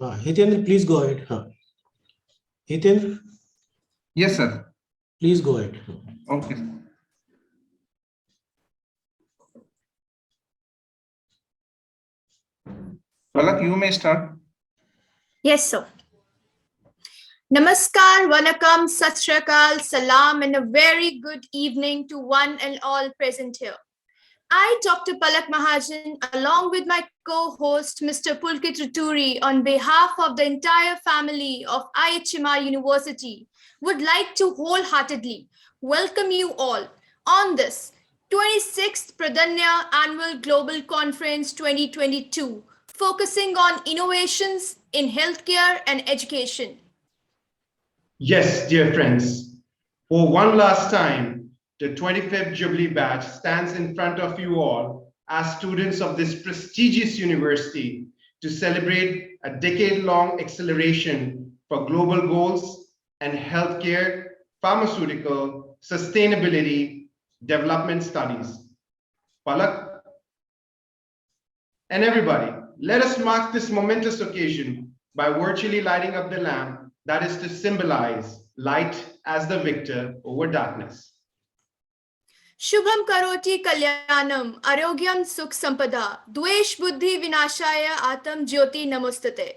Hitendra, please go ahead. Hitendra, Yes, sir. please go ahead. Okay. Palak, you may start. Yes, sir. Namaskar, Vanakam, Sat Shri Akal, Salam, and a very good evening to one and all present here. I, Dr. Palak Mahajan, along with my co-host, Mr. Pulkit Ruturi, on behalf of the entire family of IIHMR University, would like to wholeheartedly welcome you all on this 26th Pradanya Annual Global Conference 2022, focusing on innovations in healthcare and education. Yes, dear friends, for one last time, the 25th Jubilee Batch stands in front of you all as students of this prestigious university to celebrate a decade-long acceleration for global goals and healthcare, pharmaceutical, sustainability, development studies. Palak and everybody, let us mark this momentous occasion by virtually lighting up the lamp that is to symbolize light as the victor over darkness. Shubham karoti kalyanam, arogyam sukh sampada, dvesh buddhi vinashaya atam jyoti namustate.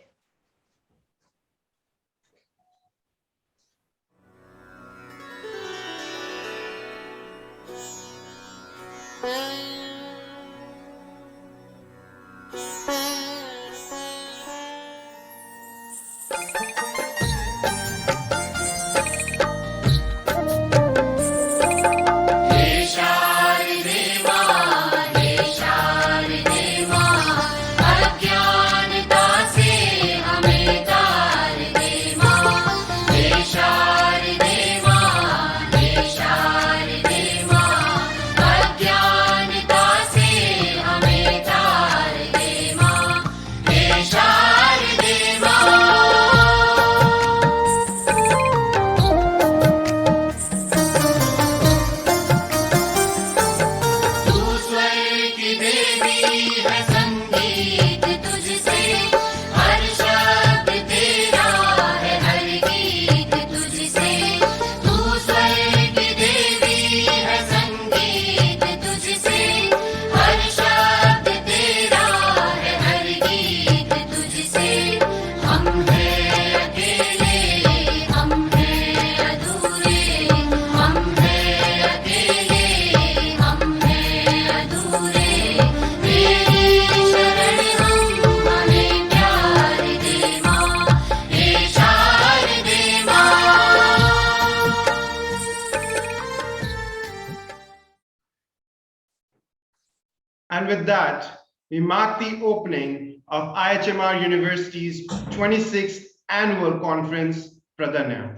And with that, we mark the opening of IIHMR University's 26th Annual Conference, Pradanya.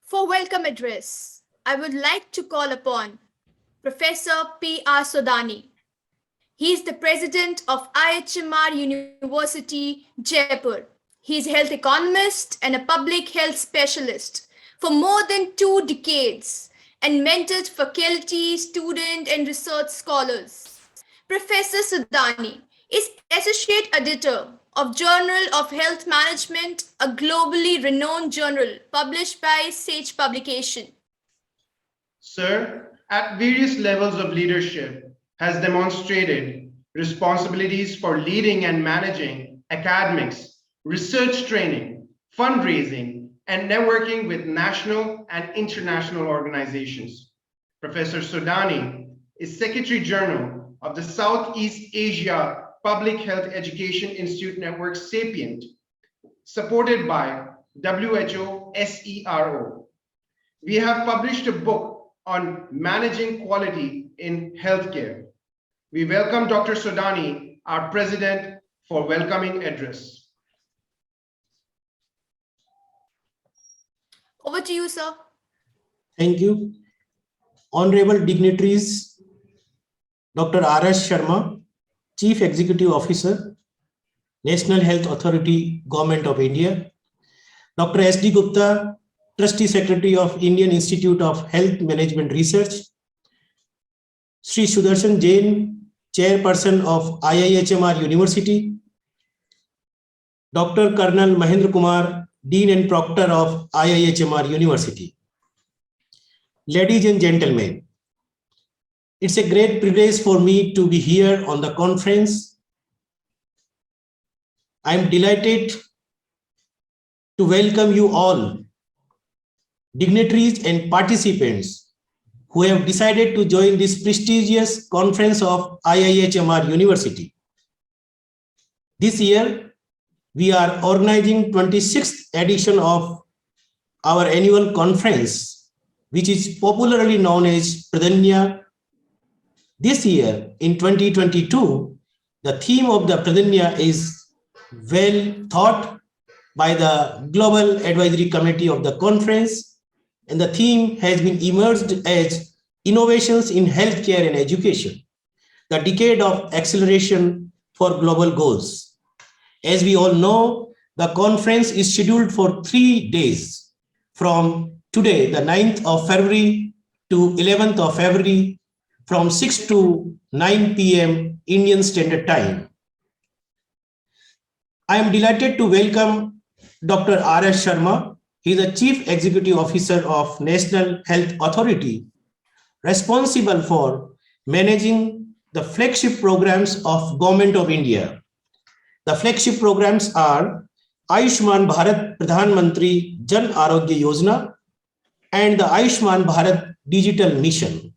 For welcome address, I would like to call upon Professor P.R. Sodani. He is the president of IIHMR University, Jaipur. He is a health economist and a public health specialist for more than 2 decades and mentored faculty, student, and research scholars. Professor Sodani is associate editor of Journal of Health Management, a globally renowned journal published by Sage Publication. Sir, at various levels of leadership, has demonstrated responsibilities for leading and managing academics, research training, fundraising, and networking with national and international organizations. Professor Sodani is Secretary General of the Southeast Asia Public Health Education Institute Network SAPIENT, supported by WHO SERO. We have published a book on managing quality in healthcare. We welcome Dr. Sodani, our president, for welcoming address. Over to you, sir. Thank you. Honorable dignitaries, Dr. R.S. Sharma, Chief Executive Officer, National Health Authority, Government of India, Dr. S.D. Gupta, Trustee Secretary of Indian Institute of Health Management Research, Sri Sudarshan Jain, Chairperson of IIHMR University, Dr. Colonel Mahendra Kumar, Dean and Proctor of IIHMR University. Ladies and gentlemen, it's a great privilege for me to be here on the conference. I'm delighted to welcome you all, dignitaries and participants who have decided to join this prestigious conference of IIHMR University. This year, we are organizing 26th edition of our annual conference, which is popularly known as Pradanya. This year, in 2022, the theme of the Pradanya is well thought by the Global Advisory Committee of the conference, and the theme has been emerged as Innovations in Healthcare and Education, the decade of acceleration for global goals. As we all know, the conference is scheduled for 3 days from today, the 9th of February to 11th of February, from 6 to 9 p.m. Indian Standard Time. I am delighted to welcome Dr. R.S. Sharma. He is the Chief Executive Officer of National Health Authority, responsible for managing the flagship programs of Government of India. The flagship programs are IIHMR Bharat Pradhan Mantri Jan Arogya Yojana and the IIHMR Bharat Digital Mission.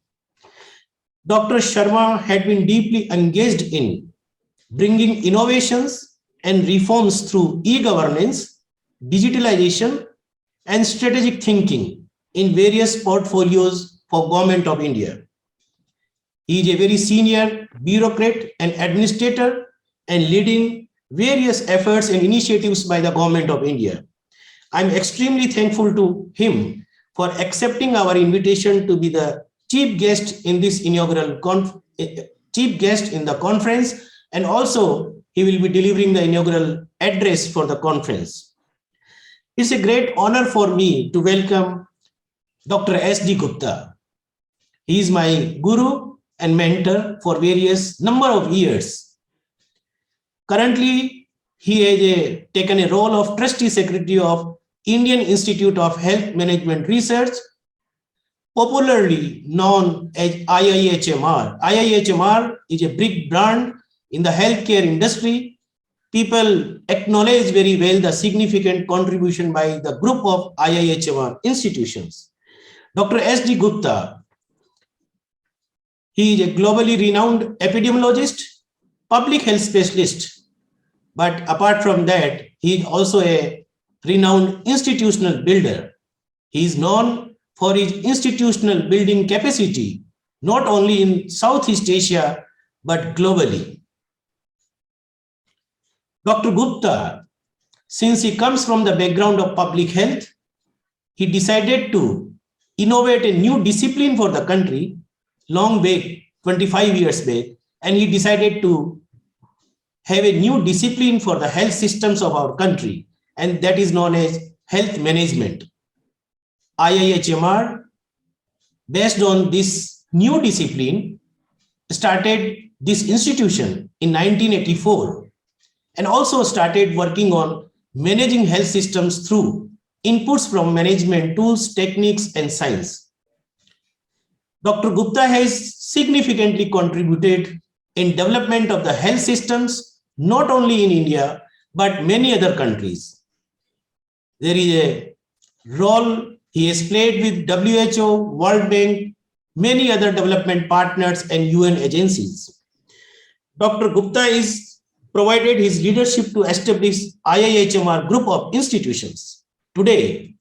Dr. Sharma had been deeply engaged in bringing innovations and reforms through e-governance, digitalization, and strategic thinking in various portfolios for Government of India. He is a very senior bureaucrat and administrator and leading various efforts and initiatives by the Government of India. I'm extremely thankful to him for accepting our invitation to be the chief guest in this inaugural chief guest in the conference, and also he will be delivering the inaugural address for the conference. It's a great honor for me to welcome Dr. S.D. Gupta. He is my guru and mentor for various number of years. Currently, he has taken a role of Trustee Secretary of Indian Institute of Health Management Research, popularly known as IIHMR. IIHMR is a big brand in the healthcare industry. People acknowledge very well the significant contribution by the group of IIHMR institutions. Dr. S.D. Gupta, he is a globally renowned epidemiologist, public health specialist, but apart from that, he is also a renowned institutional builder. He is known for his institutional building capacity, not only in Southeast Asia, but globally. Dr. Gupta, since he comes from the background of public health, he decided to innovate a new discipline for the country long back, 25 years back, and he decided to have a new discipline for the health systems of our country, and that is known as health management. IIHMR, based on this new discipline, started this institution in 1984 and also started working on managing health systems through inputs from management tools, techniques, and science. Dr. Gupta has significantly contributed in development of the health systems, not only in India, but many other countries. There is a role he has played with WHO, World Bank, many other development partners and UN agencies. Dr. Gupta is provided his leadership to establish IIHMR group of institutions. Today,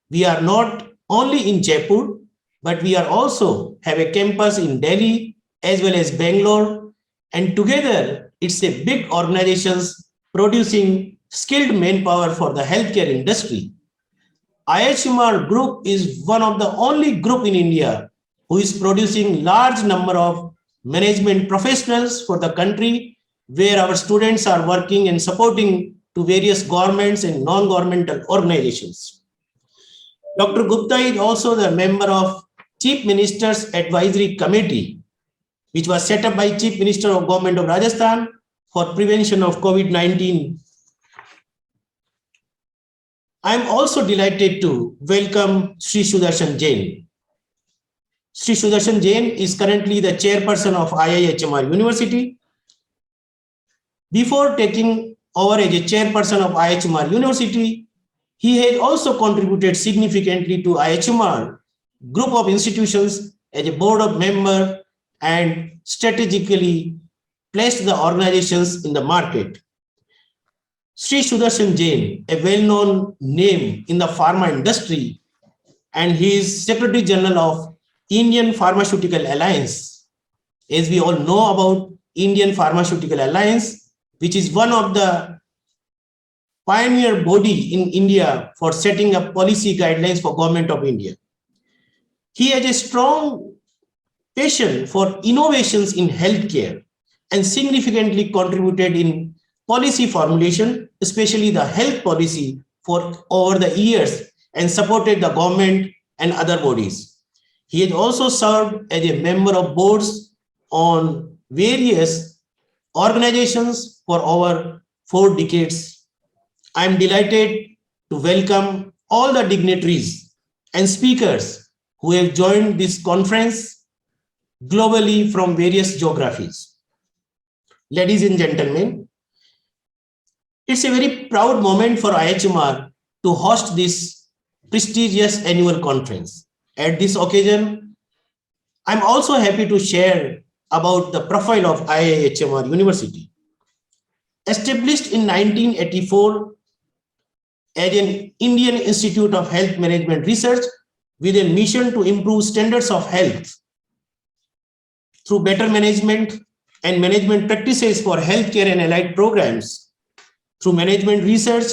we are not only in Jaipur, but we are also have a campus in Delhi as well as Bangalore, and together it's a big organizations producing skilled manpower for the healthcare industry. IIHMR group is one of the only group in India who is producing large number of management professionals for the country, where our students are working and supporting to various governments and non-governmental organizations. Dr. Gupta is also the member of Chief Minister's Advisory Committee, which was set up by Chief Minister of Government of Rajasthan for prevention of COVID-19 I am also delighted to welcome Sri Sudarshan Jain. Sri Sudarshan Jain is currently the chairperson of IIHMR University. Before taking over as a chairperson of IIHMR University, he has also contributed significantly to IIHMR group of institutions as a board of member and strategically placed the organizations in the market. Sri Sudarshan Jain, a well-known name in the pharma industry, and he is Secretary General of Indian Pharmaceutical Alliance. As we all know about Indian Pharmaceutical Alliance, which is one of the pioneer body in India for setting up policy guidelines for Government of India. He has a strong passion for innovations in healthcare and significantly contributed in policy formulation, especially the health policy for over the years, and supported the government and other bodies. He has also served as a member of boards on various organizations for over 4 decades. I am delighted to welcome all the dignitaries and speakers who have joined this conference globally from various geographies. Ladies and gentlemen, it's a very proud moment for IIHMR to host this prestigious annual conference. At this occasion, I'm also happy to share about the profile of IIHMR University. Established in 1984 as an Indian Institute of Health Management Research with a mission to improve standards of health through better management and management practices for healthcare and allied programs, through management research,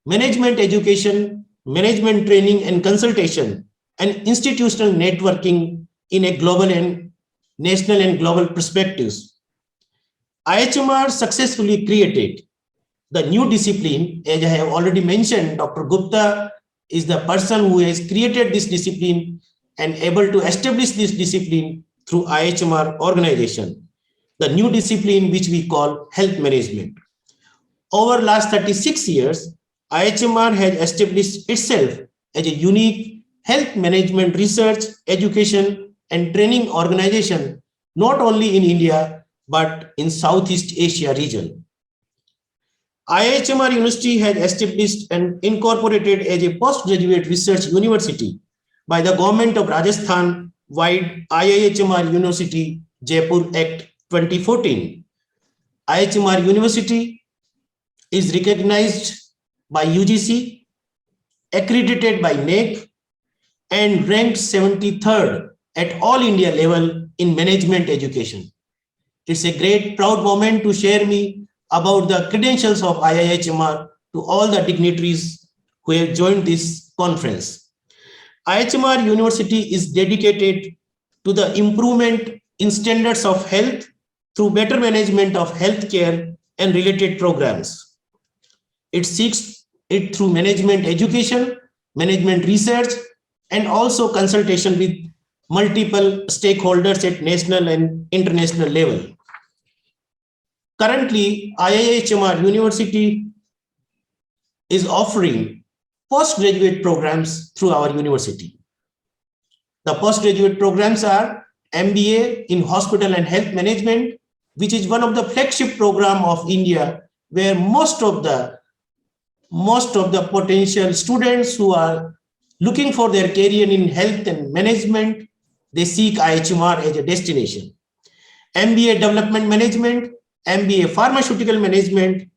management education, management training and consultation, and institutional networking in a global and national and global perspectives. IIHMR successfully created the new discipline. As I have already mentioned, Dr. Gupta is the person who has created this discipline and able to establish this discipline through IIHMR organization, the new discipline which we call health management. Over last 36 years, IIHMR has established itself as a unique health management research, education, and training organization, not only in India, but in Southeast Asia region. IIHMR University has established and incorporated as a postgraduate research university by the government of Rajasthan via IIHMR University Jaipur Act 2014. IIHMR University is recognized by UGC, accredited by NAC, and ranked 73rd at all India level in management education. It's a great proud moment to share me about the credentials of IIHMR to all the dignitaries who have joined this conference. IIHMR University is dedicated to the improvement in standards of health through better management of healthcare and related programs. It seeks it through management education, management research, and also consultation with multiple stakeholders at national and international level. Currently, IIHMR University is offering postgraduate programs through our university. The postgraduate programs are MBA in Hospital and Health Management, which is one of the flagship program of India, where most of the potential students who are looking for their career in health and management, they seek IIHMR as a destination. MBA Development Management, MBA Pharmaceutical Management.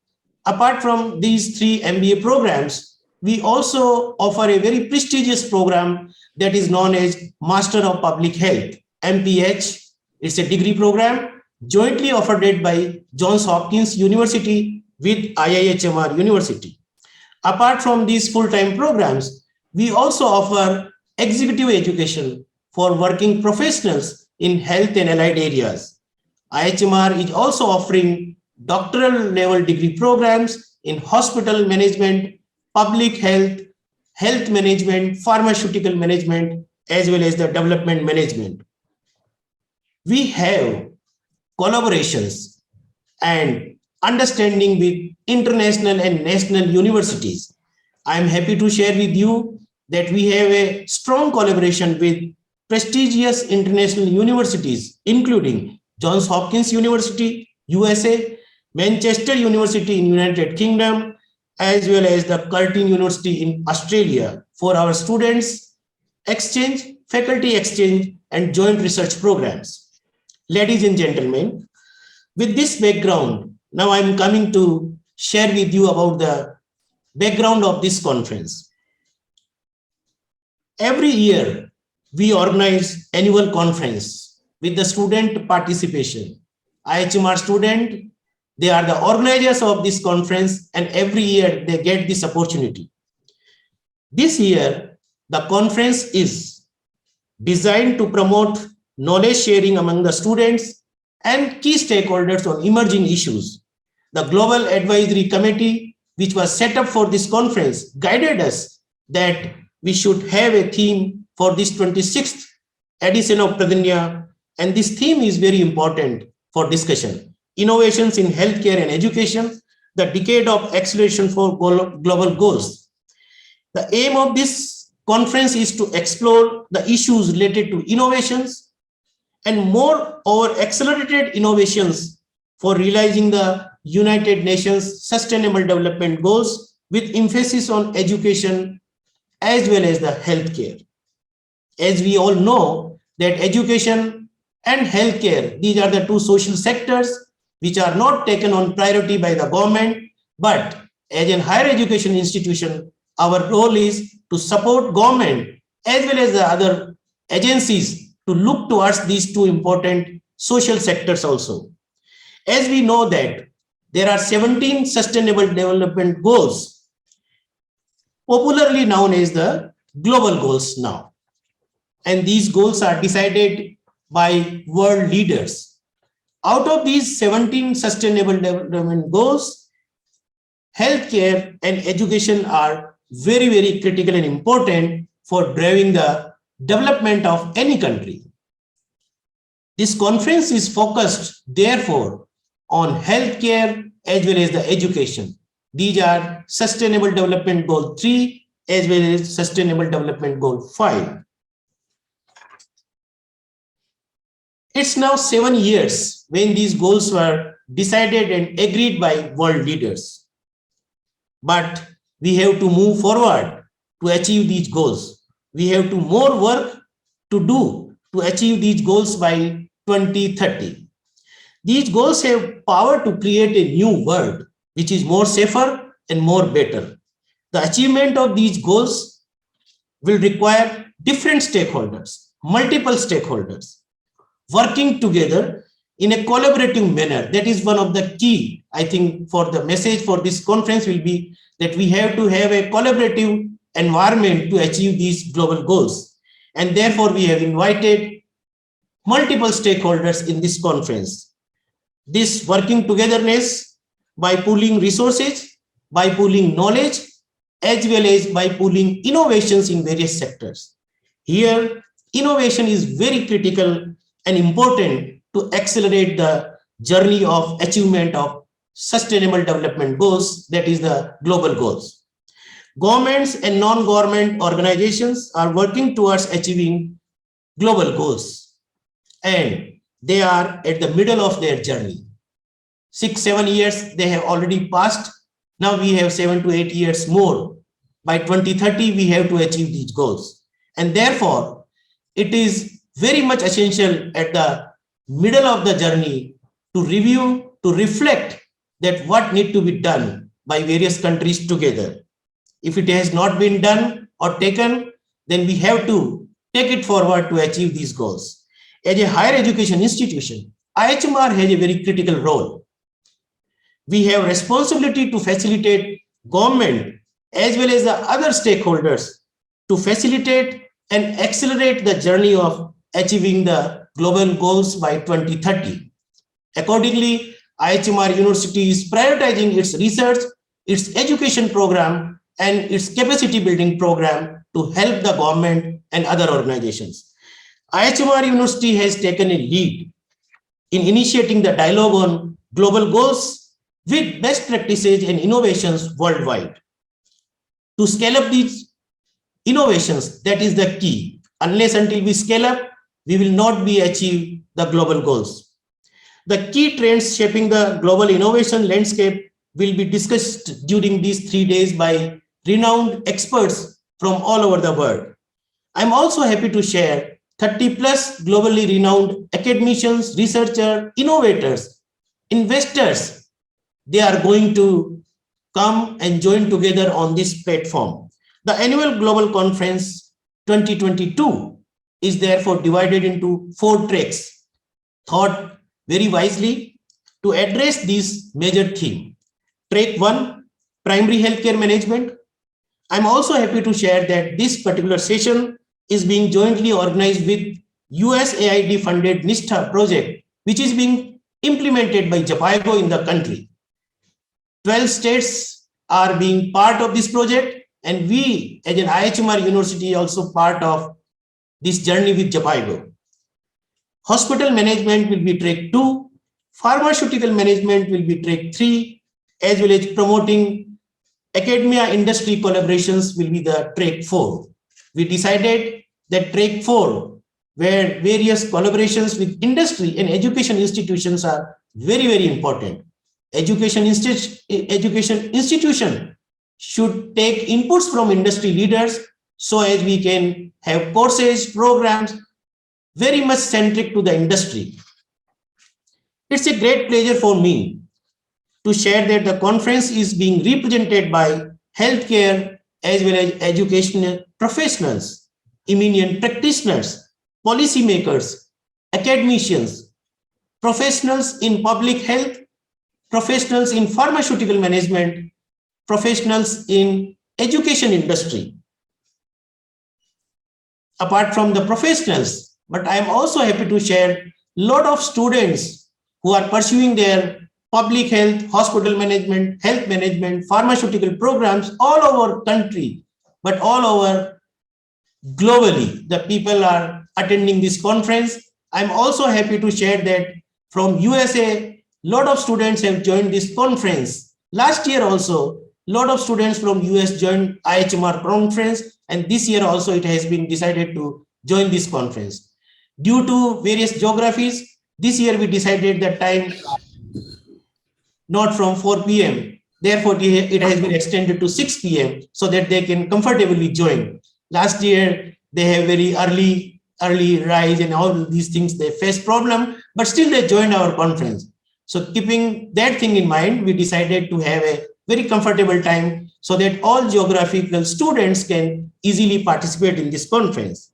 Apart from these 3 MBA programs, we also offer a very prestigious program that is known as Master of Public Health, MPH. It's a degree program jointly offered by Johns Hopkins University with IIHMR University. Apart from these full-time programs, we also offer executive education for working professionals in health and allied areas. IIHMR is also offering doctoral level degree programs in hospital management, public health, health management, pharmaceutical management, as well as the development management. We have collaborations and understanding with international and national universities. I'm happy to share with you that we have a strong collaboration with prestigious international universities, including Johns Hopkins University, USA, Manchester University in United Kingdom, as well as the Curtin University in Australia for our students exchange, faculty exchange, and joint research programs. Ladies and gentlemen, with this background, now I'm coming to share with you about the background of this conference. Every year, we organize annual conference with the student participation. IHMR student, they are the organizers of this conference, and every year they get this opportunity. This year, the conference is designed to promote knowledge sharing among the students and key stakeholders on emerging issues. The Global Advisory Committee, which was set up for this conference, guided us that we should have a theme for this 26th edition of Pradanya, and this theme is very important for discussion. Innovations in healthcare and education, the decade of acceleration for global goals. The aim of this conference is to explore the issues related to innovations and more over accelerated innovations for realizing the United Nations Sustainable Development Goals with emphasis on education as well as the healthcare. As we all know that education and healthcare, these are the two social sectors which are not taken on priority by the government, but as a higher education institution, our role is to support government as well as the other agencies to look towards these two important social sectors also. As we know that there are 17 sustainable development goals, popularly known as the global goals now. And these goals are decided by world leaders. Out of these 17 sustainable development goals, healthcare and education are very, very critical and important for driving the development of any country. This conference is focused, therefore, on healthcare as well as the education. These are Sustainable Development Goal 3 as well as Sustainable Development Goal 5. It's now 7 years when these goals were decided and agreed by world leaders. But we have to move forward to achieve these goals. We have to more work to do to achieve these goals by 2030. These goals have power to create a new world which is more safer and more better. The achievement of these goals will require different stakeholders, multiple stakeholders, working together in a collaborative manner. That is one of the key, I think, for the message for this conference will be that we have to have a collaborative environment to achieve these global goals. And therefore, we have invited multiple stakeholders in this conference. This working togetherness by pooling resources, by pooling knowledge, as well as by pooling innovations in various sectors. Here, innovation is very critical and important to accelerate the journey of achievement of sustainable development goals, that is the global goals. Governments and non-government organizations are working towards achieving global goals, and they are at the middle of their journey. 6-7 years they have already passed. Now we have 7 to 8 years more. By 2030, we have to achieve these goals. And therefore, it is very much essential at the middle of the journey to review, to reflect that what need to be done by various countries together. If it has not been done or taken, then we have to take it forward to achieve these goals. As a higher education institution, IHMR has a very critical role. We have responsibility to facilitate government as well as the other stakeholders to facilitate and accelerate the journey of achieving the global goals by 2030. Accordingly, IHMR University is prioritizing its research, its education program, and its capacity building program to help the government and other organizations. IHMR University has taken a lead in initiating the dialogue on global goals with best practices and innovations worldwide. to scale up these innovations. That is the key. Unless until we scale up, we will not be achieve the global goals. The key trends shaping the global innovation landscape will be discussed during these 3 days by renowned experts from all over the world. I'm also happy to share 30 plus globally renowned academicians, researchers, innovators, investors. They are going to come and join together on this platform. The annual Global Conference 2022 is therefore divided into 4 tracks, thought very wisely to address this major theme. Track 1, primary healthcare management. I'm also happy to share that this particular session is being jointly organized with USAID funded NISTA project, which is being implemented by Japago in the country. 12 states are being part of this project, and we as an IIHMR university also part of this journey with Japago. Hospital management will be track 2, pharmaceutical management will be track 3, as well as promoting academia industry collaborations will be the track 4. We decided that track 4, where various collaborations with industry and education institutions are very, very important. Education institution should take inputs from industry leaders so as we can have courses, programs, very much centric to the industry. It's a great pleasure for me to share that the conference is being represented by healthcare as well as educational professionals, eminent practitioners, policymakers, academicians, professionals in public health, professionals in pharmaceutical management, professionals in education industry. Apart from the professionals, but I am also happy to share a lot of students who are pursuing their public health, hospital management, health management, pharmaceutical programs all over country, but all over globally. The people are attending this conference. I'm also happy to share that from USA, a lot of students have joined this conference. Last year also, a lot of students from US joined IIHMR conference, and this year also it has been decided to join this conference. Due to various geographies, this year we decided that time not from 4 p.m. Therefore, it has been extended to 6 p.m. so that they can comfortably join. Last year, they have very early rise and all these things, they face problem, but still they joined our conference. So keeping that thing in mind, we decided to have a very comfortable time so that all geographical students can easily participate in this conference.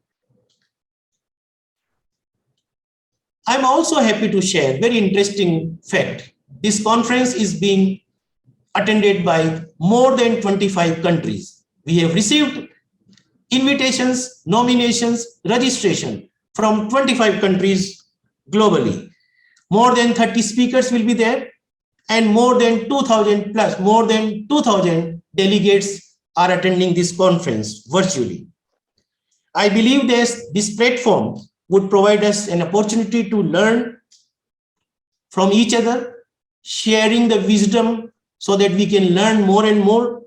I'm also happy to share very interesting fact. This conference is being attended by more than 25 countries. We have received invitations, nominations, registration from 25 countries globally. More than 30 speakers will be there, and more than 2,000 delegates are attending this conference virtually. I believe this platform would provide us an opportunity to learn from each other, sharing the wisdom so that we can learn more and more.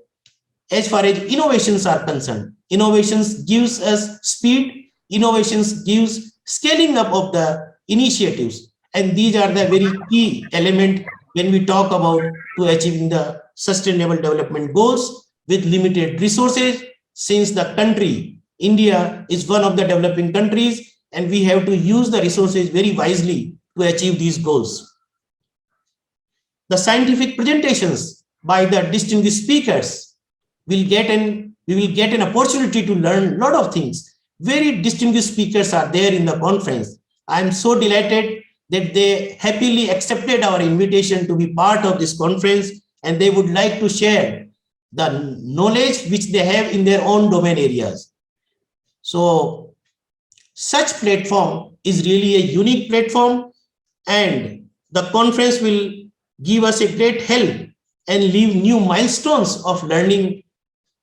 As far as innovations are concerned, innovations gives us speed, innovations gives scaling up of the initiatives, and these are the very key element when we talk about to achieving the sustainable development goals with limited resources. Since the country India is one of the developing countries, and we have to use the resources very wisely to achieve these goals. The scientific presentations by the distinguished speakers we will get an opportunity to learn a lot of things. Very distinguished speakers are there in the conference. I am so delighted that they happily accepted our invitation to be part of this conference, and they would like to share the knowledge which they have in their own domain areas. So such platform is really a unique platform, and the conference will give us a great help and leave new milestones of learning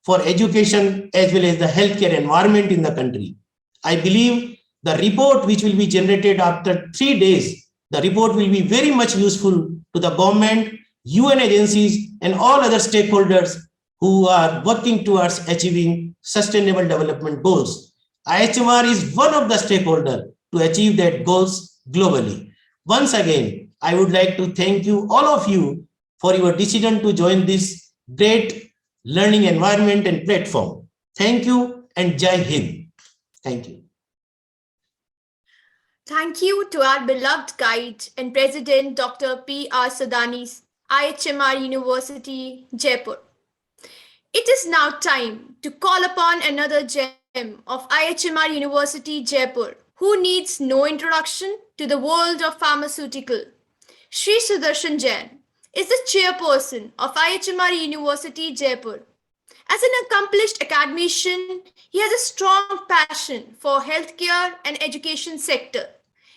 for education as well as the healthcare environment in the country. I believe the report which will be generated after 3 days, the report will be very much useful to the government, UN agencies, and all other stakeholders who are working towards achieving sustainable development goals. IHMR is one of the stakeholders to achieve that goals globally. Once again, I would like to thank you, all of you, for your decision to join this great learning environment and platform. Thank you and Jai Hind. Thank you. Thank you to our beloved guide and president, Dr. P.R. Sodani, IHMR University, Jaipur. It is now time to call upon another gem of IHMR University, Jaipur, who needs no introduction to the world of pharmaceutical. Shri Sudarshan Jain is the chairperson of IHMR University, Jaipur. As an accomplished academician, he has a strong passion for healthcare and education sector.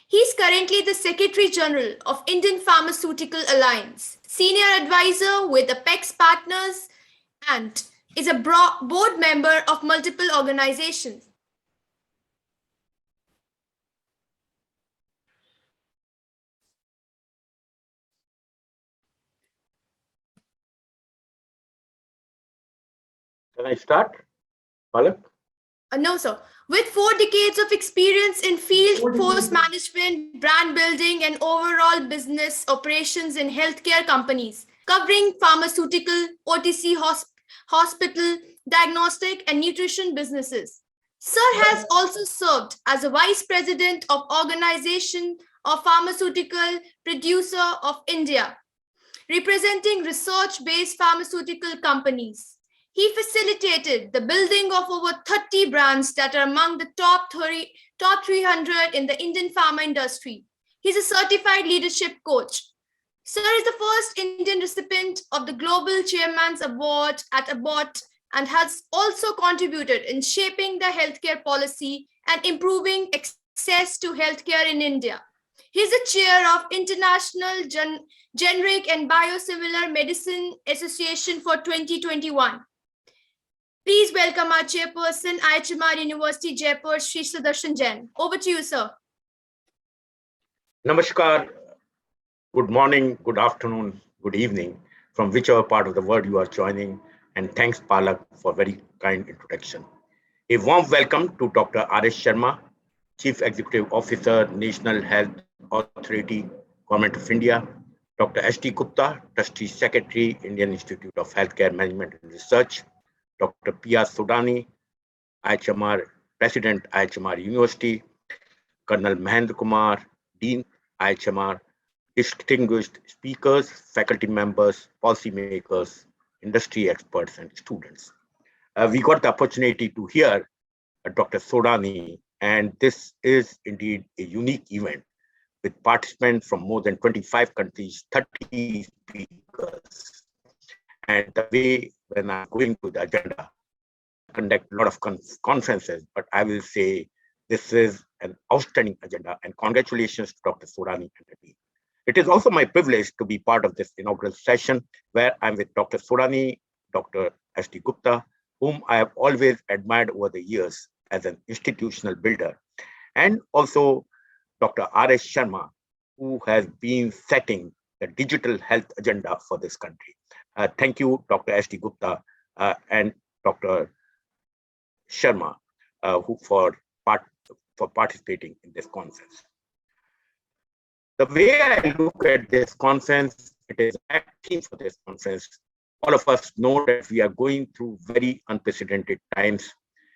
He is currently the Secretary General of Indian Pharmaceutical Alliance, Senior Advisor with Apex Partners, and is a board member of multiple organizations. Can I start, Palak? No, sir. With 4 decades of experience in field force management, brand building, and overall business operations in healthcare companies, covering pharmaceutical, OTC, hospital, diagnostic, and nutrition businesses. Sir has also served as a Vice President of Organization of Pharmaceutical Producer of India, representing research-based pharmaceutical companies. He facilitated the building of over 30 brands that are among the top 300 in the Indian pharma industry. He's a certified leadership coach. Sir is the first Indian recipient of the Global Chairman's Award at Abbott and has also contributed in shaping the healthcare policy and improving access to healthcare in India. He's the chair of International Generic and Biosimilar Medicine Association for 2021. Please welcome our chairperson, IIHMR University, Jaipur, Shri Sudarshan Jain. Over to you, sir. Namaskar. Good morning, good afternoon, good evening, from whichever part of the world you are joining. And thanks, Palak, for very kind introduction. A warm welcome to Dr. R.S. Sharma, Chief Executive Officer, National Health Authority, Government of India, Dr. S.T. Gupta, Trustee Secretary, Indian Institute of Healthcare Management and Research, Dr. P.R. Sodani, IHMR President, IHMR University, Colonel Mahendra Kumar, Dean, IHMR, distinguished speakers, faculty members, policymakers, industry experts, and students. We got the opportunity to hear Dr. Sodani, and this is indeed a unique event with participants from more than 25 countries, 30 speakers. And the way when I'm going to the agenda, I conduct a lot of conferences, but I will say this is an outstanding agenda, and congratulations to Dr. Sodani and the team. It is also my privilege to be part of this inaugural session where I'm with Dr. Sodani, Dr. S.T. Gupta, whom I have always admired over the years as an institutional builder, and also Dr. R.S. Sharma, who has been setting the digital health agenda for this country. Thank you, Dr. S.T. Gupta and Dr. Sharma for participating in this conference. The way I look at this conference, it is a theme for this conference. All of us know that we are going through very unprecedented times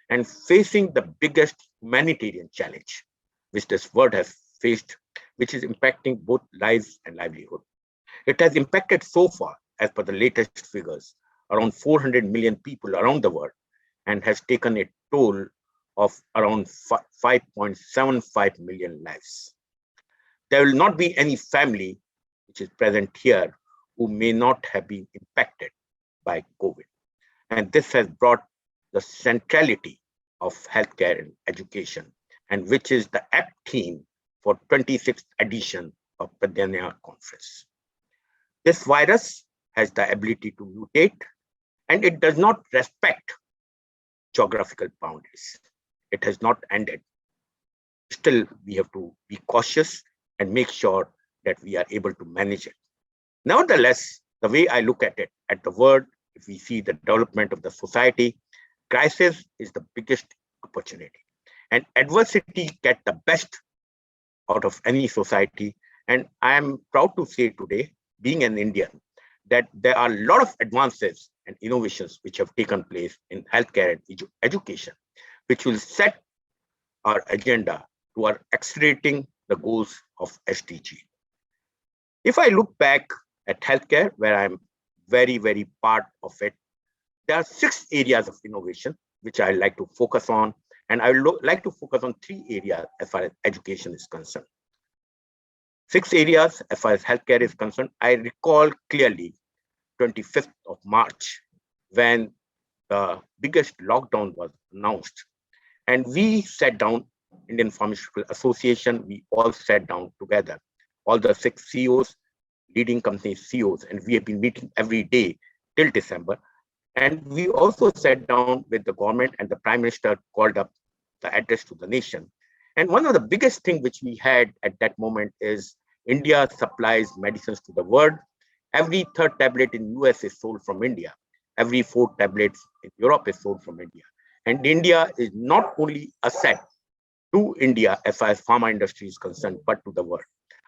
and facing the biggest humanitarian challenge which this world has faced, which is impacting both lives and livelihood. It has impacted so far, as per the latest figures, around 400 million people around the world and has taken a toll of around 5.75 million lives. There will not be any family which is present here who may not have been impacted by COVID. And this has brought the centrality of healthcare and education, and which is the apt theme for 26th edition of Pradanya conference. This virus has the ability to mutate, and it does not respect geographical boundaries. It has not ended. Still, we have to be cautious and make sure that we are able to manage it. Nevertheless, the way I look at it, at the word, if we see the development of the society, crisis is the biggest opportunity. And adversity get the best out of any society. And I am proud to say today, being an Indian, that there are a lot of advances and innovations which have taken place in healthcare and education, which will set our agenda toward accelerating the goals of SDG. If I look back at healthcare, where I'm very, very part of it, there are 6 areas of innovation which I like to focus on. And I would like to focus on 3 areas as far as education is concerned. 6 areas as far as healthcare is concerned. I recall clearly 25th of March, when the biggest lockdown was announced. And we sat down, Indian Pharmaceutical Association, we all sat down together, all the 6 CEOs, leading company CEOs, and we have been meeting every day till December. And we also sat down with the government, and the Prime Minister called up the address to the nation. And one of the biggest things which we had at that moment is India supplies medicines to the world. Every 3rd tablet in US is sold from India. Every 4th tablets in Europe is sold from India. And India is not only a asset to India as far as pharma industry is concerned, but to the world.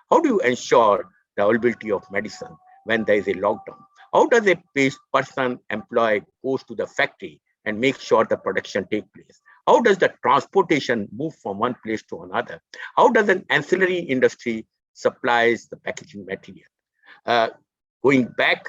How do you ensure the availability of medicine when there is a lockdown? How does a person employee goes to the factory and make sure the production takes place? How does the transportation move from one place to another? How does an ancillary industry supplies the packaging material? Going back,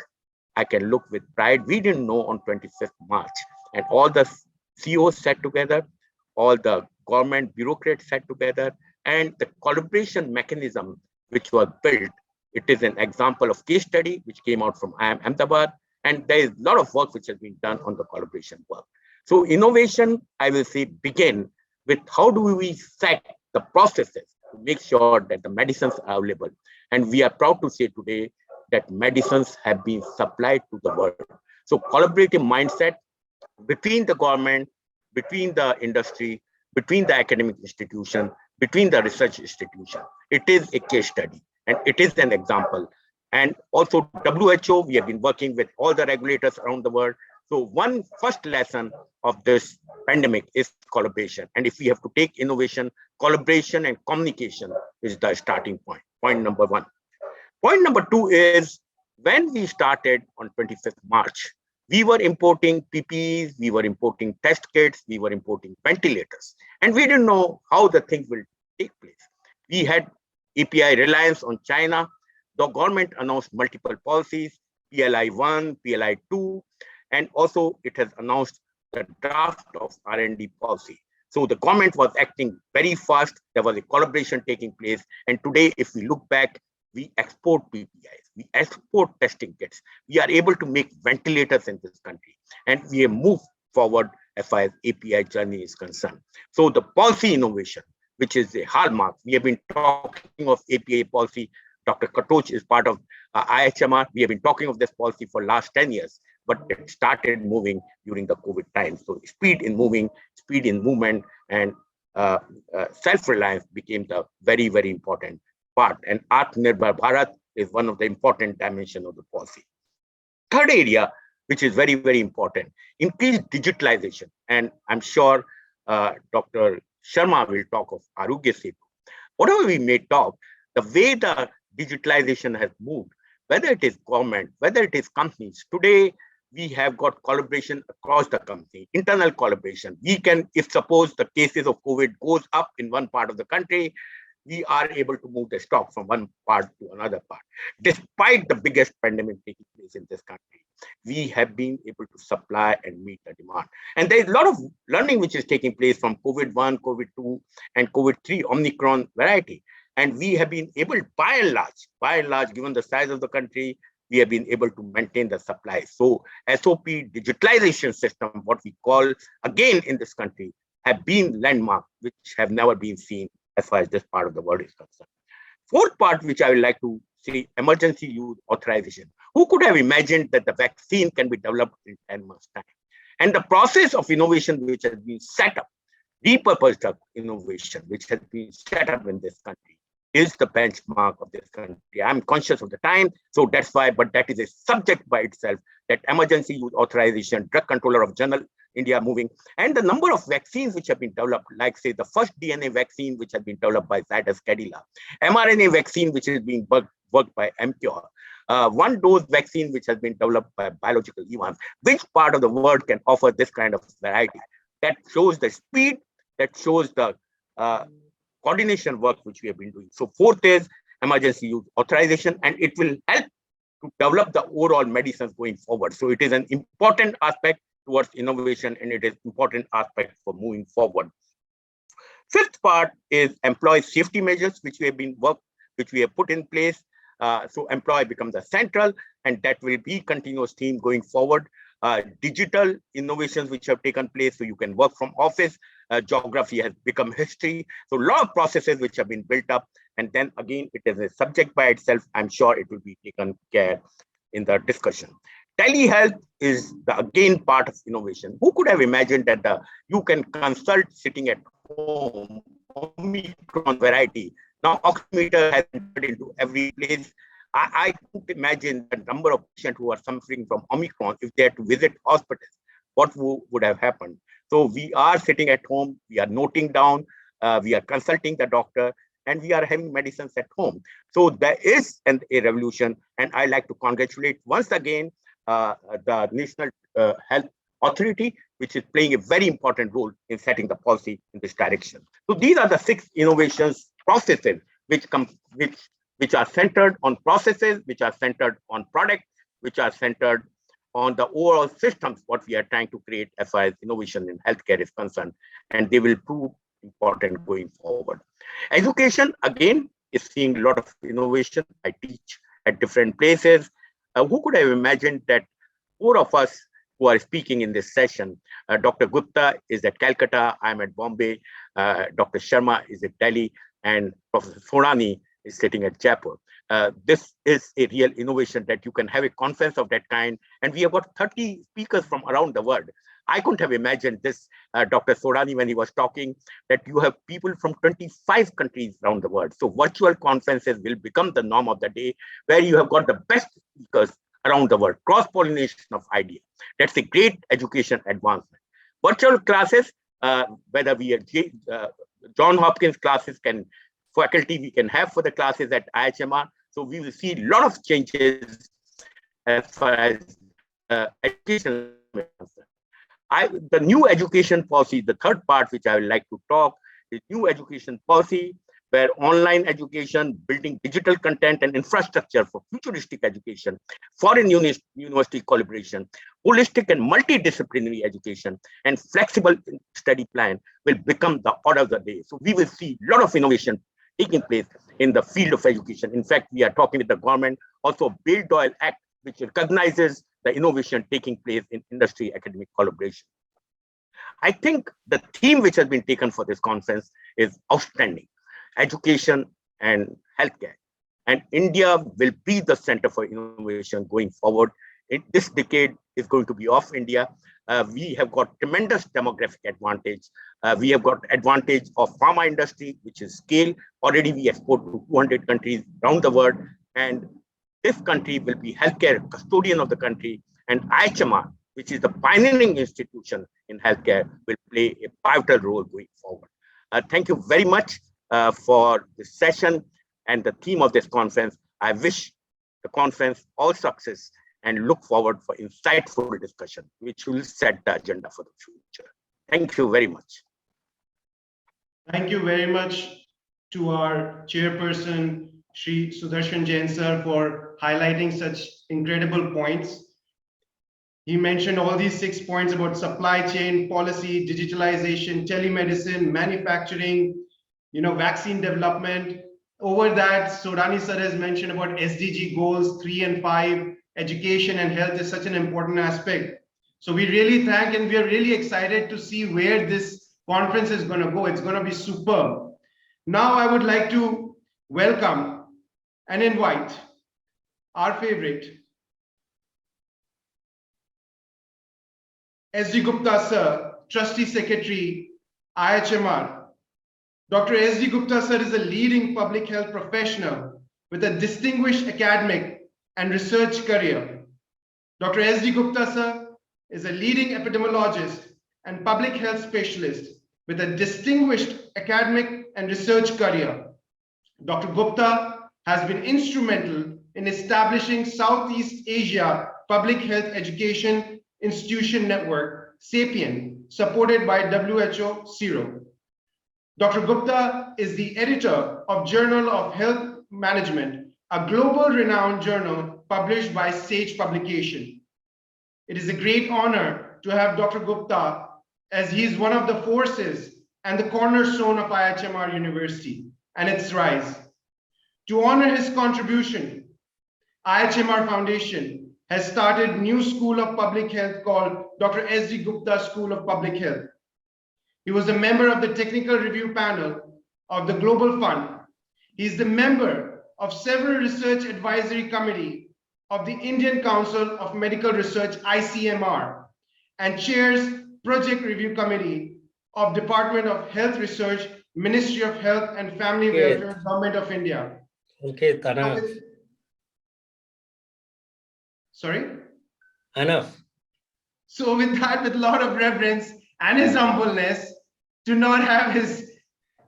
I can look with pride. We didn't know on 25th March, and all the CEOs sat together, all the government bureaucrats sat together, and the collaboration mechanism which was built. It is an example of case study which came out from IIM Ahmedabad, and there is a lot of work which has been done on the collaboration work. So innovation, I will say, begin with how do we set the processes to make sure that the medicines are available. And we are proud to say today that medicines have been supplied to the world. So collaborative mindset between the government, between the industry, between the academic institution, between the research institution. It is a case study and it is an example. And also WHO, we have been working with all the regulators around the world. So one first lesson of this pandemic is collaboration. And if we have to take innovation, collaboration and communication is the starting point. Point number 1. Point number 2 is when we started on 25th March, we were importing PPEs, we were importing test kits, we were importing ventilators, and we didn't know how the thing will take place. We had API reliance on China. The government announced multiple policies, PLI 1, PLI 2, and also it has announced the draft of R&D policy. So the government was acting very fast. There was a collaboration taking place. And today, if we look back, we export PPIs, we export testing kits. We are able to make ventilators in this country. And we have moved forward as far as API journey is concerned. So the policy innovation, which is a hallmark, we have been talking of API policy. Dr. Katoch is part of IIHMR. We have been talking of this policy for last 10 years, but it started moving during the COVID time. So speed in moving, speed in movement, and self-reliance became the very, very important part. And Atmanirbhar Bharat is one of the important dimensions of the policy. Third area, which is very, very important, increased digitalization. And I'm sure Dr. Sharma will talk of Arogya Setu. Whatever we may talk, the way the digitalization has moved, whether it is government, whether it is companies, today we have got collaboration across the company, internal collaboration. We can, if suppose the cases of COVID goes up in one part of the country, we are able to move the stock from one part to another part. Despite the biggest pandemic taking place in this country, we have been able to supply and meet the demand. And there is a lot of learning which is taking place from COVID-1, COVID-2, and COVID-3 Omicron variety. And we have been able, by and large, given the size of the country, we have been able to maintain the supply. So SOP digitalization system, what we call again in this country, have been landmark, which have never been seen as far as this part of the world is concerned. Fourth part, which I would like to say, emergency use authorization. Who could have imagined that the vaccine can be developed in 10 months' time? And the process of innovation which has been set up, repurposed innovation, which has been set up in this country, is the benchmark of this country. I'm conscious of the time, so that's why, but that is a subject by itself, that emergency use authorization, drug controller of Journal India moving, and the number of vaccines which have been developed, like say the first DNA vaccine which has been developed by Zydus Cadila, mRNA vaccine which is being worked by MCure, one dose vaccine which has been developed by Biological Evans. Which part of the world can offer this kind of variety? That shows the speed, that shows the coordination work which we have been doing. So fourth is emergency use authorization, and it will help to develop the overall medicines going forward. So it is an important aspect towards innovation, and it is important aspect for moving forward. Fifth part is employee safety measures, which we have put in place. So employee becomes the central, and that will be continuous theme going forward. Digital innovations which have taken place, so you can work from office. Geography has become history. So a lot of processes which have been built up, and then again, it is a subject by itself. I'm sure it will be taken care in the discussion. Telehealth is the again part of innovation. Who could have imagined that you can consult sitting at home, Omicron variety. Now oximeter has entered into every place. I couldn't imagine the number of patients who are suffering from Omicron if they had to visit hospitals. What would have happened? So we are sitting at home, we are noting down, we are consulting the doctor, and we are having medicines at home. So there is a revolution, and I like to congratulate once again the National Health Authority, which is playing a very important role in setting the policy in this direction. So these are the 6 innovations processes which are centered on processes, which are centered on product, which are centered on the overall systems, what we are trying to create as far as innovation in healthcare is concerned, and they will prove important going forward. Education, again, is seeing a lot of innovation. I teach at different places. Who could have imagined that 4 of us who are speaking in this session, Dr. Gupta is at Calcutta, I'm at Bombay, Dr. Sharma is at Delhi, and Professor Sorani is sitting at Jaipur. This is a real innovation that you can have a conference of that kind, and we have got 30 speakers from around the world. I couldn't have imagined this, Dr. Sorani, when he was talking, that you have people from 25 countries around the world. So virtual conferences will become the norm of the day, where you have got the best speakers around the world, cross-pollination of ideas. That's a great education advancement. Virtual classes, whether we are John Hopkins classes faculty we can have for the classes at IIHMR. So we will see a lot of changes as far as education is concerned. The new education policy, the third part which I would like to talk, is new education policy, where online education, building digital content and infrastructure for futuristic education, foreign university collaboration, holistic and multidisciplinary education, and flexible study plan will become the order of the day. So we will see a lot of innovation taking place in the field of education. In fact, we are talking with the government, also Bill-Doyle Act, which recognizes the innovation taking place in industry academic collaboration. I think the theme which has been taken for this conference is outstanding: education and healthcare. And India will be the center for innovation going forward. This decade is going to be of India. We have got tremendous demographic advantage. We have got advantage of pharma industry, which is scale. Already we export to 200 countries around the world. And this country will be healthcare custodian of the country. And IIHMR, which is the pioneering institution in healthcare, will play a pivotal role going forward. Thank you very much for this session and the theme of this conference. I wish the conference all success and look forward for insightful discussion, which will set the agenda for the future. Thank you very much. Thank you very much to our chairperson, Shri Sudarshan Jain sir, for highlighting such incredible points. He mentioned all these 6 points about supply chain, policy, digitalization, telemedicine, manufacturing, vaccine development. Over that, Sorani sir has mentioned about SDG goals 3 and 5. Education and health is such an important aspect. So we really thank, and we are really excited to see where this conference is going to go. It's going to be superb. Now I would like to welcome and invite our favorite, SD Gupta sir, Trustee Secretary, IIHMR. Dr. S.D. Gupta sir is a leading public health professional with a distinguished academic and research career. Dr. S.D. Gupta sir is a leading epidemiologist and public health specialist with a distinguished academic and research career. Dr. Gupta has been instrumental in establishing Southeast Asia Public Health Education Institution Network, SAPIEN, supported by WHO CIRO. Dr. Gupta is the editor of Journal of Health Management, a global renowned journal published by Sage Publication. It is a great honor to have Dr. Gupta, as he is one of the forces and the cornerstone of IIHMR University and its rise. To honor his contribution, IIHMR Foundation has started a new school of public health called Dr. S.D. Gupta School of Public Health. He was a member of the technical review panel of the Global Fund. He is the member of several research advisory committee of the Indian Council of Medical Research, ICMR, and chairs project review committee of Department of Health Research, Ministry of Health and Family Welfare, Government of India. Okay, enough. Sorry? Enough. So with that, with a lot of reverence and his humbleness, to not have his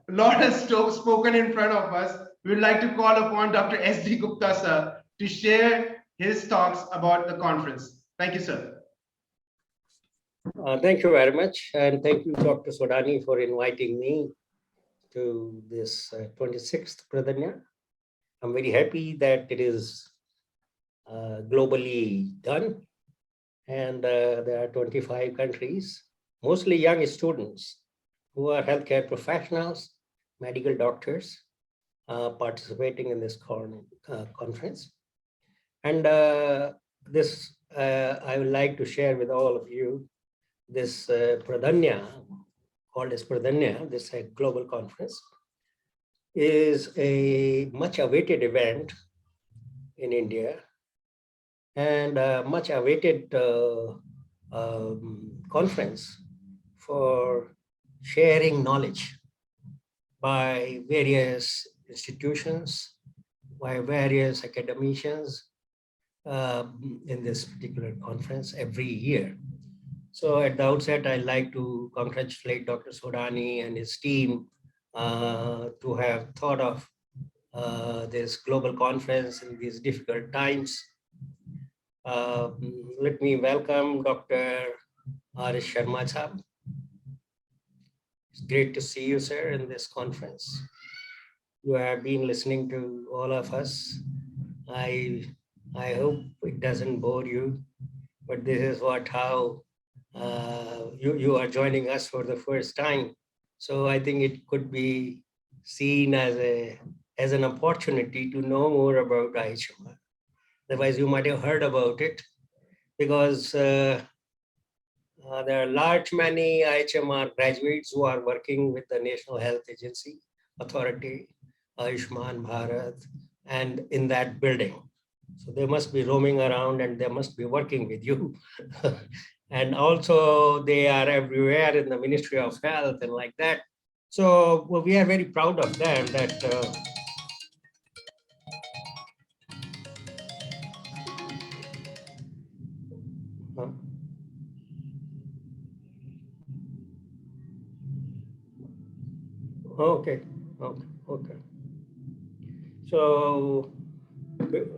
Lord has spoken in front of us, we would like to call upon Dr. S.D. Gupta sir to share his thoughts about the conference. Thank you, sir. Thank you very much. And thank you, Dr. Sodani, for inviting me to this 26th Pradanya. I'm very happy that it is globally done. And there are 25 countries, mostly young students who are healthcare professionals, medical doctors, participating in this conference. And this, I would like to share with all of you this Pradanya, called as Pradanya, this global conference, is a much awaited event in India and a much awaited conference for sharing knowledge by various institutions, by various academicians in this particular conference every year. So at the outset, I'd like to congratulate Dr. Sodani and his team to have thought of this global conference in these difficult times. Let me welcome Dr. IIHMR Sahab. It's great to see you, sir, in this conference. You have been listening to all of us. I hope it doesn't bore you, but this is how you are joining us for the first time. So I think it could be seen as an opportunity to know more about IIHMR. Otherwise, you might have heard about it because there are many IIHMR graduates who are working with the National Health Agency Authority, Ayushman Bharat, and in that building. So they must be roaming around and they must be working with you. And also they are everywhere in the Ministry of Health and like that. So we are very proud of them that okay. So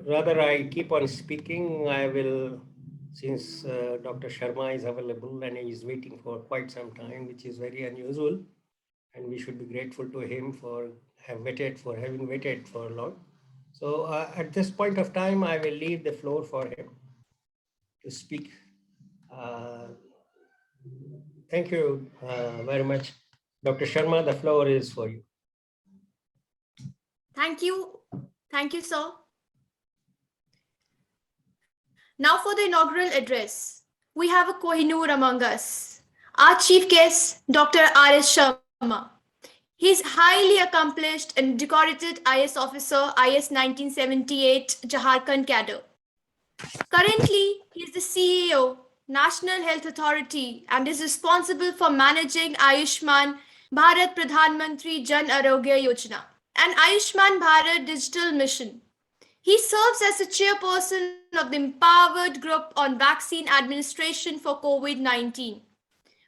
rather I keep on speaking, I will, since Dr. Sharma is available and he is waiting for quite some time, which is very unusual. And we should be grateful to him for having waited for long. So at this point of time, I will leave the floor for him to speak. Thank you very much. Dr. Sharma, the floor is for you. Thank you. Thank you, sir. Now for the inaugural address, we have a Kohinoor among us. Our chief guest, Dr. R.S. Sharma. He is highly accomplished and decorated IS officer, IS 1978 Jharkhand cadre. Currently, he is the CEO, National Health Authority, and is responsible for managing Ayushman Bharat Pradhan Mantri Jan Arogya Yojana, and Ayushman Bharat Digital Mission. He serves as the chairperson of the Empowered Group on Vaccine Administration for COVID-19.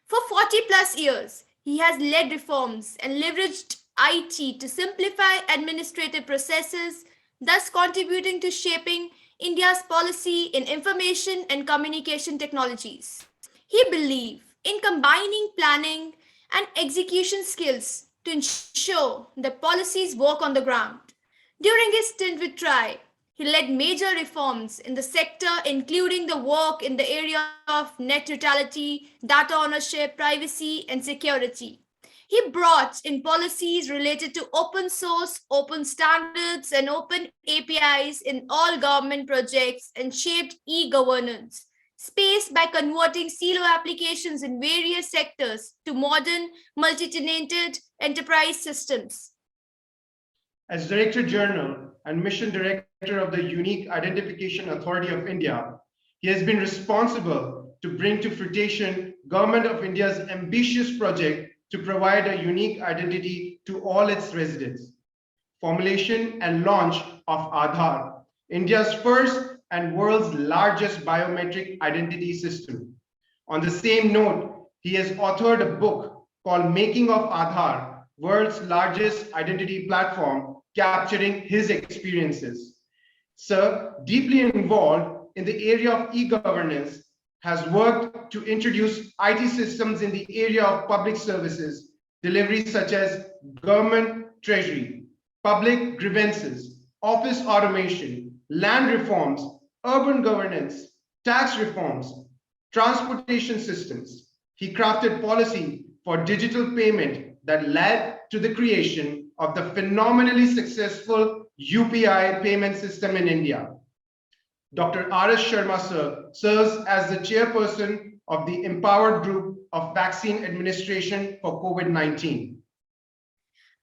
For 40 plus years, he has led reforms and leveraged IT to simplify administrative processes, thus contributing to shaping India's policy in information and communication technologies. He believed in combining planning and execution skills to ensure that policies work on the ground. During his stint with TRI, he led major reforms in the sector, including the work in the area of net neutrality, data ownership, privacy, and security. He brought in policies related to open source, open standards, and open APIs in all government projects and shaped e-governance space by converting silo applications in various sectors to modern multi-tenanted enterprise systems. As Director General and Mission Director of the Unique Identification Authority of India, he has been responsible to bring to fruition Government of India's ambitious project to provide a unique identity to all its residents. Formulation and launch of Aadhaar, India's first and world's largest biometric identity system. On the same note, he has authored a book called Making of Aadhaar, world's largest identity platform, capturing his experiences. Sir, deeply involved in the area of e-governance, has worked to introduce IT systems in the area of public services, delivery such as government treasury, public grievances, office automation, land reforms, urban governance, tax reforms, transportation systems. He crafted policy for digital payment that led to the creation of the phenomenally successful UPI payment system in India. Dr. R.S. Sharma sir serves as the chairperson of the Empowered Group of Vaccine Administration for COVID-19.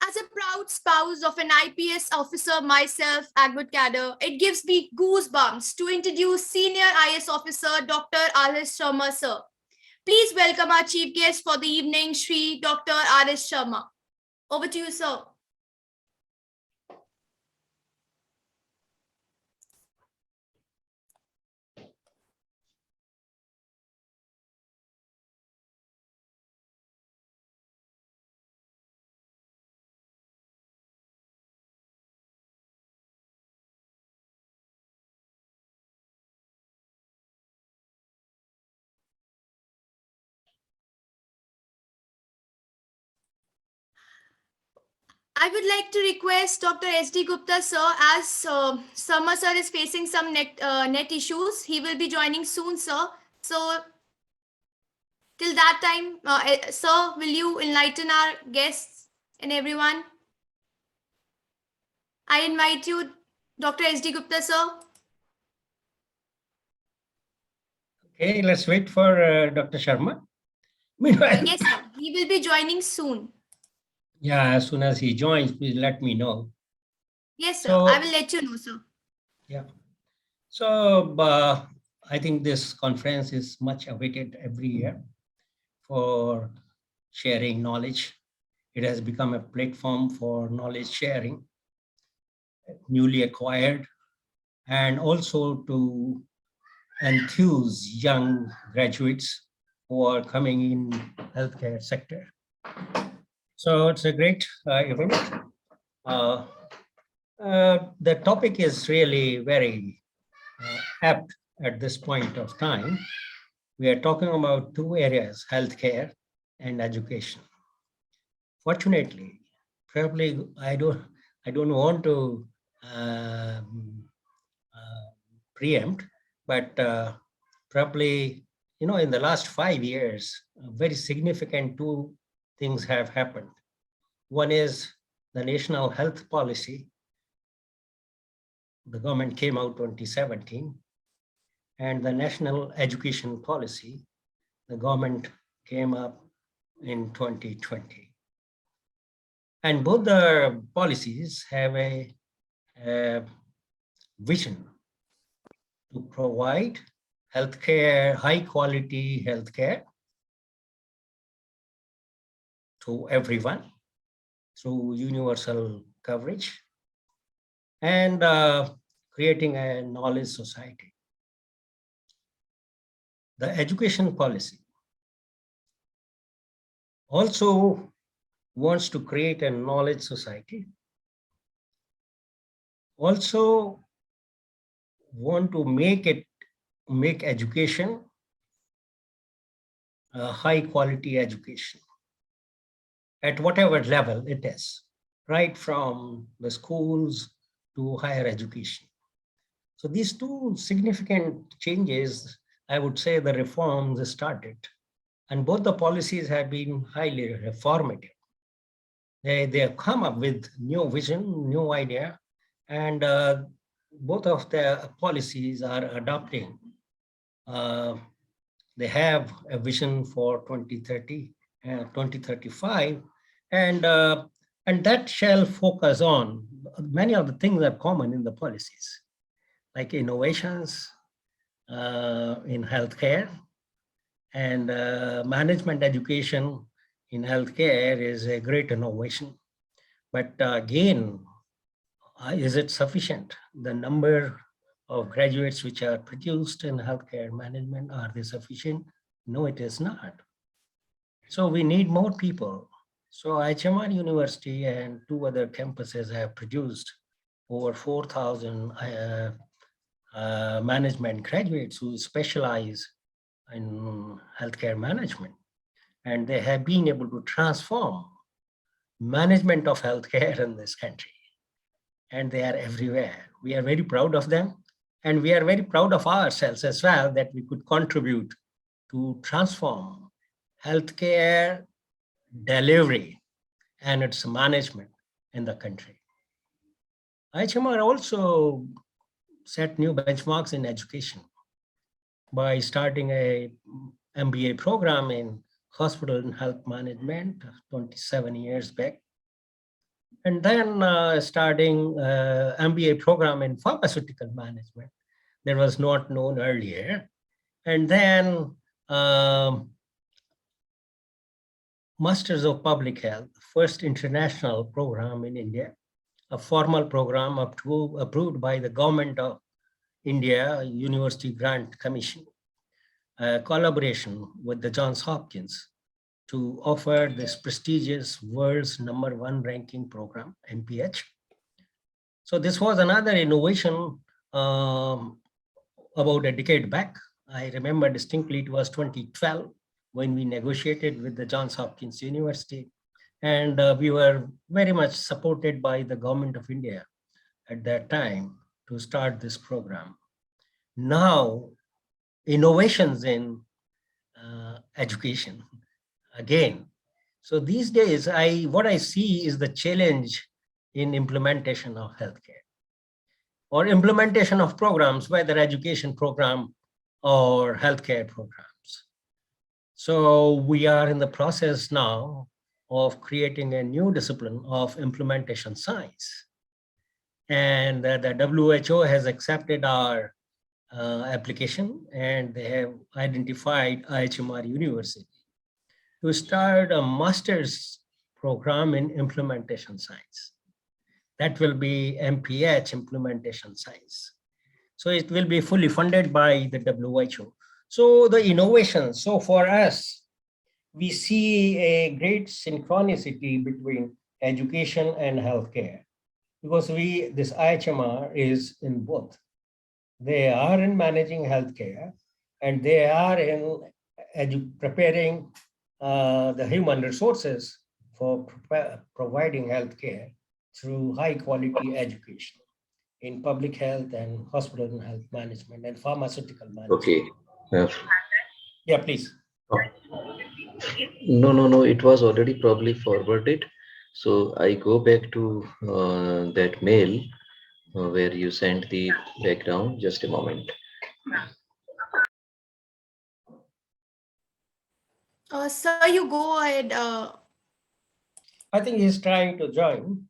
As a proud spouse of an IPS officer myself, Agwood Cadre, it gives me goosebumps to introduce Senior IS Officer Dr. R.S. Sharma sir. Please welcome our chief guest for the evening, Shri Dr. R.S. Sharma. Over to you, sir. I would like to request Dr. S.D. Gupta sir, as Sharma sir is facing some net issues. He will be joining soon, sir. So till that time, sir, will you enlighten our guests and everyone? I invite you, Dr. S.D. Gupta sir. Okay, let's wait for Dr. Sharma. Meanwhile, Yes, sir. He will be joining soon. yeah, as soon as he joins, please let me know. Yes, sir. So- I will let you know, sir. Yeah. So I think this conference is much awaited every year for sharing knowledge. It has become a platform for knowledge sharing, newly acquired, and also to enthuse young graduates who are coming in healthcare sector. So it's a great event. The topic is really very apt at this point of time. We are talking about two areas, healthcare and education. Fortunately, probably I don't want to preempt, but probably, in the last 5 years, very significant two things have happened. One is the national health policy. The government came out 2017, and the national education policy, the government came up in 2020. And both the policies have a vision to provide healthcare, high quality healthcare to everyone through universal coverage and creating a knowledge society. The education policy also wants to create a knowledge society, also want to make education a high quality education at whatever level it is, right from the schools to higher education. So these two significant changes, I would say the reforms started, and both the policies have been highly reformative. They have come up with new vision, new idea, and both of the policies are adopting. They have a vision for 2030 and 2035, and that shall focus on many of the things that are common in the policies, like innovations in healthcare, and management education in healthcare is a great innovation. But again, is it sufficient? The number of graduates which are produced in healthcare management, are they sufficient? No, it is not. So we need more people. So IIHMR University and 2 other campuses have produced over 4,000 management graduates who specialize in healthcare management. And they have been able to transform management of healthcare in this country. And they are everywhere. We are very proud of them. And we are very proud of ourselves as well, that we could contribute to transform healthcare delivery and its management in the country. IIHMR also set new benchmarks in education by starting a MBA program in hospital and health management 27 years back. And then starting MBA program in pharmaceutical management that was not known earlier. And then Masters of Public Health, first international program in India, a formal program approved by the government of India University Grant Commission, collaboration with the Johns Hopkins to offer this prestigious world's #1 ranking program, MPH. So this was another innovation about a decade back. I remember distinctly it was 2012 when we negotiated with the Johns Hopkins University, and we were very much supported by the government of India at that time to start this program. Now, innovations in education, again. So these days, what I see is the challenge in implementation of healthcare or implementation of programs, whether education program or healthcare programs. So we are in the process now of creating a new discipline of implementation science. And the WHO has accepted our application, and they have identified IIHMR University to start a master's program in implementation science. That will be MPH, implementation science. So it will be fully funded by the WHO. So the innovation, so for us, we see a great synchronicity between education and healthcare, because this IIHMR is in both. They are in managing healthcare, and they are in preparing the human resources for providing healthcare through high quality education in public health and hospital and health management and pharmaceutical management. Okay. Yeah, please. No. It was already probably forwarded. So I go back to that mail where you sent the background. Just a moment. Sir, you go ahead. I think he's trying to join.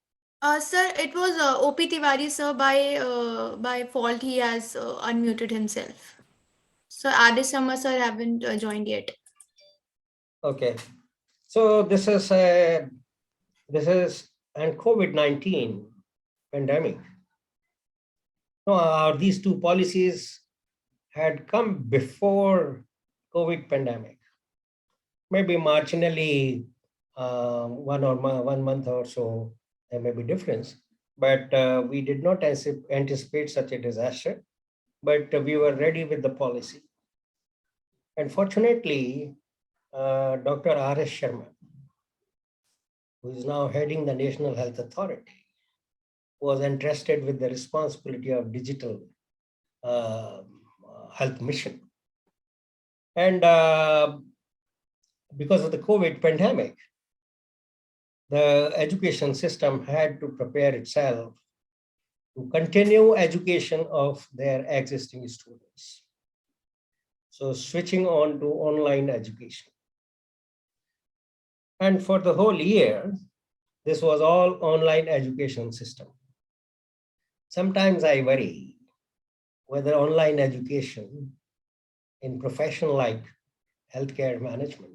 Sir, it was OP Tiwari, sir. By fault, he has unmuted himself. So IIHMR, sir, haven't joined yet. Okay. So this is and COVID-19 pandemic. No, these two policies had come before COVID pandemic, maybe marginally 1 month or so, there may be difference, but we did not anticipate such a disaster, but we were ready with the policy. And fortunately, Dr. R.S. Sharma, who is now heading the National Health Authority, was entrusted with the responsibility of digital health mission. And because of the COVID pandemic, the education system had to prepare itself to continue education of their existing students. So switching on to online education. And for the whole year, this was all online education system. Sometimes I worry whether online education in profession like healthcare management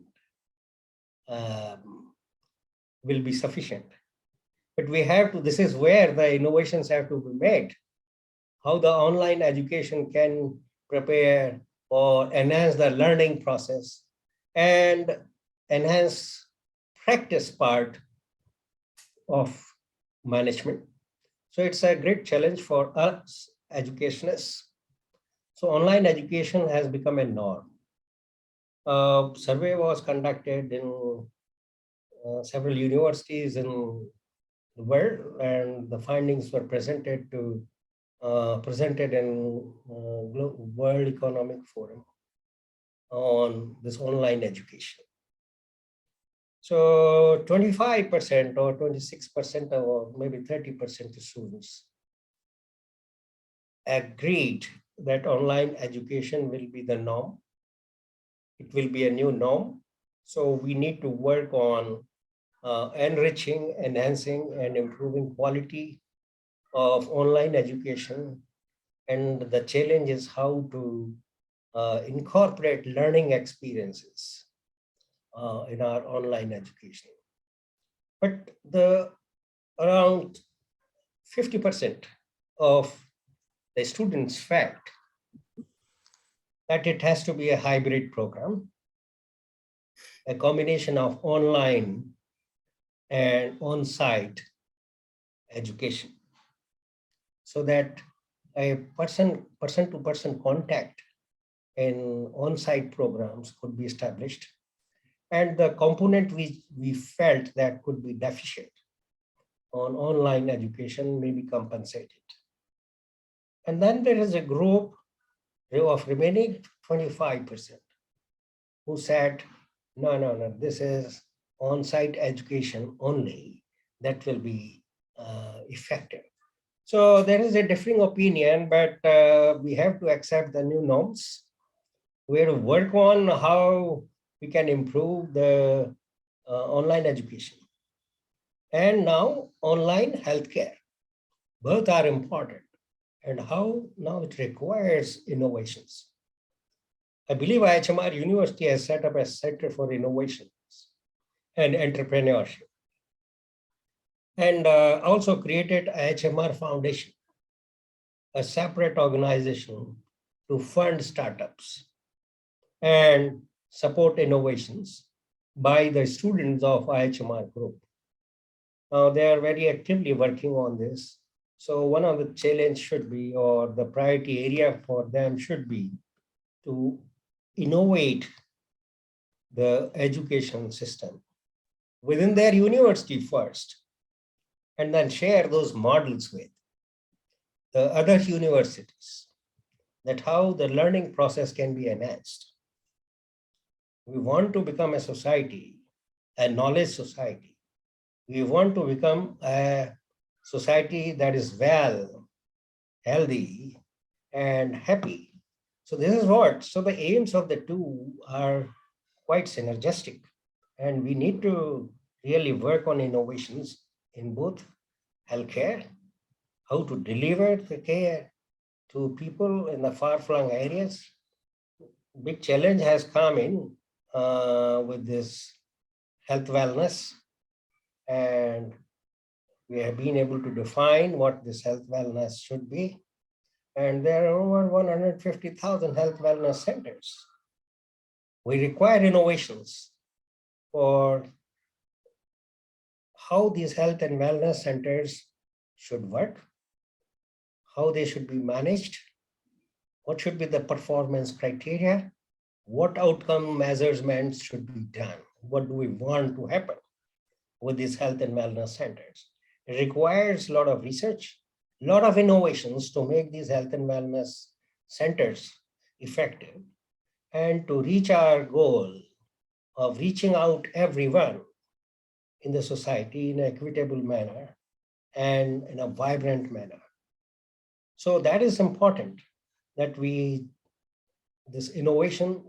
will be sufficient. But we have to, this is where the innovations have to be made. How the online education can prepare or enhance the learning process and enhance practice part of management. So it's a great challenge for us educationists. So online education has become a norm. A survey was conducted in several universities in the world, and the findings were presented in World Economic Forum on this online education. So 25% or 26% or maybe 30% of students agreed that online education will be the norm. It will be a new norm. So we need to work on enriching, enhancing, and improving quality of online education. And the challenge is how to incorporate learning experiences in our online education. But around 50% of the students felt that it has to be a hybrid program, a combination of online and on-site education, so that a person-to-person contact in on-site programs could be established, and the component we felt that could be deficient on online education may be compensated. And then there is a group of remaining 25% who said, no, this is on-site education only that will be effective. So there is a differing opinion, but we have to accept the new norms. We have to work on how we can improve the online education. And now online healthcare, both are important, and how now it requires innovations. I believe IIHMR University has set up a Center for Innovations and Entrepreneurship, and also created IIHMR Foundation, a separate organization to fund startups and support innovations by the students of IIHMR group. Now they are very actively working on this. So one of the challenge should be, or the priority area for them should be, to innovate the education system within their university first, and then share those models with the other universities, that how the learning process can be enhanced. We want to become a society, a knowledge society. We want to become a society that is well, healthy, and happy. So this is what, so the aims of the two are quite synergistic, and we need to really work on innovations in both healthcare, how to deliver the care to people in the far-flung areas. Big challenge has come in with this health wellness, and we have been able to define what this health wellness should be. And there are over 150,000 health wellness centers. We require innovations for how these health and wellness centers should work, how they should be managed, what should be the performance criteria, what outcome measurements should be done, what do we want to happen with these health and wellness centers. It requires a lot of research, a lot of innovations to make these health and wellness centers effective and to reach our goal of reaching out everyone in the society in an equitable manner and in a vibrant manner. So that is important that this innovation,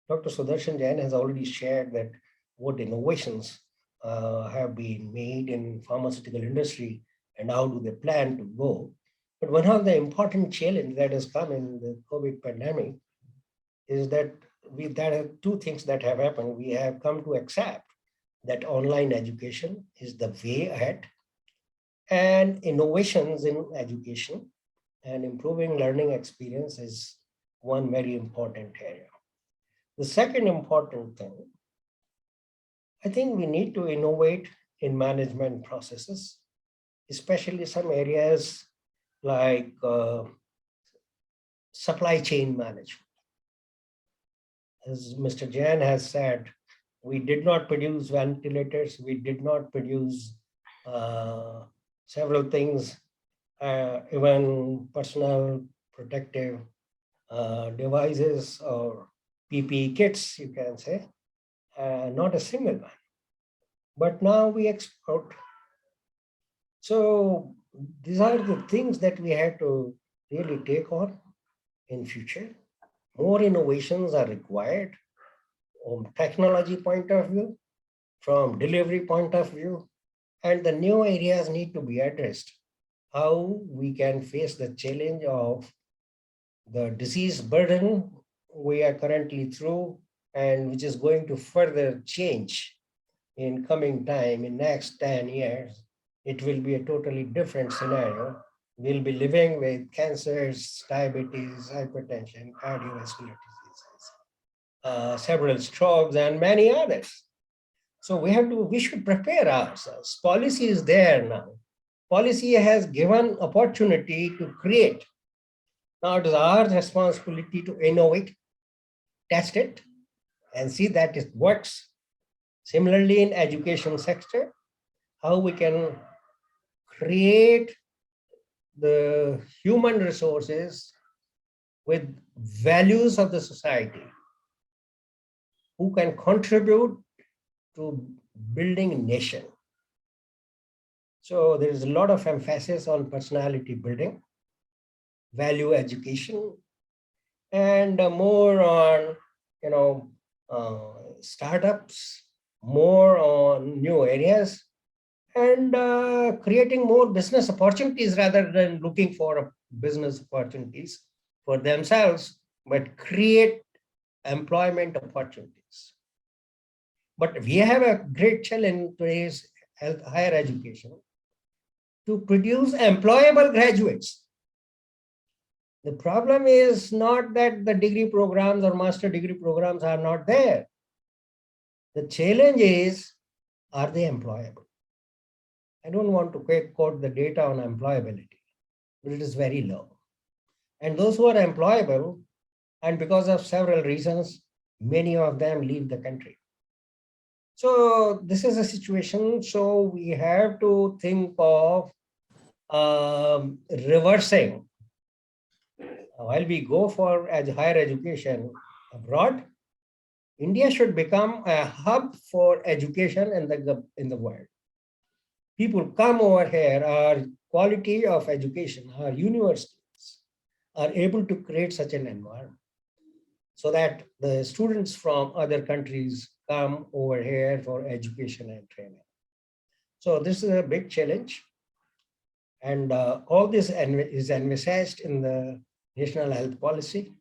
Dr. Sudarshan Jain has already shared that what innovations have been made in pharmaceutical industry and how do they plan to go. But one of the important challenges that has come in the COVID pandemic is that there are two things that have happened. We have come to accept that online education is the way ahead, and innovations in education and improving learning experience is one very important area. The second important thing, I think we need to innovate in management processes, especially some areas like supply chain management. As Mr. Jain has said, we did not produce ventilators, we did not produce several things, even personal protective devices or PPE kits, you can say, not a single one. But now we export. So these are the things that we have to really take on in future. More innovations are required from technology point of view, from delivery point of view, and the new areas need to be addressed. How we can face the challenge of the disease burden we are currently through and which is going to further change in coming time, in next 10 years. It will be a totally different scenario. We'll be living with cancers, diabetes, hypertension, cardiovascular diseases, several strokes, and many others. So we should prepare ourselves. Policy is there now. Policy has given opportunity to create. Now it is our responsibility to innovate, test it, and see that it works. Similarly, in education sector, how we can create the human resources with values of the society, who can contribute to building a nation. So there is a lot of emphasis on personality building, value education, and more on startups, more on new areas, and creating more business opportunities rather than looking for business opportunities for themselves, but create employment opportunities. But we have a great challenge in today's higher education to produce employable graduates. The problem is not that the degree programs or master degree programs are not there. The challenge is, are they employable? I don't want to quote the data on employability, but it is very low. And those who are employable, and because of several reasons, many of them leave the country. So this is a situation. So we have to think of reversing. While we go for higher education abroad, India should become a hub for education in the world. People come over here, our quality of education, our universities are able to create such an environment so that the students from other countries come over here for education and training. So this is a big challenge. And all this is envisaged in the National Health Policy.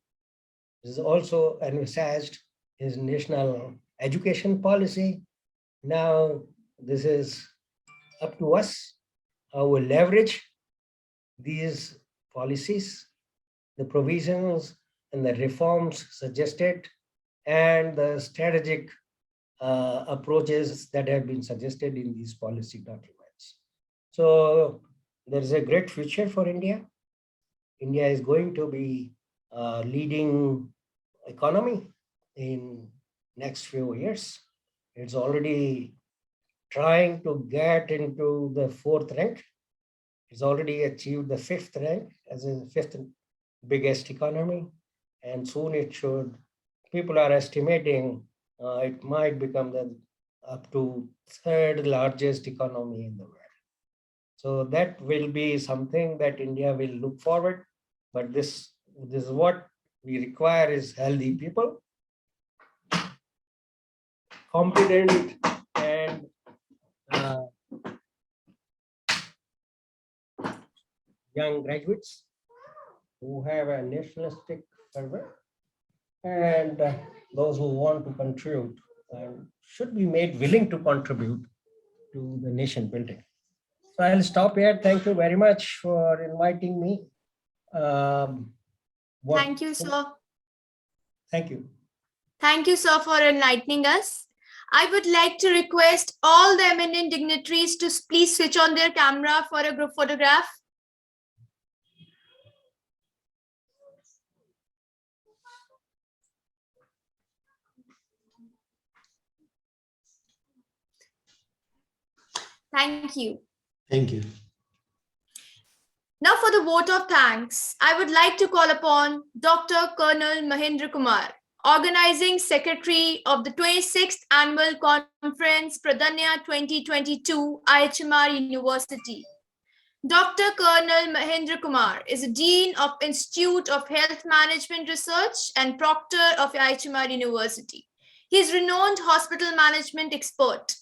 This is also envisaged in National Education Policy. Now, this is up to us how we leverage these policies, the provisions and the reforms suggested, and the strategic approaches that have been suggested in these policy documents. So there is a great future for India. India is going to be a leading economy in next few years. It's already trying to get into the 4th rank. It's already achieved the 5th rank as a 5th biggest economy. And soon it should, people are estimating it might become the up to 3rd largest economy in the world. So that will be something that India will look forward. But this is what we require is healthy people, competent and young graduates who have a nationalistic fervor, and those who want to contribute and should be made willing to contribute to the nation building. So I'll stop here. Thank you very much for inviting me. Thank you, sir. Thank you. Thank you, sir, for enlightening us. I would like to request all the eminent dignitaries to please switch on their camera for a group photograph. Thank you. Thank you. Now for the vote of thanks, I would like to call upon Dr. Colonel Mahendra Kumar, Organizing Secretary of the 26th Annual Conference Pradanya 2022 IIHMR University. Dr. Colonel Mahendra Kumar is a Dean of Institute of Health Management Research and Proctor of IIHMR University. He is renowned hospital management expert.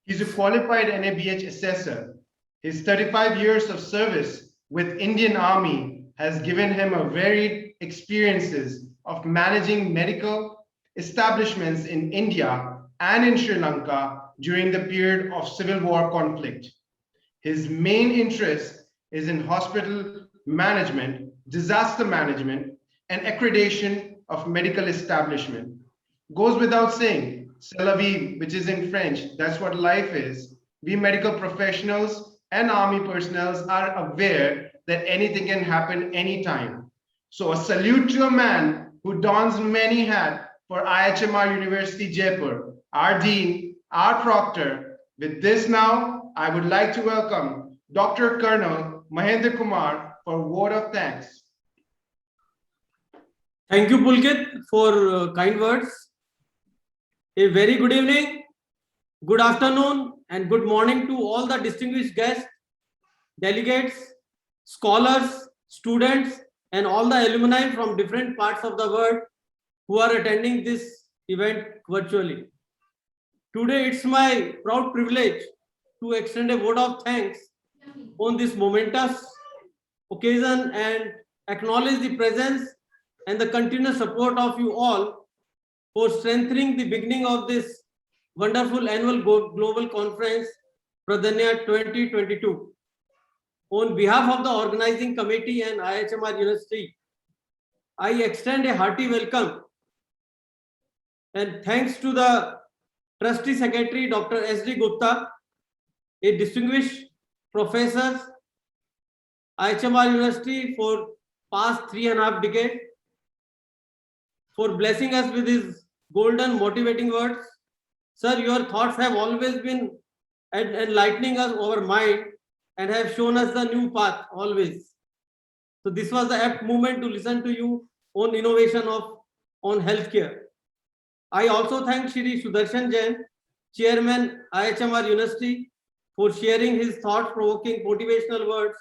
He's a qualified NABH assessor. His 35 years of service with Indian Army has given him a varied experiences of managing medical establishments in India and in Sri Lanka during the period of civil war conflict. His main interest is in hospital management, disaster management, and accreditation of medical establishment. Goes without saying, c'est la vie, which is in French, that's what life is. We medical professionals and army personnel are aware that anything can happen anytime. So a salute to a man who dons many hats for IIHMR University Jaipur, our dean, our proctor. With this now, I would like to welcome Dr. Colonel Mahendra Kumar for a word of thanks. Thank you, Pulkit, for kind words. A very good evening, good afternoon, and good morning to all the distinguished guests, delegates, scholars, students, and all the alumni from different parts of the world who are attending this event virtually. Today, it's my proud privilege to extend a word of thanks on this momentous occasion and acknowledge the presence and the continuous support of you all for strengthening the beginning of this wonderful annual global conference, Pradanya 2022. On behalf of the organizing committee and IIHMR University, I extend a hearty welcome and thanks to the Trustee Secretary, Dr. S.D. Gupta, a distinguished professor, IIHMR University for past 3.5 decades, for blessing us with his golden motivating words. Sir, your thoughts have always been enlightening us our mind and have shown us the new path always. So this was the apt moment to listen to you on innovation on healthcare. I also thank Shri Sudarshan Jain, Chairman IIHMR University, for sharing his thought-provoking motivational words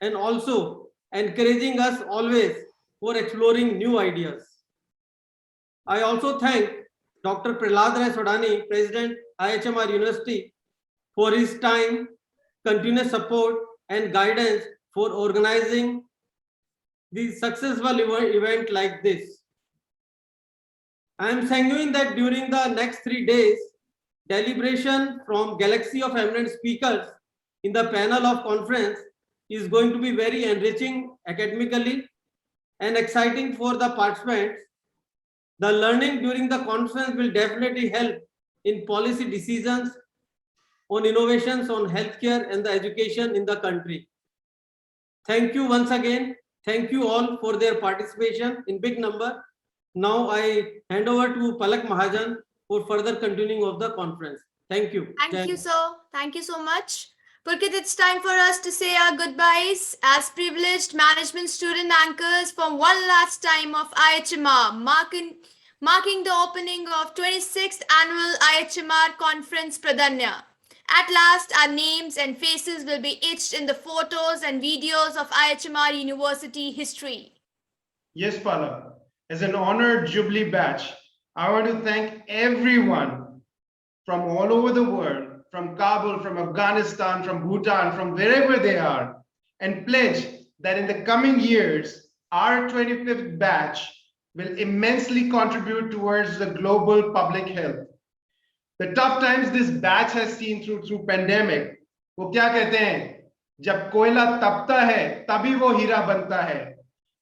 and also encouraging us always for exploring new ideas. I also thank Dr. Prahlad Rai Sodani, President IIHMR University, for his time, continuous support and guidance for organizing the successful event like this. I am sanguine that during the next 3 days, deliberation from galaxy of eminent speakers in the panel of conference is going to be very enriching academically and exciting for the participants. The learning during the conference will definitely help in policy decisions on innovations on healthcare and the education in the country. Thank you once again. Thank you all for their participation in big number. Now I hand over to Palak Mahajan for further continuing of the conference. Thank you. Thank you, sir. Thank you so much. Pulkit, it's time for us to say our goodbyes as privileged management student anchors for one last time of IIHMR, marking the opening of 26th annual IIHMR conference Pradanya. At last, our names and faces will be etched in the photos and videos of IIHMR University history. Yes, Palak. As an honored Jubilee batch, I want to thank everyone from all over the world, from Kabul, from Afghanistan, from Bhutan, from wherever they are, and pledge that in the coming years, our 25th batch will immensely contribute towards the global public health. The tough times this batch has seen through pandemic, वो क्या कहते हैं, जब कोयला तपता है तभी वो हीरा बनता है.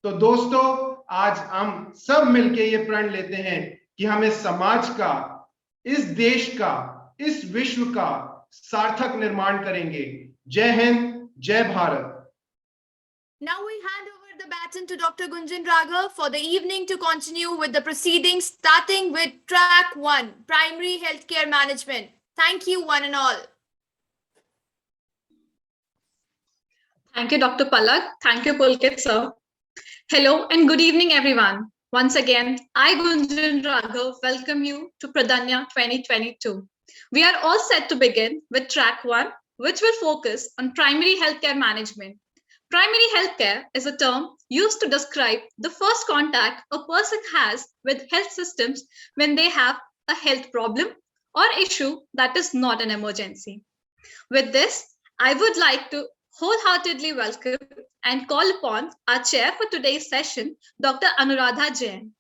तो दोस्तों, आज हम सब मिलके ये प्रण लेते हैं कि हम इस समाज का, इस देश का, इस विश्व का सार्थक निर्माण करेंगे. जय हिंद, जय Bharat. Now we hand over the baton to Dr. Gunjan Raghav for the evening to continue with the proceedings, starting with track 1, primary healthcare management. Thank you, one and all. Thank you, Dr. Palak. Thank you, Pulkit, sir. Hello and good evening, everyone. Once again, I, Gunjan Raghav, welcome you to Pradanya 2022. We are all set to begin with track 1, which will focus on primary healthcare management. Primary healthcare is a term used to describe the first contact a person has with health systems when they have a health problem or issue that is not an emergency. With this, I would like to wholeheartedly welcome and call upon our chair for today's session, Dr. Anuradha Jain.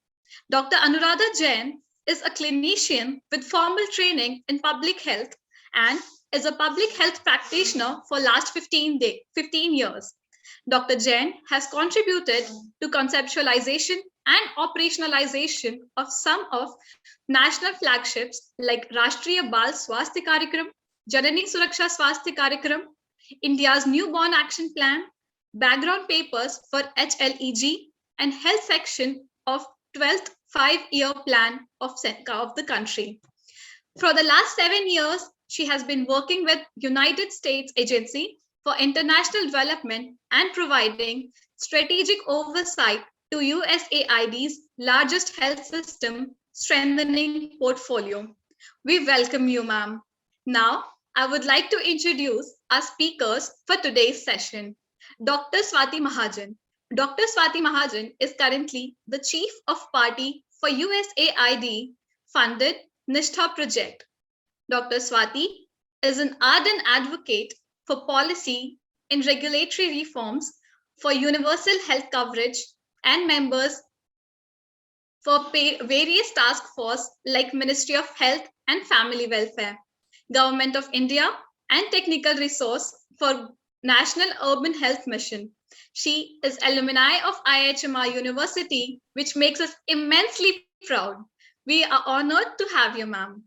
Dr. Anuradha Jain is a clinician with formal training in public health and is a public health practitioner for last 15 years. Dr. Jain has contributed to conceptualization and operationalization of some of national flagships like Rashtriya Bal Swasthya Karyakram, Janani Suraksha Swasthya Karyakram, India's Newborn Action Plan, background papers for HLEG, and health section of 12th 5-year plan of the country. For the last 7 years, she has been working with United States Agency for International Development and providing strategic oversight to USAID's largest health system strengthening portfolio. We welcome you, ma'am. Now, I would like to introduce our speakers for today's session. Dr. Swati Mahajan. Dr. Swati Mahajan is currently the Chief of Party for USAID funded Nishtha project. Dr. Swati is an ardent advocate for policy in regulatory reforms for universal health coverage and members for various task forces like Ministry of Health and Family Welfare, Government of India, and Technical Resource for National Urban Health Mission. She is alumni of IIHMR University, which makes us immensely proud. We are honored to have you, ma'am.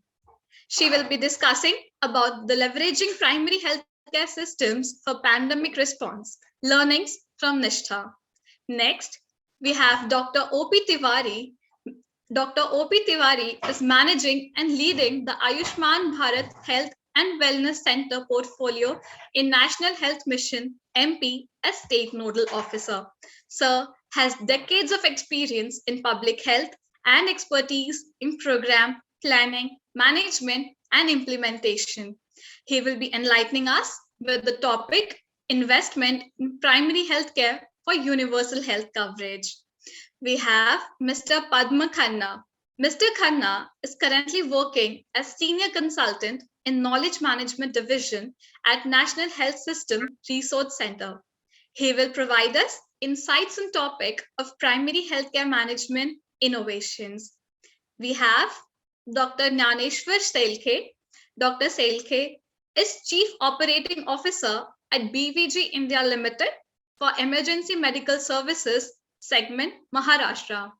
She will be discussing about the leveraging primary healthcare systems for pandemic response, learnings from Nishtha. Next, we have Dr. O.P. Tiwari. Dr. O.P. Tiwari is managing and leading the Ayushman Bharat Health and Wellness Center portfolio in National Health Mission, MP, as State Nodal Officer. Sir has decades of experience in public health and expertise in program planning, management, and implementation. He will be enlightening us with the topic investment in primary healthcare for universal health coverage. We have Mr. Padma Khanna. Mr. Khanna is currently working as Senior Consultant in Knowledge Management Division at National Health System Resource Center. He will provide us insights on topic of primary healthcare management innovations. We have Dr. Jnaneshwar Selke. Dr. Selke is Chief Operating Officer at BVG India Limited for Emergency Medical Services segment, Maharashtra.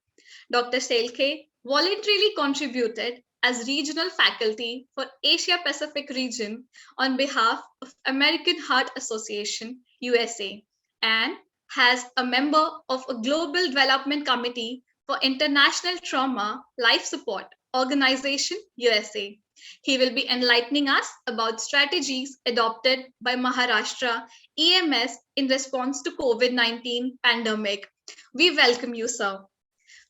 Dr. Selke voluntarily contributed as regional faculty for Asia Pacific region on behalf of American Heart Association, USA, and has a member of a Global Development Committee for International Trauma Life Support Organization, USA. He will be enlightening us about strategies adopted by Maharashtra EMS in response to COVID-19 pandemic. We welcome you, sir.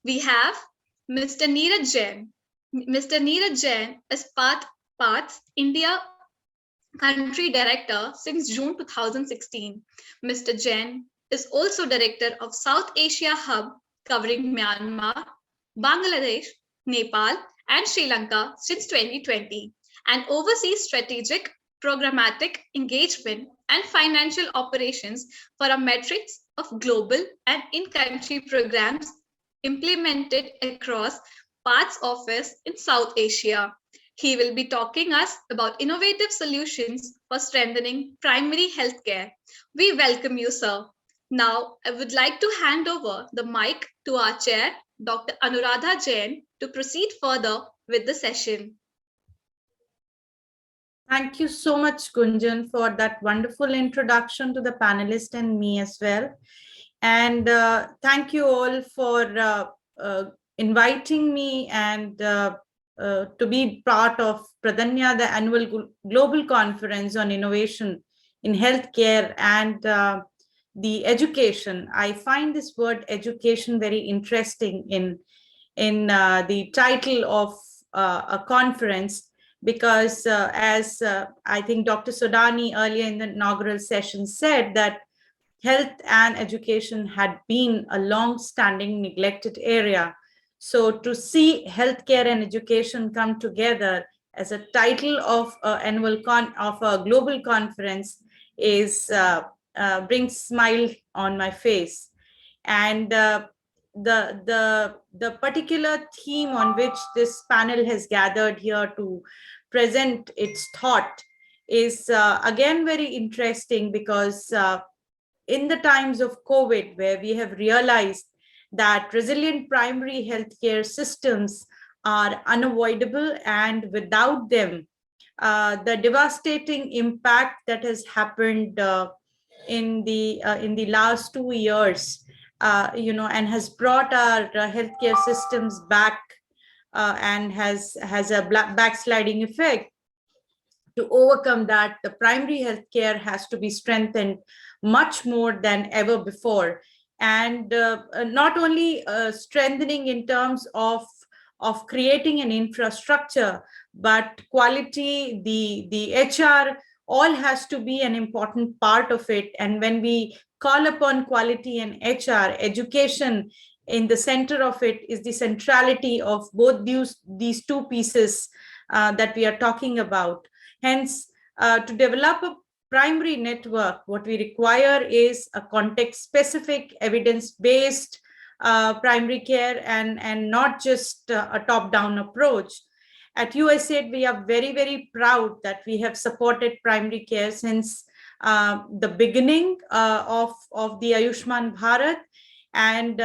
We have Mr. Neeraj Jain. Mr. Neeraj Jain is PATH's India Country Director since June 2016. Mr. Jain is also Director of South Asia Hub covering Myanmar, Bangladesh, Nepal, and Sri Lanka since 2020 and oversees strategic, programmatic engagement and financial operations for a matrix of global and in-country programs implemented across PATH's office in South Asia. He will be talking us about innovative solutions for strengthening primary healthcare. We welcome you, sir. Now, I would like to hand over the mic to our chair, Dr. Anuradha Jain, to proceed further with the session. Thank you so much, Gunjan, for that wonderful introduction to the panelist and me as well. And thank you all for inviting me and to be part of Pradanya, the annual global conference on innovation in healthcare and the education. I find this word education very interesting in the title of a conference, because as I think Dr. Sodani earlier in the inaugural session said, that health and education had been a long-standing neglected area. So to see healthcare and education come together as a title of a global conference is brings smile on my face. And the particular theme on which this panel has gathered here to present its thought is again very interesting, because in the times of COVID, where we have realized that resilient primary healthcare systems are unavoidable, and without them, the devastating impact that has happened in the last 2 years, and has brought our healthcare systems back and has a backsliding effect. To overcome that, the primary healthcare has to be strengthened much more than ever before. And not only strengthening in terms of creating an infrastructure, but quality, the HR, all has to be an important part of it. And when we call upon quality and HR, education in the center of it is the centrality of both these two pieces that we are talking about. Hence, to develop a primary network, what we require is a context-specific, evidence-based primary care, and not just a top-down approach. At USAID, we are very, very proud that we have supported primary care since the beginning of the Ayushman Bharat, and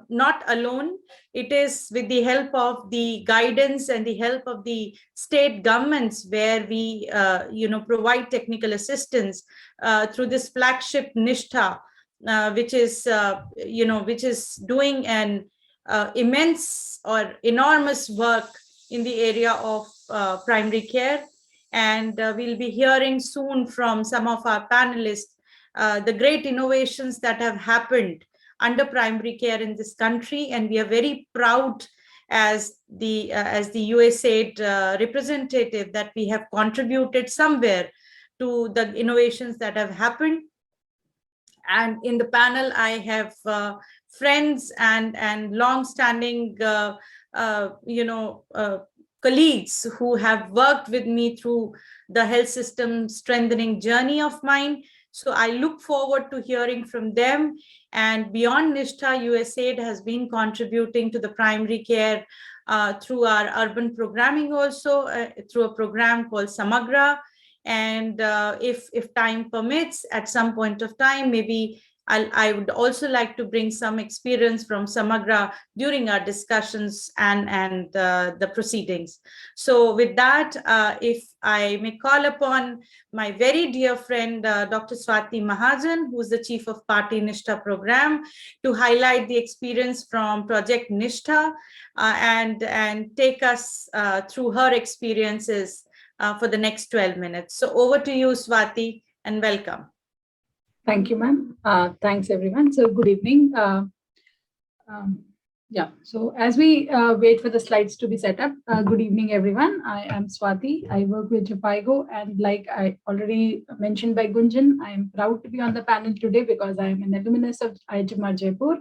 not alone. It is with the help of the guidance and the help of the state governments, where we provide technical assistance through this flagship Nishtha, which is doing an immense or enormous work in the area of primary care. And we'll be hearing soon from some of our panelists the great innovations that have happened under primary care in this country, and we are very proud as the USAID representative that we have contributed somewhere to the innovations that have happened. And in the panel, I have friends and long-standing colleagues who have worked with me through the health system strengthening journey of mine. So I look forward to hearing from them. And beyond Nishtha, USAID has been contributing to the primary care through our urban programming also, through a program called Samagra. And if time permits, at some point of time, maybe I would also like to bring some experience from Samagra during our discussions and the proceedings. So with that, if I may call upon my very dear friend, Dr. Swati Mahajan, who's the Chief of Party Nishtha Program, to highlight the experience from Project Nishtha and take us through her experiences for the next 12 minutes. So over to you, Swati, and welcome. Thank you, ma'am. Thanks, everyone. So good evening. So as we wait for the slides to be set up, good evening, everyone. I am Swati. I work with JPIGO, and like I already mentioned by Gunjan, I am proud to be on the panel today because I am an alumnus of IIHMR Jaipur.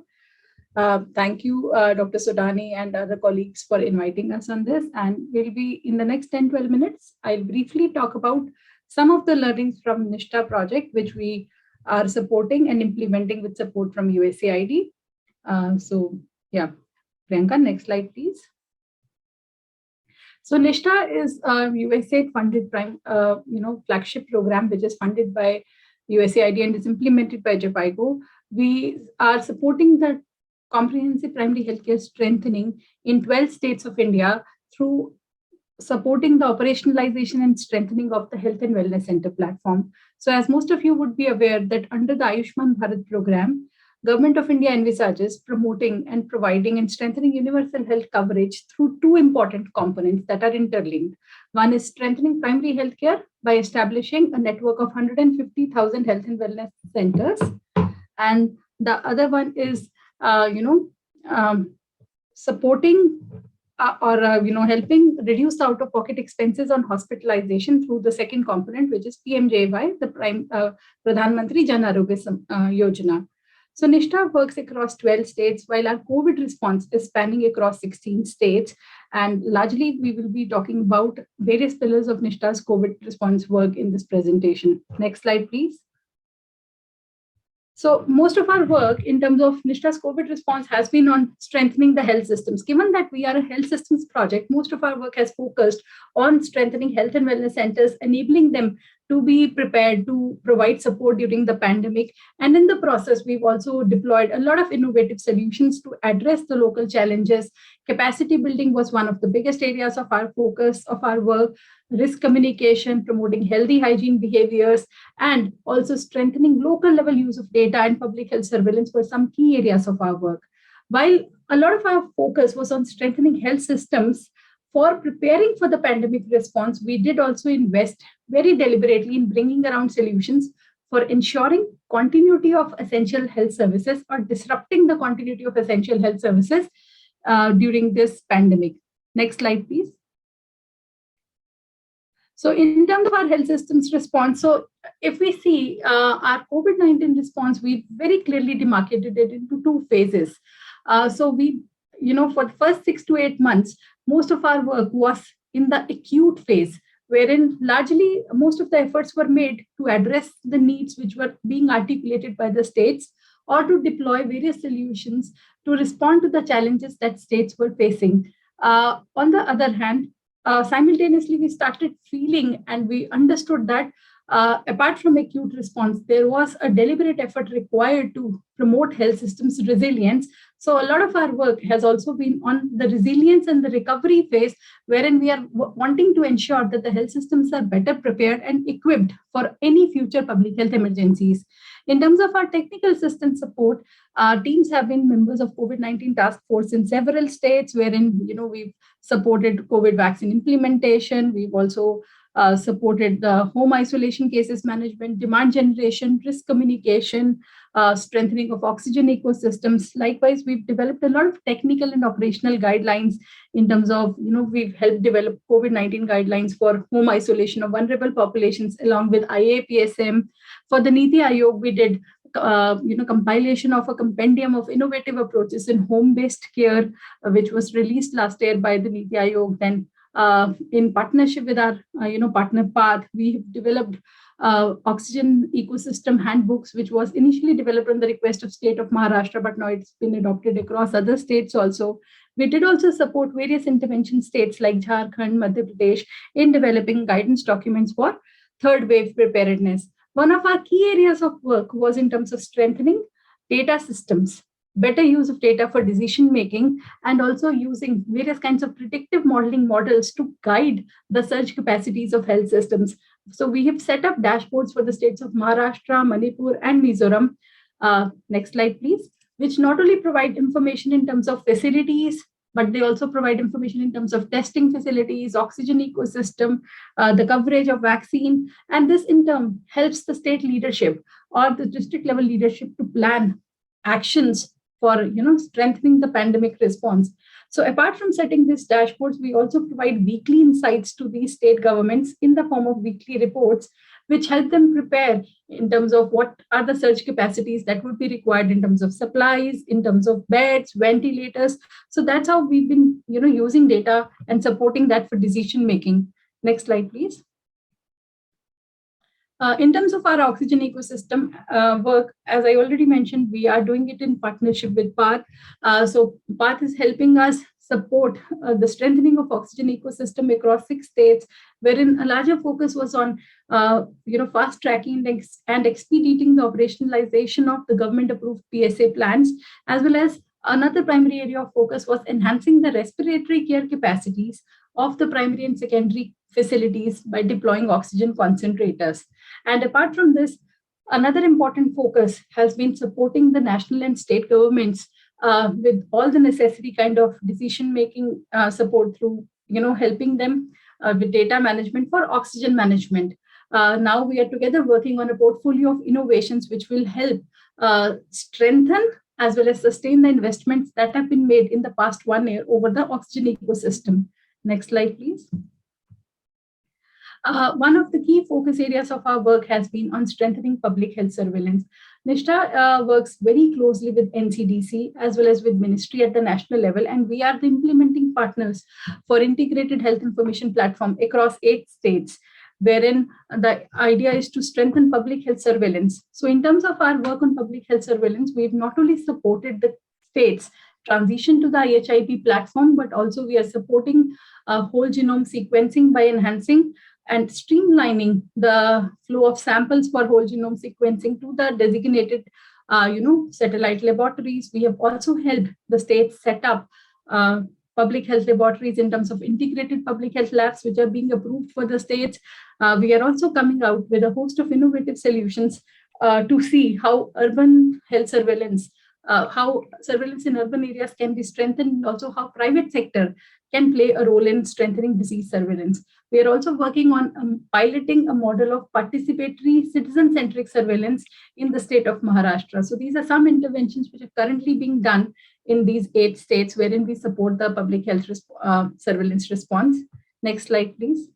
Thank you, Dr. Sodani and other colleagues for inviting us on this. And we'll be in the next 10-12 minutes. I'll briefly talk about some of the learnings from Nishtha project, which we are supporting and implementing with support from USAID. Priyanka, next slide, please. So Nishtha is a USAID-funded flagship program, which is funded by USAID and is implemented by JPIGO. We are supporting the comprehensive primary healthcare strengthening in 12 states of India through supporting the operationalization and strengthening of the Health and Wellness Center platform. So as most of you would be aware that under the Ayushman Bharat program, Government of India envisages promoting and providing and strengthening universal health coverage through two important components that are interlinked. One is strengthening primary healthcare by establishing a network of 150,000 health and wellness centers. And the other one is, supporting helping reduce out-of-pocket expenses on hospitalization through the second component, which is PMJY, the Pradhan Mantri Jan Arogya Yojana. So Nishtha works across 12 states, while our COVID response is spanning across 16 states. And largely, we will be talking about various pillars of Nishtha's COVID response work in this presentation. Next slide, please. So most of our work in terms of Nishtha's COVID response has been on strengthening the health systems. Given that we are a health systems project, most of our work has focused on strengthening health and wellness centers, enabling them to be prepared to provide support during the pandemic. And in the process, we've also deployed a lot of innovative solutions to address the local challenges. Capacity building was one of the biggest areas of our focus of our work, risk communication, promoting healthy hygiene behaviors, and also strengthening local level use of data and public health surveillance were some key areas of our work. While a lot of our focus was on strengthening health systems, for preparing for the pandemic response, we did also invest very deliberately in bringing around solutions for ensuring continuity of essential health services or disrupting the continuity of essential health services during this pandemic. Next slide, please. So in terms of our health systems response, so if we see our COVID-19 response, we very clearly demarcated it into two phases. So we, for the first 6 to 8 months, most of our work was in the acute phase, wherein largely most of the efforts were made to address the needs which were being articulated by the states or to deploy various solutions to respond to the challenges that states were facing. On the other hand, simultaneously, we started feeling and we understood that apart from acute response, there was a deliberate effort required to promote health systems resilience. So a lot of our work has also been on the resilience and the recovery phase, wherein we are wanting to ensure that the health systems are better prepared and equipped for any future public health emergencies. In terms of our technical assistance support, our teams have been members of COVID-19 task force in several states, wherein we've supported COVID vaccine implementation. We've also supported the home isolation cases management, demand generation, risk communication, strengthening of oxygen ecosystems. Likewise, we've developed a lot of technical and operational guidelines in terms of, we've helped develop COVID-19 guidelines for home isolation of vulnerable populations along with IAPSM. For the Niti Aayog, we did compilation of a compendium of innovative approaches in home-based care, which was released last year by the Niti Aayog. Then in partnership with our partner PATH, we have developed oxygen ecosystem handbooks, which was initially developed on the request of state of Maharashtra, but now it's been adopted across other states also. We did also support various intervention states like Jharkhand, Madhya Pradesh in developing guidance documents for third wave preparedness. One of our key areas of work was in terms of strengthening data systems, better use of data for decision making, and also using various kinds of predictive modeling models to guide the surge capacities of health systems. So we have set up dashboards for the states of Maharashtra, Manipur, and Mizoram. Next slide, please. Which not only provide information in terms of facilities, but they also provide information in terms of testing facilities, oxygen ecosystem, the coverage of vaccine, and this in turn helps the state leadership or the district level leadership to plan actions for strengthening the pandemic response. So apart from setting these dashboards, we also provide weekly insights to these state governments in the form of weekly reports, which help them prepare in terms of what are the surge capacities that would be required in terms of supplies, in terms of beds, ventilators. So that's how we've been using data and supporting that for decision making. Next slide, please. In terms of our oxygen ecosystem work, as I already mentioned, we are doing it in partnership with PATH. So PATH is helping us support the strengthening of oxygen ecosystem across 6 states, wherein a larger focus was on fast tracking and expediting the operationalization of the government approved PSA plans, as well as another primary area of focus was enhancing the respiratory care capacities of the primary and secondary facilities by deploying oxygen concentrators. And apart from this, another important focus has been supporting the national and state governments with all the necessary kind of decision-making support through, helping them with data management for oxygen management. Now we are together working on a portfolio of innovations which will help strengthen as well as sustain the investments that have been made in the past 1 year over the oxygen ecosystem. Next slide, please. One of the key focus areas of our work has been on strengthening public health surveillance. NISHTA works very closely with NCDC as well as with ministry at the national level, and we are the implementing partners for integrated health information platform across 8 states, wherein the idea is to strengthen public health surveillance. So in terms of our work on public health surveillance, we've not only supported the states transition to the IHIP platform, but also we are supporting whole genome sequencing by enhancing and streamlining the flow of samples for whole genome sequencing to the designated, satellite laboratories. We have also helped the states set up public health laboratories in terms of integrated public health labs, which are being approved for the states. We are also coming out with a host of innovative solutions to see how urban health surveillance, how surveillance in urban areas can be strengthened, and also how private sector can play a role in strengthening disease surveillance. We are also working on piloting a model of participatory citizen-centric surveillance in the state of Maharashtra. So these are some interventions which are currently being done in these 8 states wherein we support the public health surveillance response. Next slide, please.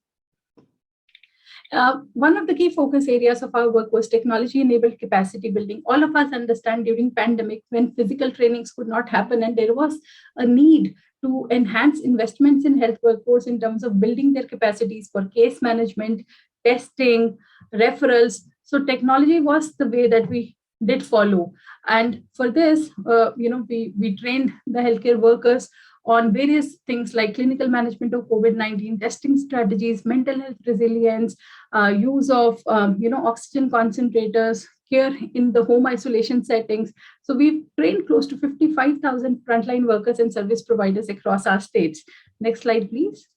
One of the key focus areas of our work was technology-enabled capacity building. All of us understand during pandemic when physical trainings could not happen and there was a need to enhance investments in health workforce in terms of building their capacities for case management, testing, referrals. So technology was the way that we did follow. And for this, we trained the healthcare workers on various things like clinical management of COVID-19, testing strategies, mental health resilience, use of oxygen concentrators, care in the home isolation settings. So we've trained close to 55,000 frontline workers and service providers across our states. Next slide, please.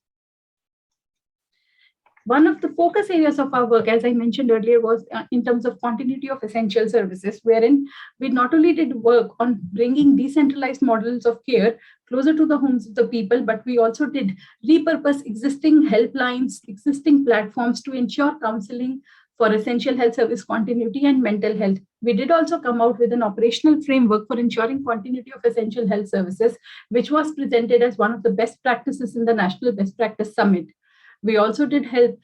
One of the focus areas of our work, as I mentioned earlier, was in terms of continuity of essential services, wherein we not only did work on bringing decentralized models of care closer to the homes of the people, but we also did repurpose existing helplines, existing platforms to ensure counseling for essential health service continuity and mental health. We did also come out with an operational framework for ensuring continuity of essential health services, which was presented as one of the best practices in the National Best Practice Summit. We also did help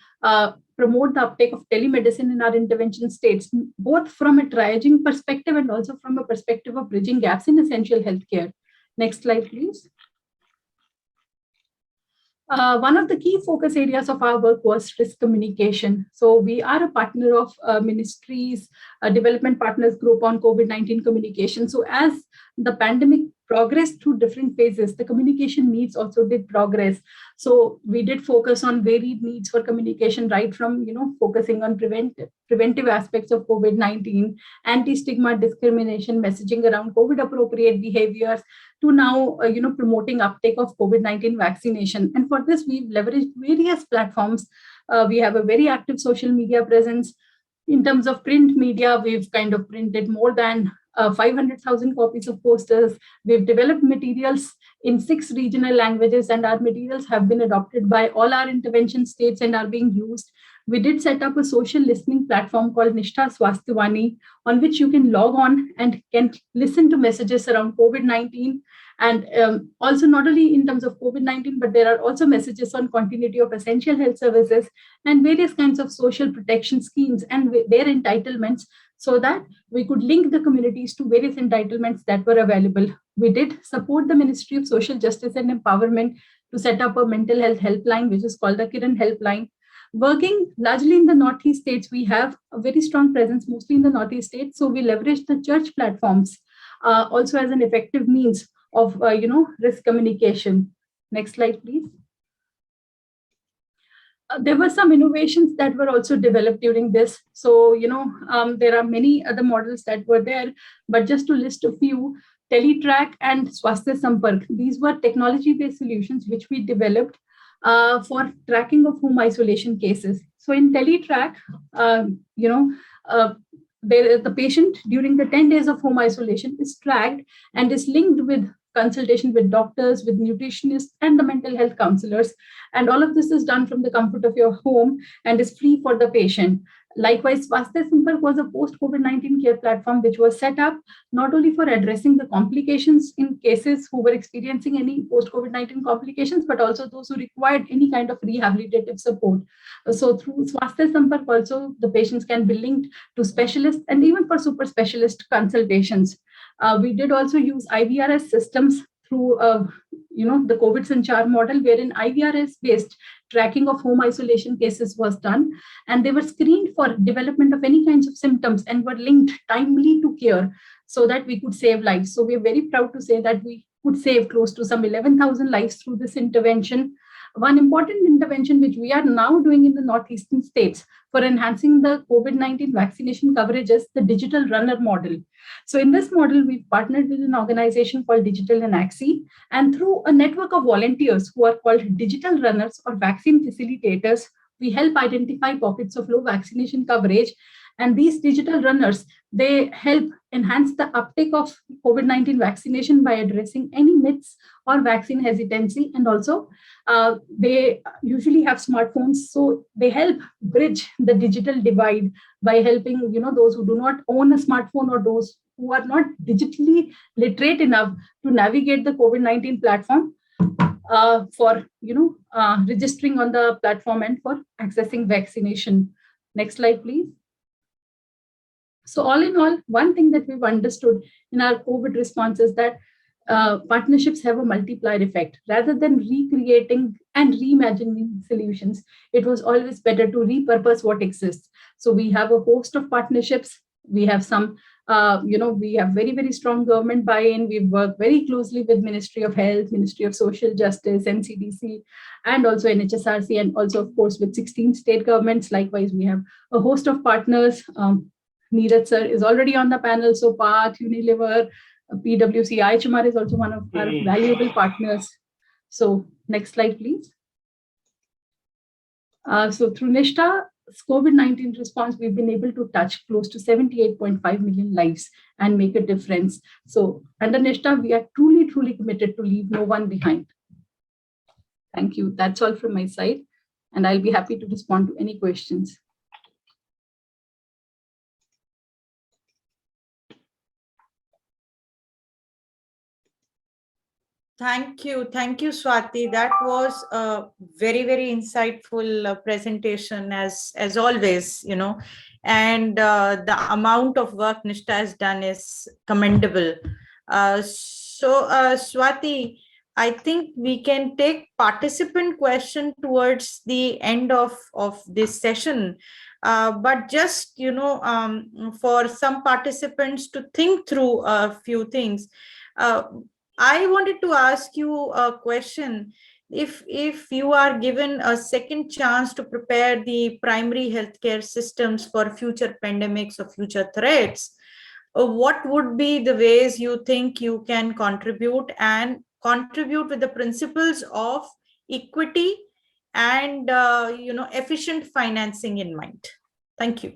promote the uptake of telemedicine in our intervention states, both from a triaging perspective and also from a perspective of bridging gaps in essential healthcare. Next slide, please. One of the key focus areas of our work was risk communication. So we are a partner of ministries, development partners group on COVID-19 communication. So as the pandemic progressed through different phases, the communication needs also did progress. So we did focus on varied needs for communication, right from, focusing on preventive aspects of COVID-19, anti-stigma discrimination, messaging around COVID-appropriate behaviors, to now, promoting uptake of COVID-19 vaccination. And for this, we've leveraged various platforms. We have a very active social media presence. In terms of print media, we've kind of printed more than 500,000 copies of posters. We've developed materials in 6 regional languages, and our materials have been adopted by all our intervention states and are being used. We did set up a social listening platform called Nishtha Swasthwani, on which you can log on and can listen to messages around COVID-19. And also not only in terms of COVID-19, but there are also messages on continuity of essential health services and various kinds of social protection schemes and their entitlements, so that we could link the communities to various entitlements that were available. We did support the Ministry of Social Justice and Empowerment to set up a mental health helpline, which is called the Kiran Helpline. Working largely in the Northeast states, we have a very strong presence, mostly in the Northeast states. So we leverage the church platforms also as an effective means of, risk communication. Next slide, please. There were some innovations that were also developed during this. So, there are many other models that were there, but just to list a few, Teletrack and Swasthya Sampark, these were technology-based solutions which we developed for tracking of home isolation cases. So in Teletrack, the patient during the 10 days of home isolation is tracked and is linked with consultation with doctors, with nutritionists, and the mental health counselors. And all of this is done from the comfort of your home and is free for the patient. Likewise, Swasthya Sampark was a post-COVID-19 care platform which was set up not only for addressing the complications in cases who were experiencing any post-COVID-19 complications, but also those who required any kind of rehabilitative support. So through Swasthya Sampark also, the patients can be linked to specialists and even for super specialist consultations. We did also use IVRS systems through, the COVID Sanchar model, wherein IVRS-based tracking of home isolation cases was done, and they were screened for development of any kinds of symptoms and were linked timely to care so that we could save lives. So we're very proud to say that we could save close to some 11,000 lives through this intervention. One important intervention which we are now doing in the Northeastern states for enhancing the COVID-19 vaccination coverage is the digital runner model. So in this model, we've partnered with an organization called Digital Anaxi, and through a network of volunteers who are called digital runners or vaccine facilitators, we help identify pockets of low vaccination coverage. And these digital runners, they help enhance the uptake of COVID-19 vaccination by addressing any myths or vaccine hesitancy. And also, they usually have smartphones, so they help bridge the digital divide by helping, those who do not own a smartphone or those who are not digitally literate enough to navigate the COVID-19 platform for, registering on the platform and for accessing vaccination. Next slide, please. So all in all, one thing that we've understood in our COVID response is that partnerships have a multiplier effect. Rather than recreating and reimagining solutions, it was always better to repurpose what exists. So we have a host of partnerships. We have some, we have very, very strong government buy-in. We've worked very closely with Ministry of Health, Ministry of Social Justice, NCDC, and also NHSRC, and also, of course, with 16 state governments. Likewise, we have a host of partners. Neeraj sir is already on the panel, so PATH, Unilever, PwC, IIHMR is also one of our valuable partners. So next slide, please. So through Nishtha's COVID-19 response, we've been able to touch close to 78.5 million lives and make a difference. So under Nishtha, we are truly, truly committed to leave no one behind. Thank you. That's all from my side. And I'll be happy to respond to any questions. Thank you, Swati. That was a very, very insightful presentation, as always, and the amount of work Nishtha has done is commendable. So, Swati, I think we can take participant question towards the end of this session. But just, for some participants to think through a few things. I wanted to ask you a question. If you are given a second chance to prepare the primary healthcare systems for future pandemics or future threats, what would be the ways you think you can contribute and contribute with the principles of equity and efficient financing in mind? Thank you.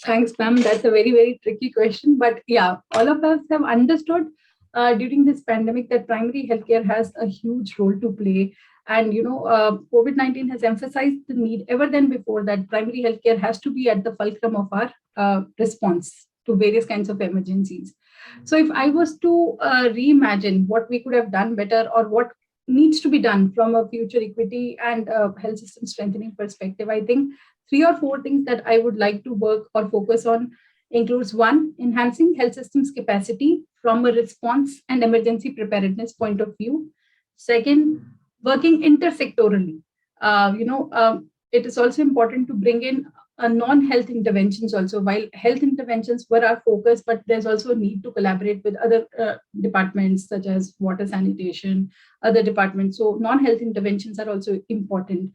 Thanks, ma'am. That's a very, very tricky question. But yeah, all of us have understood during this pandemic that primary healthcare has a huge role to play. And, COVID-19 has emphasized the need ever than before that primary healthcare has to be at the fulcrum of our response to various kinds of emergencies. So if I was to reimagine what we could have done better or what needs to be done from a future equity and health system strengthening perspective, I think 3 or 4 things that I would like to work or focus on includes: one, enhancing health systems capacity from a response and emergency preparedness point of view. Second, working intersectorally. It is also important to bring in non-health interventions also. While health interventions were our focus, but there's also a need to collaborate with other departments such as water sanitation, other departments. So non-health interventions are also important.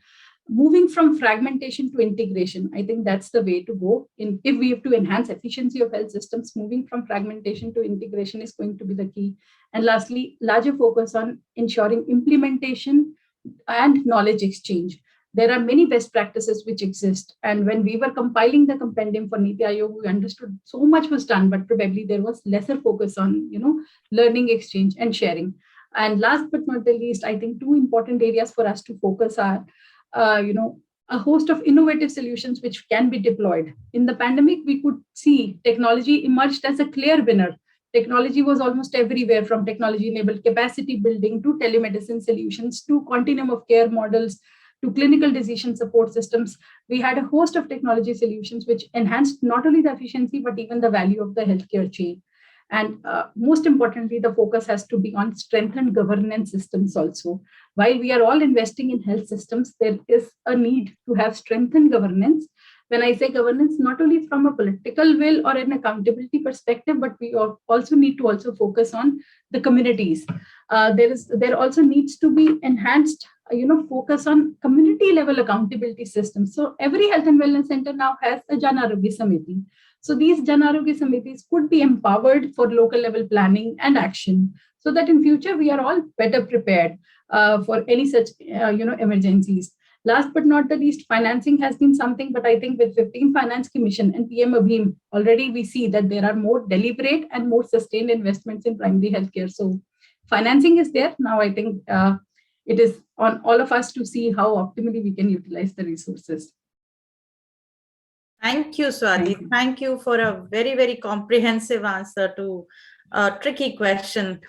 Moving from fragmentation to integration, I think that's the way to go. If we have to enhance efficiency of health systems, moving from fragmentation to integration is going to be the key. And lastly, larger focus on ensuring implementation and knowledge exchange. There are many best practices which exist. And when we were compiling the compendium for Niti Aayog, we understood so much was done, but probably there was lesser focus on, learning exchange and sharing. And last but not the least, I think 2 important areas for us to focus are, a host of innovative solutions which can be deployed. In the pandemic, we could see technology emerged as a clear winner. Technology was almost everywhere, from technology-enabled capacity building to telemedicine solutions to continuum of care models to clinical decision support systems. We had a host of technology solutions which enhanced not only the efficiency, but even the value of the healthcare chain. And most importantly, the focus has to be on strengthened governance systems also. While we are all investing in health systems, there is a need to have strengthened governance. When I say governance, not only from a political will or an accountability perspective, but we also need to also focus on the communities. There also needs to be enhanced, focus on community level accountability systems. So every health and wellness center now has a Jan Arogya Samiti. So these Jan Arogya Samitis could be empowered for local level planning and action, so that in future we are all better prepared for any such emergencies. Last but not the least, financing has been something, but I think with 15 Finance Commission and PM Abhim, already we see that there are more deliberate and more sustained investments in primary healthcare. So financing is there. Now I think it is on all of us to see how optimally we can utilize the resources. Thank you, Swati. Thank you for a very, very comprehensive answer to a tricky question,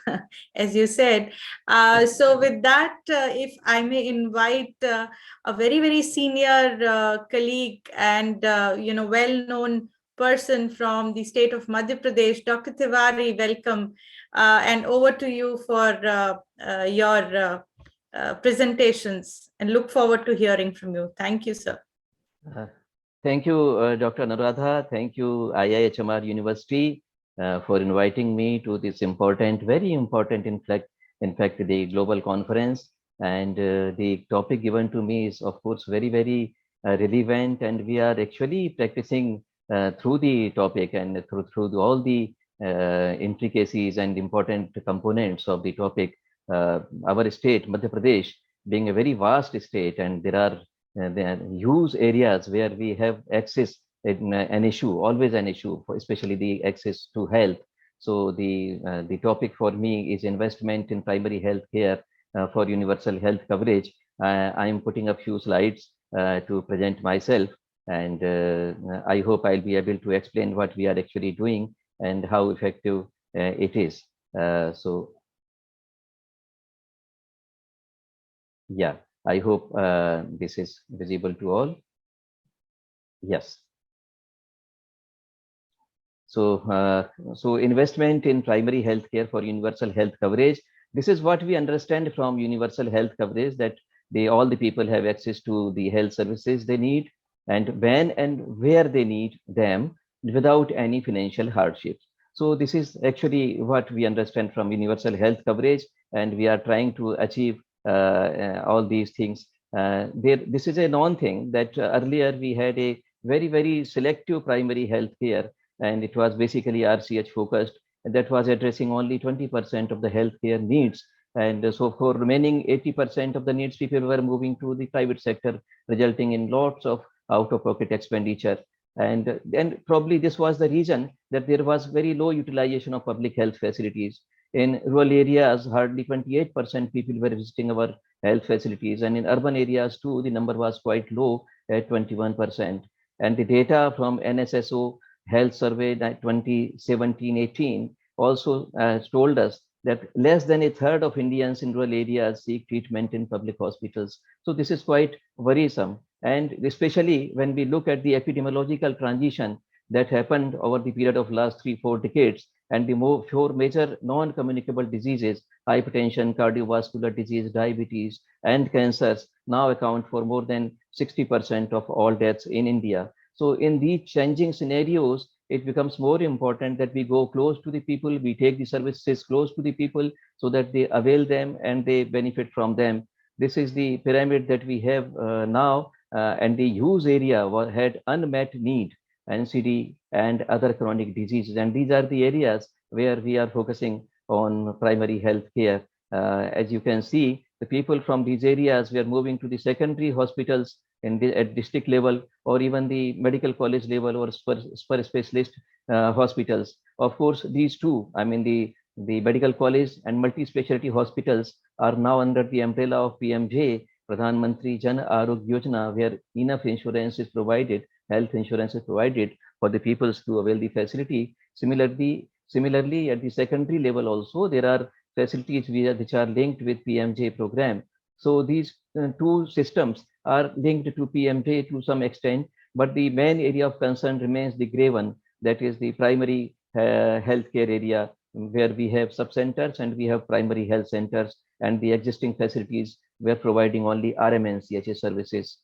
as you said. So with that, if I may invite a very, very senior colleague and, well-known person from the state of Madhya Pradesh, Dr. Tiwari, welcome. And over to you for your presentations, and look forward to hearing from you. Thank you, sir. Thank you, Dr. Anuradha. Thank you, IIHMR University, for inviting me to this important, very important, in fact, the global conference. And the topic given to me is, of course, very, very relevant. And we are actually practicing through the topic and through all the intricacies and important components of the topic. Our state, Madhya Pradesh, being a very vast state, and there are huge areas where we have access, an issue, always an issue, especially the access to health. So the topic for me is investment in primary health care for universal health coverage. I am putting a few slides to present myself, and I hope I'll be able to explain what we are actually doing and how effective it is. So yeah, I hope this is visible to all. Yes. So investment in primary health care for universal health coverage. This is what we understand from universal health coverage, that all the people have access to the health services they need, and when and where they need them, without any financial hardships. So this is actually what we understand from universal health coverage, and we are trying to achieve all these things. This is a known thing that earlier we had a very selective primary health care, and it was basically RCH focused, and that was addressing only 20% of the healthcare needs. And so for remaining 80% of the needs, people were moving to the private sector, resulting in lots of out-of-pocket expenditure. And probably this was the reason that there was very low utilization of public health facilities. In rural areas, hardly 28% people were visiting our health facilities. And in urban areas too, the number was quite low at 21%. And the data from NSSO Health Survey 2017-18 also told us that less than a third of Indians in rural areas seek treatment in public hospitals. So this is quite worrisome. And especially when we look at the epidemiological transition that happened over the period of last 3-4 decades, and the four major non-communicable diseases, hypertension, cardiovascular disease, diabetes, and cancers now account for more than 60% of all deaths in India. So in these changing scenarios, it becomes more important that we go close to the people, we take the services close to the people so that they avail them and they benefit from them. This is the pyramid that we have now, and the use area had unmet need, NCD, and other chronic diseases. And these are the areas where we are focusing on primary health care. As you can see, the people from these areas were moving to the secondary hospitals at district level, or even the medical college level, or super specialist hospitals. Of course, these two, I mean the medical college and multi-specialty hospitals are now under the umbrella of PMJ, Pradhan Mantri Jan Arogya Yojana, where enough insurance is provided, health insurance is provided for the peoples to avail the facility. Similarly, at the secondary level also, there are facilities which are linked with PMJ program. So these two systems are linked to PMJ to some extent, but the main area of concern remains the gray one, that is the primary healthcare area, where we have sub-centers and we have primary health centers, and the existing facilities were providing only RMNCHA services.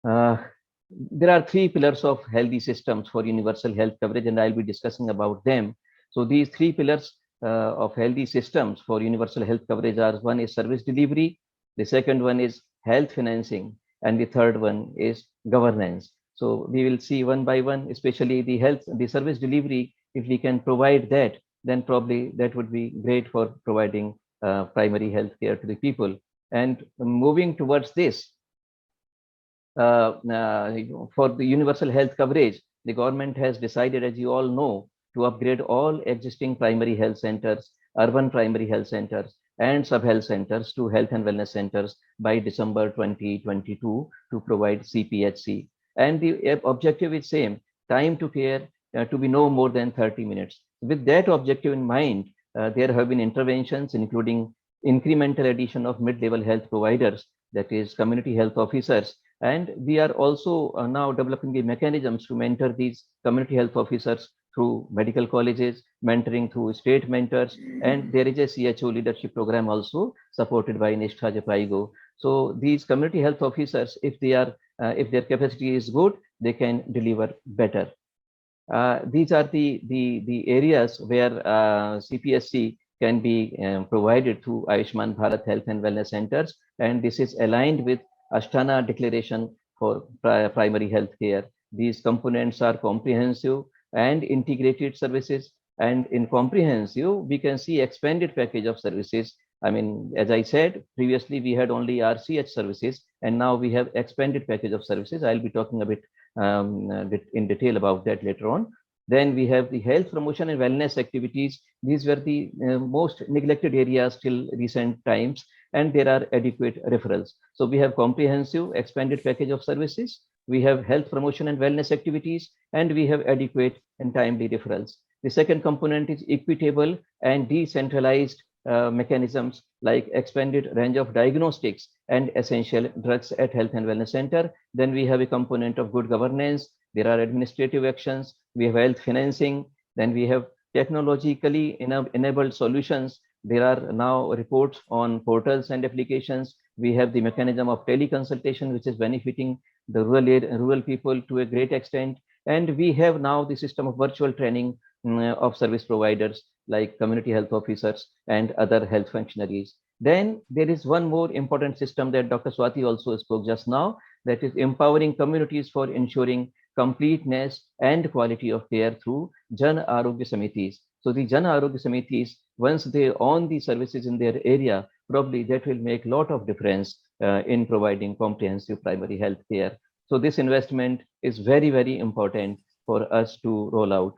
There are three pillars of healthy systems for universal health coverage, and I'll be discussing about them. So these three pillars of healthy systems for universal health coverage are: one is service delivery, the second one is health financing, and the third one is governance. So we will see one by one, especially the service delivery. If we can provide that, then probably that would be great for providing primary health care to the people. And moving towards this, for the universal health coverage, the government has decided, as you all know, to upgrade all existing primary health centers, urban primary health centers, and sub-health centers to health and wellness centers by December 2022 to provide CPHC. And the objective is same: time to care to be no more than 30 minutes. With that objective in mind, there have been interventions, including incremental addition of mid-level health providers, that is community health officers. And we are also now developing the mechanisms to mentor these community health officers through medical colleges, mentoring through state mentors, and there is a CHO leadership program also supported by Nishtha Japaigo. So these community health officers, if their capacity is good, they can deliver better. These are the areas where CPSC can be provided through IIHMR Bharat Health and Wellness Centers, and this is aligned with Ashtana Declaration for Primary Health Care. These components are comprehensive and integrated services, and in comprehensive, we can see expanded package of services. I mean, as I said, previously we had only RCH services, and now we have expanded package of services. I'll be talking a bit in detail about that later on. Then we have the health promotion and wellness activities. These were the most neglected areas till recent times, and there are adequate referrals. So we have comprehensive expanded package of services, we have health promotion and wellness activities, and we have adequate and timely referrals. The second component is equitable and decentralized mechanisms like expanded range of diagnostics and essential drugs at health and wellness center. Then we have a component of good governance. There are administrative actions. We have health financing. Then we have technologically enabled solutions. There are now reports on portals and applications. We have the mechanism of teleconsultation, which is benefiting the rural people to a great extent. And we have now the system of virtual training of service providers like community health officers and other health functionaries. Then there is one more important system that Dr. Swati also spoke just now, that is empowering communities for ensuring completeness and quality of care through Jan Arogya Samitis. So the Jan Arogya Samitis, once they own the services in their area, probably that will make a lot of difference in providing comprehensive primary health care. So this investment is very, very important for us to roll out.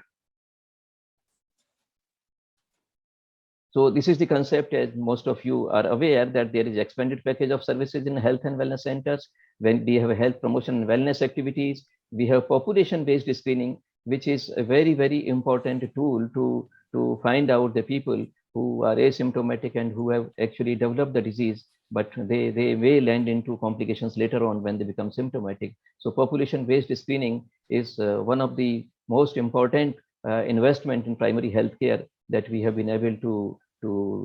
So this is the concept, as most of you are aware, that there is expanded package of services in health and wellness centers. When we have health promotion and wellness activities, we have population-based screening, which is a very, very important tool to find out the people who are asymptomatic and who have actually developed the disease, but they may land into complications later on when they become symptomatic. So population-based screening is one of the most important investment in primary healthcare that we have been able to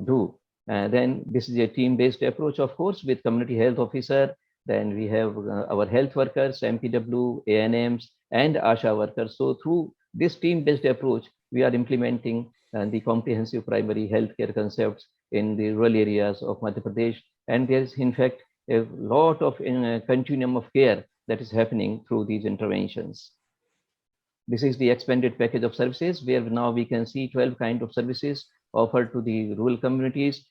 do. Then this is a team-based approach, of course, with community health officer. Then we have our health workers, MPW, ANMs, and ASHA workers. So through this team-based approach, we are implementing the comprehensive primary healthcare concepts in the rural areas of Madhya Pradesh. And there is, in fact, a lot of continuum of care that is happening through these interventions. This is the expanded package of services, where now we can see 12 kinds of services offered to the rural communities.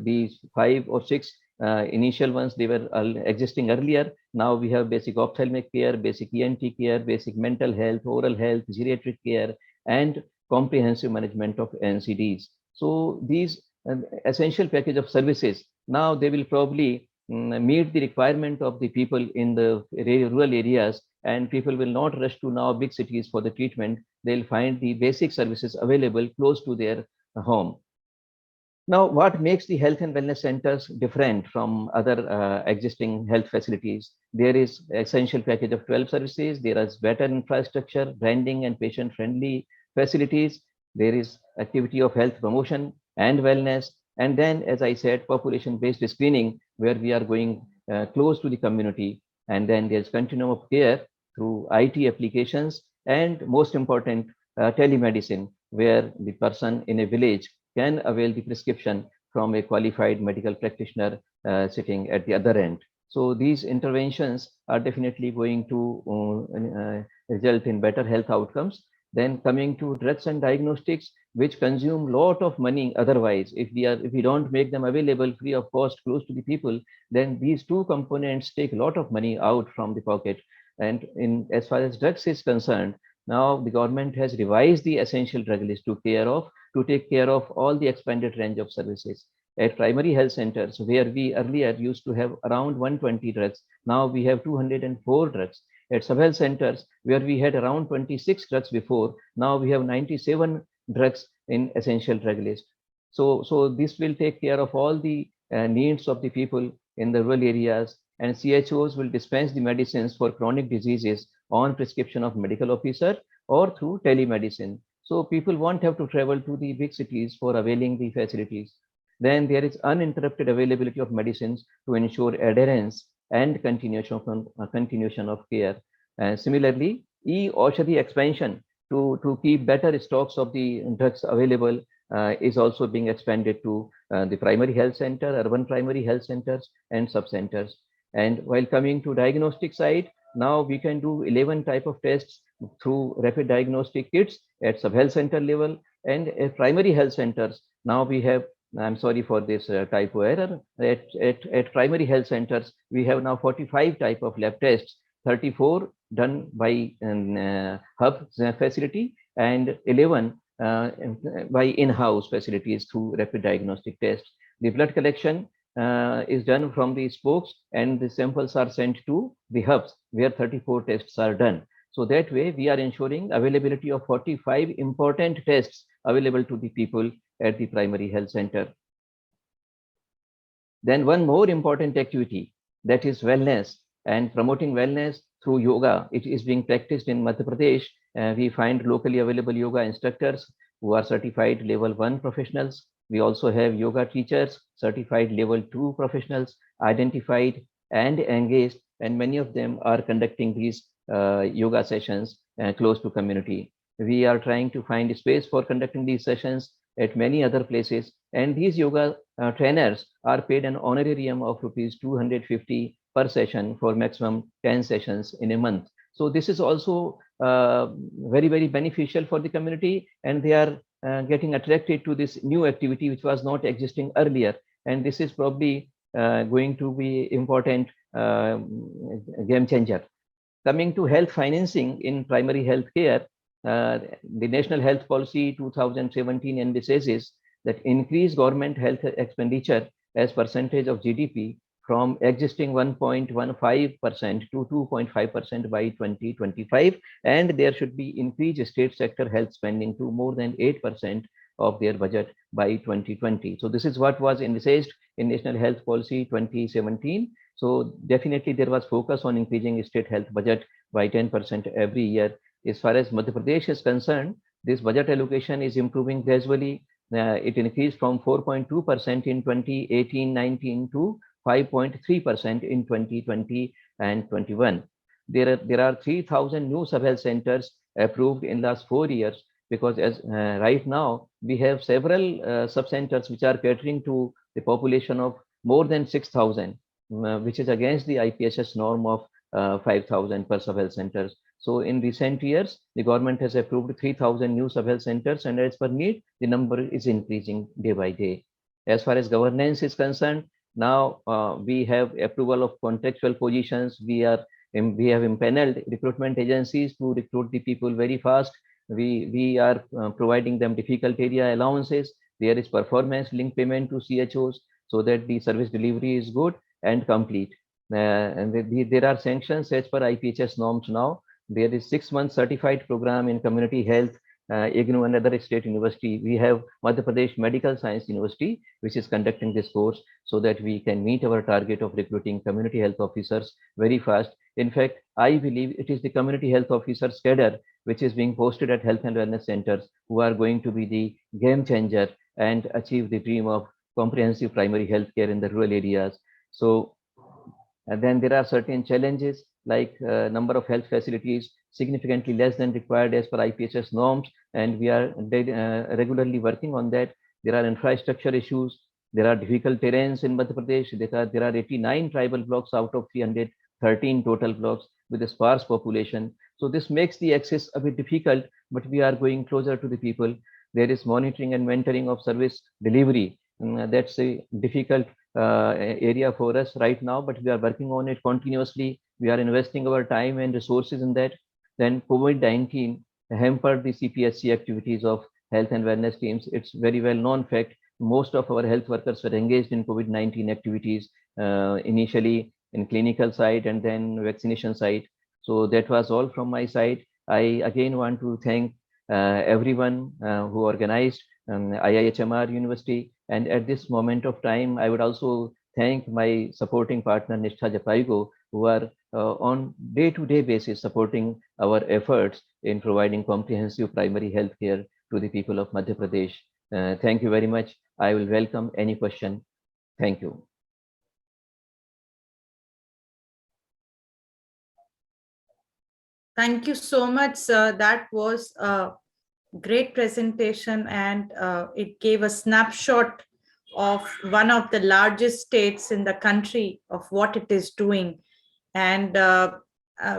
These 5 or 6 initial ones, they were existing earlier. Now we have basic ophthalmic care, basic ENT care, basic mental health, oral health, geriatric care, and comprehensive management of NCDs. So these essential package of services, now they will probably meet the requirement of the people in the rural areas, and people will not rush to now big cities for the treatment. They'll find the basic services available close to their home. Now, what makes the health and wellness centers different from other existing health facilities? There is essential package of 12 services. There is better infrastructure, branding, and patient-friendly facilities. There is activity of health promotion and wellness. And then, as I said, population-based screening, where we are going close to the community. And then there's continuum of care through IT applications, and most important, telemedicine, where the person in a village can avail the prescription from a qualified medical practitioner sitting at the other end. So these interventions are definitely going to result in better health outcomes. Then coming to drugs and diagnostics, which consume a lot of money otherwise. If we don't make them available free of cost close to the people, then these two components take a lot of money out from the pocket. And as far as drugs is concerned, now the government has revised the essential drug list to take care of all the expanded range of services. At primary health centers, where we earlier used to have around 120 drugs, now we have 204 drugs. At sub-health centers, where we had around 26 drugs before, now we have 97 drugs in essential drug list. So this will take care of all the needs of the people in the rural areas, and CHOs will dispense the medicines for chronic diseases on prescription of medical officer or through telemedicine. So people won't have to travel to the big cities for availing the facilities. Then there is uninterrupted availability of medicines to ensure adherence and continuation of care. Similarly, e-Aushadhi expansion to keep better stocks of the drugs available is also being expanded to the primary health center, urban primary health centers, and sub-centers. And while coming to diagnostic side, now we can do 11 type of tests through rapid diagnostic kits at sub-health center level, and at primary health centers. Now we have, I'm sorry for this typo error, at primary health centers, we have now 45 type of lab tests, 34 done by hub facility, and 11 by in-house facilities through rapid diagnostic tests. The blood collection is done from the spokes, and the samples are sent to the hubs where 34 tests are done. So that way we are ensuring availability of 45 important tests available to the people at the primary health center. Then one more important activity, that is wellness, and promoting wellness through yoga. It is being practiced in Madhya Pradesh. We find locally available yoga instructors who are certified level 1 professionals. We also have yoga teachers, certified level 2 professionals, identified and engaged, and many of them are conducting these yoga sessions close to community. We are trying to find space for conducting these sessions at many other places. And these yoga trainers are paid an honorarium of rupees 250 per session for maximum 10 sessions in a month. So this is also very, very beneficial for the community, and they are getting attracted to this new activity which was not existing earlier. And this is probably going to be important game changer. Coming to health financing in primary health care, the National Health Policy 2017 envisages that increase government health expenditure as percentage of GDP from existing 1.15% to 2.5% by 2025, and there should be increased state sector health spending to more than 8% of their budget by 2020. So this is what was envisaged in National Health Policy 2017. So definitely there was focus on increasing state health budget by 10% every year. As far as Madhya Pradesh is concerned, this budget allocation is improving gradually. It increased from 4.2% in 2018-19 to 5.3% in 2020 and 21. There are 3,000 new sub-health centers approved in last 4 years, because as right now we have several sub-centers which are catering to the population of more than 6,000, which is against the IPSS norm of 5,000 per sub-health centers. So in recent years, the government has approved 3,000 new sub-health centers, and as per need, the number is increasing day by day. As far as governance is concerned, now we have approval of contractual positions. We have impaneled recruitment agencies to recruit the people very fast. We are providing them difficult area allowances. There is performance linked payment to CHOs so that the service delivery is good and complete. And there are sanctions as per IPHS norms now. There is 6-month certified program in community health, IGNOU and other state university. We have Madhya Pradesh Medical Science University, which is conducting this course so that we can meet our target of recruiting community health officers very fast. In fact, I believe it is the community health officers cadre which is being posted at health and wellness centers who are going to be the game changer and achieve the dream of comprehensive primary health care in the rural areas. So, and then there are certain challenges like number of health facilities significantly less than required as per IPHS norms, and we are regularly working on that. There are infrastructure issues. There are difficult terrains in Madhya Pradesh. There are 89 tribal blocks out of 313 total blocks with a sparse population. So this makes the access a bit difficult, but we are going closer to the people. There is monitoring and mentoring of service delivery. That's a difficult area for us right now, but we are working on it continuously. We are investing our time and resources in that. Then COVID-19 hampered the CPSC activities of health and wellness teams. It's very well known fact. Most of our health workers were engaged in COVID-19 activities, initially in clinical side and then vaccination side. So that was all from my side. I again want to thank everyone who organized IIHMR University. And at this moment of time, I would also thank my supporting partner, Nishtha Japaigo, who are on day-to-day basis supporting our efforts in providing comprehensive primary health care to the people of Madhya Pradesh. Thank you very much. I will welcome any question. Thank you. Thank you so much, sir. That was a great presentation, and it gave a snapshot of one of the largest states in the country of what it is doing. And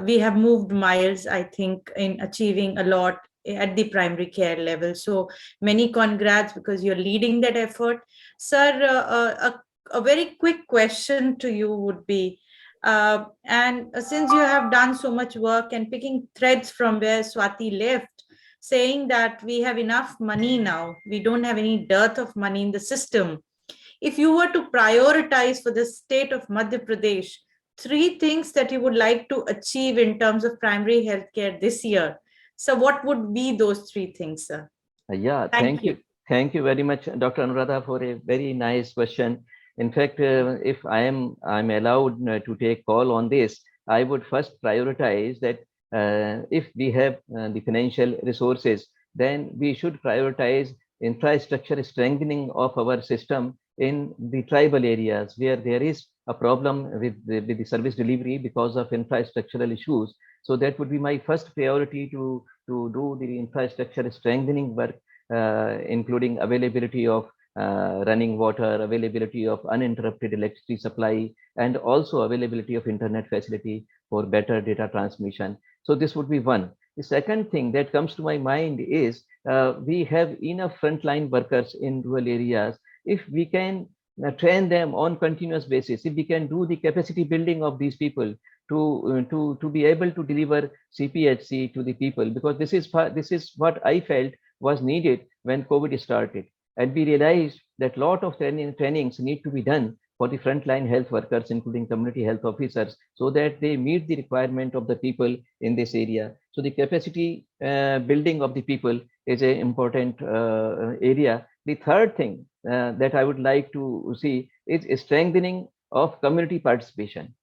we have moved miles, I think, in achieving a lot at the primary care level. So many congrats, because you're leading that effort. Sir, a very quick question to you would be, and since you have done so much work and picking threads from where Swati left, saying that we have enough money now, we don't have any dearth of money in the system. If you were to prioritize for the state of Madhya Pradesh, 3 things that you would like to achieve in terms of primary healthcare this year, so what would be those 3 things, sir? Yeah, thank you. Thank you very much, Dr. Anuradha, for a very nice question. In fact, if I'm allowed to take call on this, I would first prioritize that if we have the financial resources, then we should prioritize infrastructure strengthening of our system in the tribal areas where there is a problem with the service delivery because of infrastructural issues. So that would be my first priority to do the infrastructure strengthening work, including availability of running water, availability of uninterrupted electricity supply, and also availability of internet facility for better data transmission. So this would be one. The second thing that comes to my mind is we have enough frontline workers in rural areas. If we can train them on continuous basis, if we can do the capacity building of these people to be able to deliver CPHC to the people, because this is what I felt was needed when COVID started. And we realized that a lot of trainings need to be done for the frontline health workers, including community health officers, so that they meet the requirement of the people in this area. So the capacity building of the people is an important area. The third thing that I would like to see is strengthening of community participation.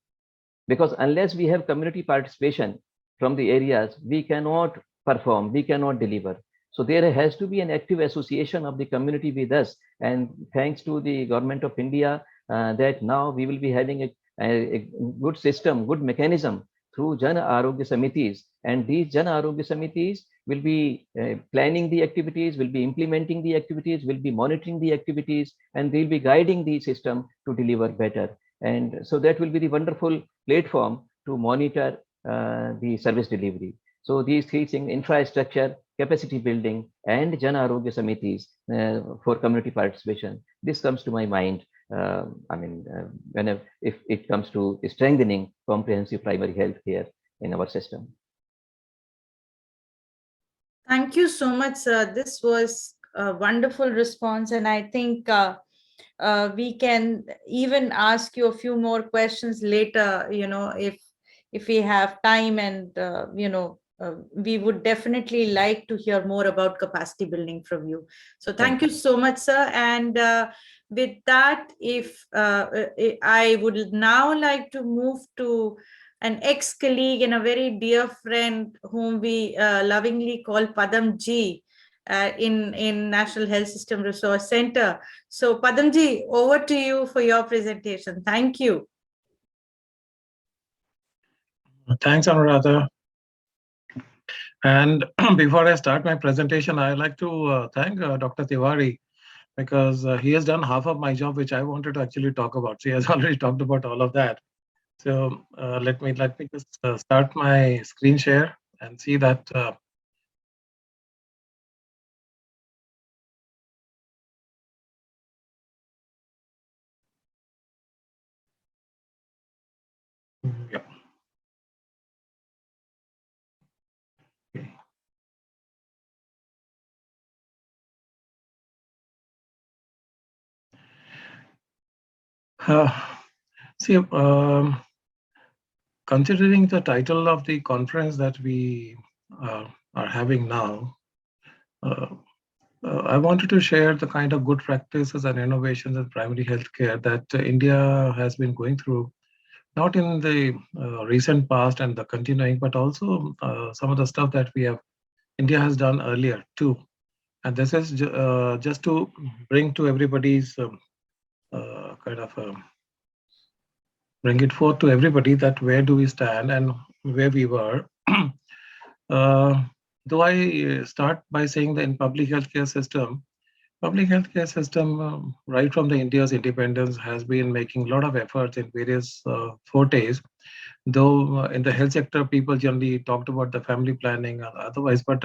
Because unless we have community participation from the areas, we cannot perform, we cannot deliver. So there has to be an active association of the community with us. And thanks to the government of India, that now we will be having a good system, good mechanism through Jan Arogya Samitis. And these Jan Arogya Samitis will be planning the activities, will be implementing the activities, will be monitoring the activities, and they'll be guiding the system to deliver better. And so that will be the wonderful platform to monitor the service delivery. So these three things: infrastructure, capacity building, and Jan Arogya Samitis for community participation. This comes to my mind. If it comes to strengthening comprehensive primary health care in our system. Thank you so much, sir. This was a wonderful response, and I think we can even ask you a few more questions later, if we have time, and we would definitely like to hear more about capacity building from you. So thank you so much, sir. And with that, if I would now like to move to an ex-colleague and a very dear friend whom we lovingly call Padamji in National Health System Resource Center. So Padamji, over to you for your presentation. Thank you. Thanks, Anuradha. And before I start my presentation, I'd like to thank Dr. Tiwari, because he has done half of my job, which I wanted to actually talk about. So he has already talked about all of that. So let me just start my screen share and see that. Yeah. See, considering the title of the conference that we are having now, I wanted to share the kind of good practices and innovations in primary healthcare that India has been going through, not in the recent past and the continuing, but also some of the stuff that India has done earlier too. And this is just to bring to everybody's bring it forth to everybody that where do we stand and where we were. Though I start by saying that in public healthcare system, right from the India's independence has been making a lot of efforts in various fortes. Though in the health sector, people generally talked about the family planning and otherwise, but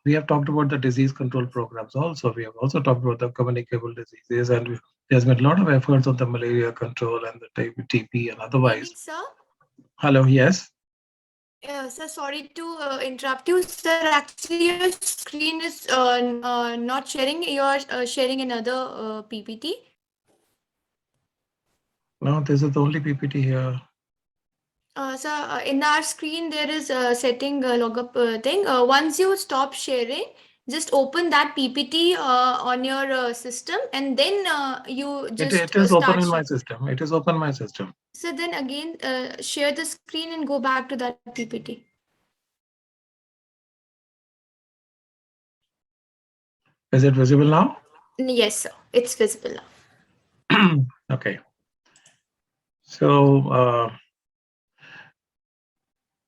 we have talked about the disease control programs also. We have also talked about the communicable diseases, and there's been a lot of efforts on the malaria control and the TB and otherwise. Sir? Hello, yes? Sir, sorry to interrupt you. Sir, actually your screen is not sharing. You are sharing another PPT. No, this is the only PPT here. Sir, in our screen, there is a setting log-up thing. Once you stop sharing, just open that PPT on your system, and then you just It is open in my system. It is open in my system. So then again, share the screen and go back to that PPT. Is it visible now? Yes, sir. It's visible now. Okay. So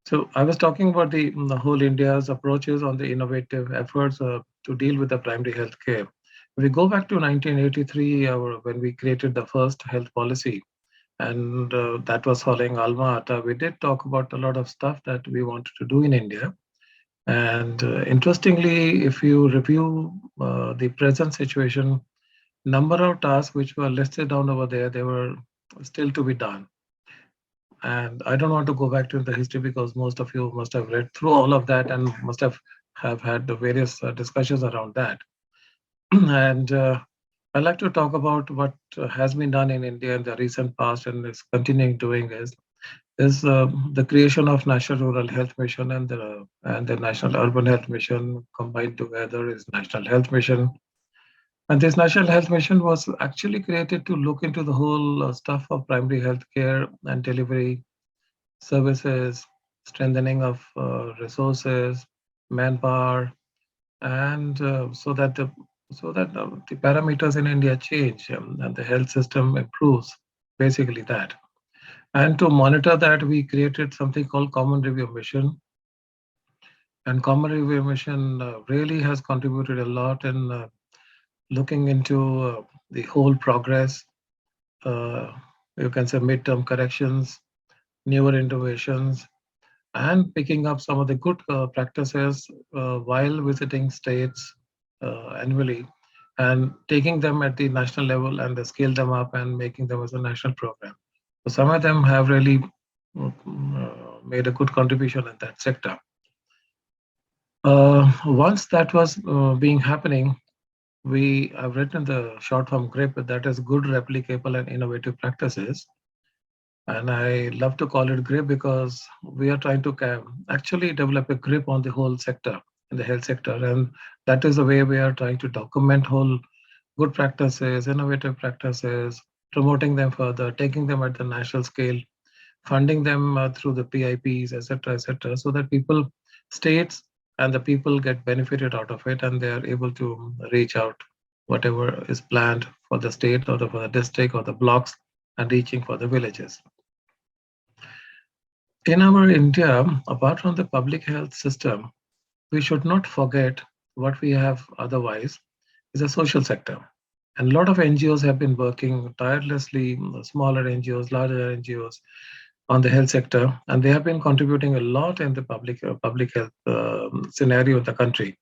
So I was talking about the whole India's approaches on the innovative efforts to deal with the primary health care. If we go back to 1983, when we created the first health policy, and that was following Alma Ata, we did talk about a lot of stuff that we wanted to do in India. And interestingly, if you review the present situation, number of tasks which were listed down over there, they were still to be done. And I don't want to go back to the history because most of you must have read through all of that and must have had the various discussions around that. And I'd like to talk about what has been done in India in the recent past and is continuing doing is the creation of National Rural Health Mission and the National Urban Health Mission combined together is National Health Mission. And this National Health Mission was actually created to look into the whole stuff of primary health care and delivery services, strengthening of resources, manpower, and the parameters in India change and the health system improves. Basically that. And to monitor that, we created something called Common Review Mission. And Common Review Mission really has contributed a lot in looking into the whole progress, you can say midterm corrections, newer innovations, and picking up some of the good practices while visiting states annually and taking them at the national level and scale them up and making them as a national program. So some of them have really made a good contribution in that sector. Once that was being happening, we have written the short form GRIP, that is good, replicable, and innovative practices. And I love to call it GRIP because we are trying to actually develop a grip on the whole sector, in the health sector. And that is the way we are trying to document whole good practices, innovative practices, promoting them further, taking them at the national scale, funding them through the PIPs, etc., so that people, states, and the people get benefited out of it, and they are able to reach out whatever is planned for the state or for the district or the blocks and reaching for the villages. In our India, apart from the public health system, we should not forget what we have otherwise is a social sector. And a lot of NGOs have been working tirelessly, smaller NGOs, larger NGOs, on the health sector, and they have been contributing a lot in the public health scenario of the country.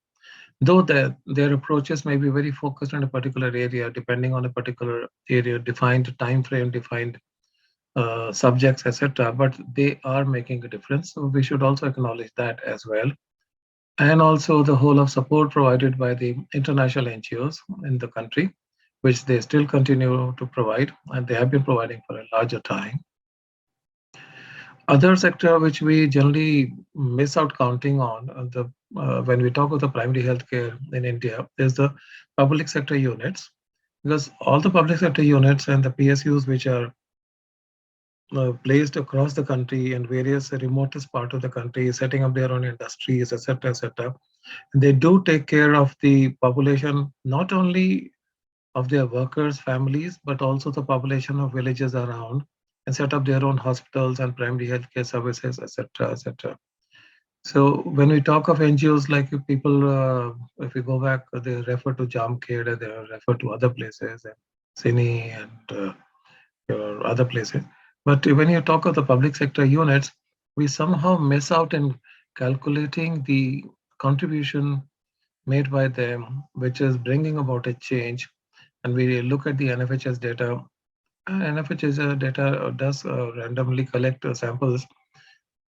Though their approaches may be very focused on a particular area, depending on a particular area, defined time frame, defined subjects, etc., but they are making a difference. So we should also acknowledge that as well. And also the whole of support provided by the international NGOs in the country, which they still continue to provide, and they have been providing for a larger time. Other sector which we generally miss out counting on when we talk of the primary healthcare in India is the public sector units, because all the public sector units and the PSUs which are placed across the country in various remotest part of the country, setting up their own industries, etc., etc. They do take care of the population, not only of their workers, families, but also the population of villages around, and set up their own hospitals and primary healthcare services, etc., etc. So when we talk of NGOs, like people, if we go back, they refer to Jamkhed, they refer to other places, and Sini and other places. But when you talk of the public sector units, we somehow miss out in calculating the contribution made by them, which is bringing about a change. And we look at the NFHS data. NFHS data does randomly collect samples.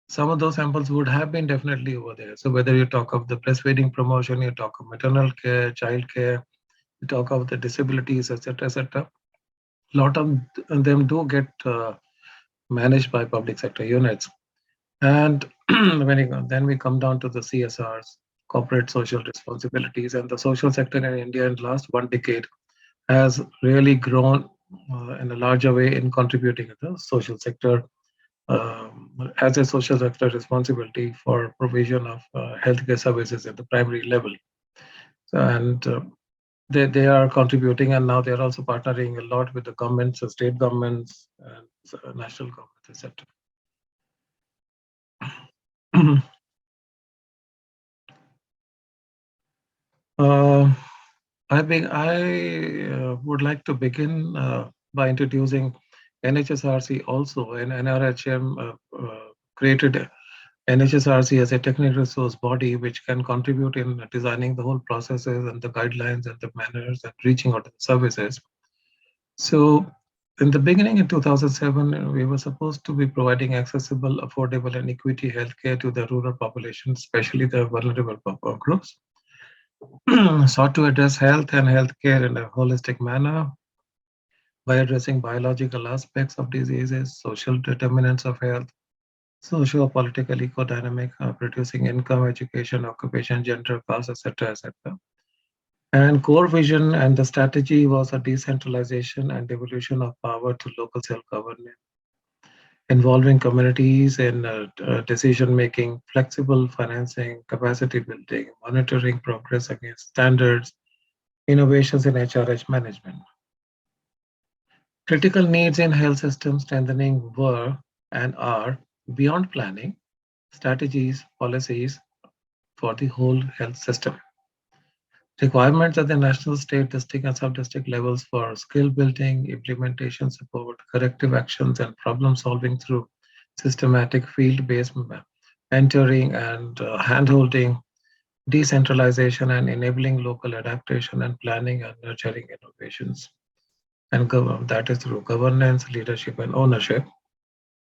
Some of those samples would have been definitely over there. So whether you talk of the breastfeeding promotion, you talk of maternal care, child care, you talk of the disabilities, etc., etc. A lot of them do get managed by public sector units. And then we come down to the CSRs, corporate social responsibilities, and the social sector in India in the last 1 decade has really grown in a larger way in contributing to the social sector as a social sector responsibility for provision of healthcare services at the primary level. So, and they are contributing, and now they're also partnering a lot with the governments, the state governments, and national governments, etc. I would like to begin by introducing NHSRC also, and NRHM created NHSRC as a technical resource body which can contribute in designing the whole processes and the guidelines and the manners and reaching out to the services. So in the beginning in 2007, we were supposed to be providing accessible, affordable and equity healthcare to the rural population, especially the vulnerable groups. Sought to address health and healthcare in a holistic manner by addressing biological aspects of diseases, social determinants of health, socio-political eco-dynamic, producing income, education, occupation, gender, class, etc., etc. And core vision and the strategy was a decentralization and devolution of power to local self-government, involving communities in decision-making, flexible financing, capacity building, monitoring progress against standards, innovations in HRH management. Critical needs in health system strengthening were and are beyond planning, strategies, policies for the whole health system. Requirements at the national, state, district, and sub-district levels for skill building, implementation support, corrective actions, and problem solving through systematic field-based mentoring and hand-holding, decentralization, and enabling local adaptation and planning and nurturing innovations. And that is through governance, leadership, and ownership.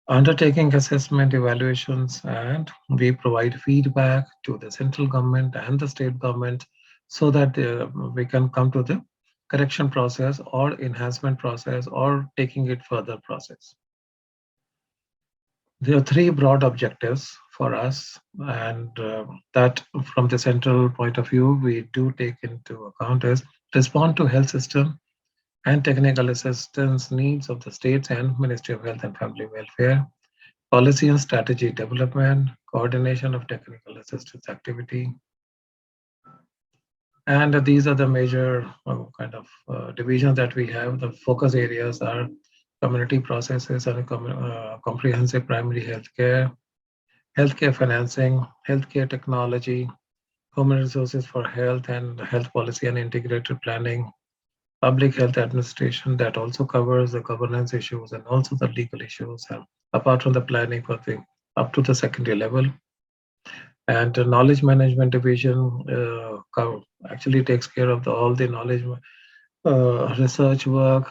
Undertaking assessment evaluations, and we provide feedback to the central government and the state government so that we can come to the correction process or enhancement process or taking it further process. There are three broad objectives for us, and that from the central point of view, we do take into account is respond to health system and technical assistance needs of the states and Ministry of Health and Family Welfare, policy and strategy development, coordination of technical assistance activity. And these are the major kind of divisions that we have. The focus areas are community processes and comprehensive primary healthcare, healthcare financing, healthcare technology, human resources for health and health policy and integrated planning, public health administration that also covers the governance issues and also the legal issues, apart from the planning for the up to the secondary level. And the knowledge management division actually takes care of all the knowledge research work.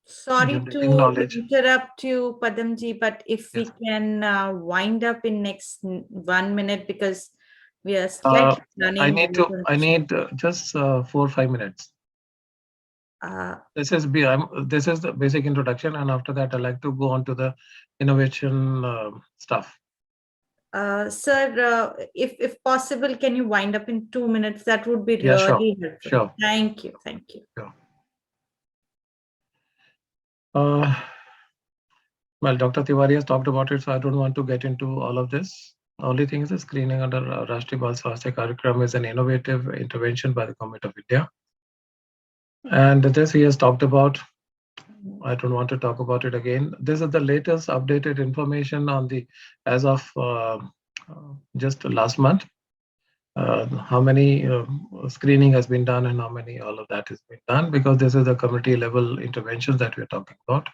Sorry to interrupt you, Padamji, but if we can wind up in next 1 minute because we are slightly running. I need just 4 or 5 minutes. This is the basic introduction, and after that, I like to go on to the innovation stuff. Sir, if possible, can you wind up in 2 minutes? That would be really helpful. Sure. Thank you. Thank you. Sure. Well, Dr. Tiwari has talked about it, so I don't want to get into all of this. The only thing is the screening under Rashtriya Bal Swasthya Karyakram is an innovative intervention by the Government of India. And this he has talked about. I don't want to talk about it again. This is the latest updated information on the, as of just last month, how many screening has been done and how many all of that has been done, because this is the community level interventions that we're talking about.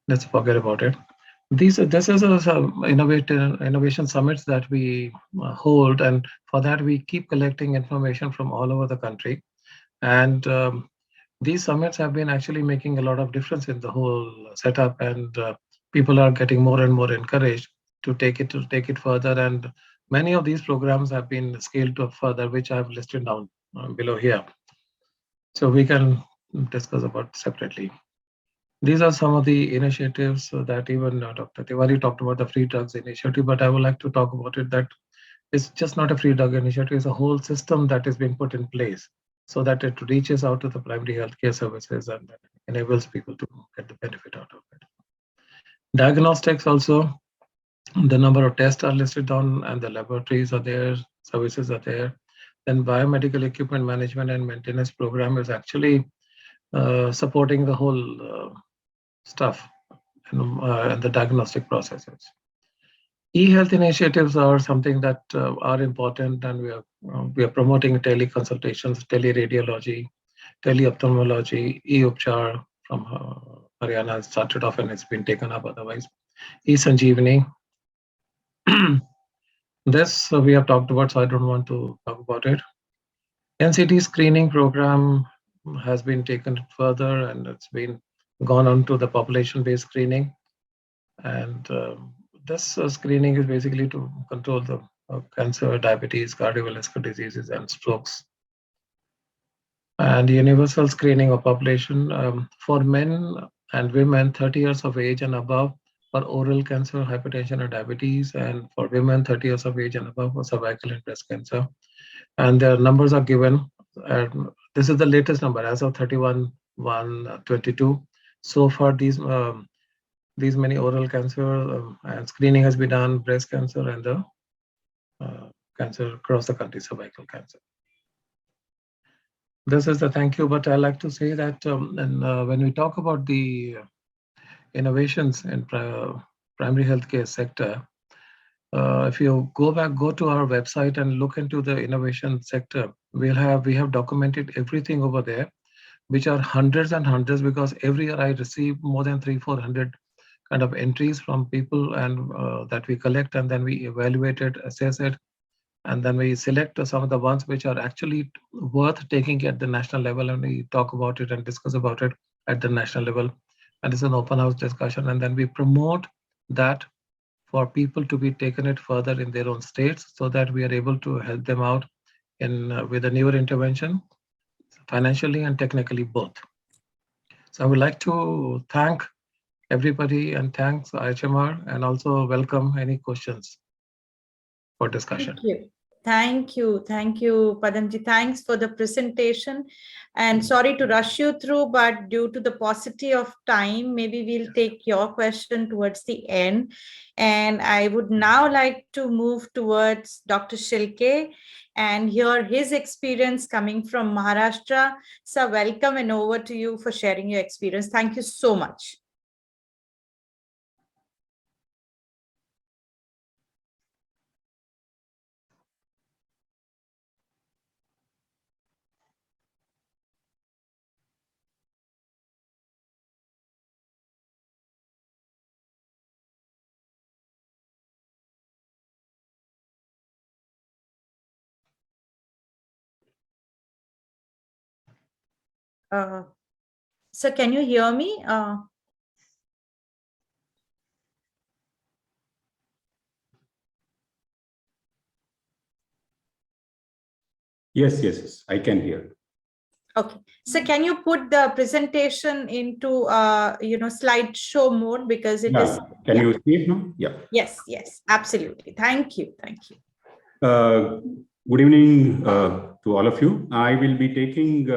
Let's forget about it. This is a innovation summits that we hold, and for that we keep collecting information from all over the country. And these summits have been actually making a lot of difference in the whole setup, and people are getting more and more encouraged to take it further. And many of these programs have been scaled up further, which I've listed down below here. So we can discuss about separately. These are some of the initiatives that even Dr. Tiwari talked about, the free drugs initiative, but I would like to talk about it that it's just not a free drug initiative, it's a whole system that is being put in place so that it reaches out to the primary healthcare services and enables people to get the benefit out of it. Diagnostics also, the number of tests are listed down and the laboratories are there, services are there. Then biomedical equipment management and maintenance program is actually supporting the whole stuff and the diagnostic processes. E-health initiatives are something that are important, and we are promoting teleconsultations, teleradiology, teleophthalmology, e-upchar from Haryana has started off and it's been taken up otherwise. E-Sanjeevani. This we have talked about, so I don't want to talk about it. NCT screening program has been taken further and it's been gone on to the population-based screening. And this screening is basically to control the cancer, diabetes, cardiovascular diseases, and strokes. And universal screening of population for men and women 30 years of age and above for oral cancer, hypertension, and diabetes, and for women 30 years of age and above for cervical and breast cancer. And their numbers are given. This is the latest number as of 31/1/22. So far, these many oral cancer and screening has been done, breast cancer and the cancer across the country, cervical cancer. This is the thank you, but I like to say that when we talk about the innovations in primary healthcare sector, if you go to our website and look into the innovation sector, we have documented everything over there, which are hundreds and hundreds, because every year I receive more than 300-400 kind of entries from people, and that we collect, and then we evaluate it, assess it, and then we select some of the ones which are actually worth taking at the national level, and we talk about it and discuss about it at the national level. And it's an open house discussion, and then we promote that for people to be taken it further in their own states, so that we are able to help them out in with a newer intervention, financially and technically both. So I would like to thank everybody and thanks IIHMR, and also welcome any questions for discussion. Thank you, Padamji. Thanks for the presentation. And sorry to rush you through, but due to the paucity of time, maybe we'll take your question towards the end. And I would now like to move towards Dr. Shilke and hear his experience coming from Maharashtra. So welcome, and over to you for sharing your experience. Thank you so much. So can you hear me? Yes, I can hear. Okay, so can you put the presentation into slideshow mode, because it is. Can you see it now? Yeah. Yes, absolutely. Thank you. Good evening to all of you. I will be taking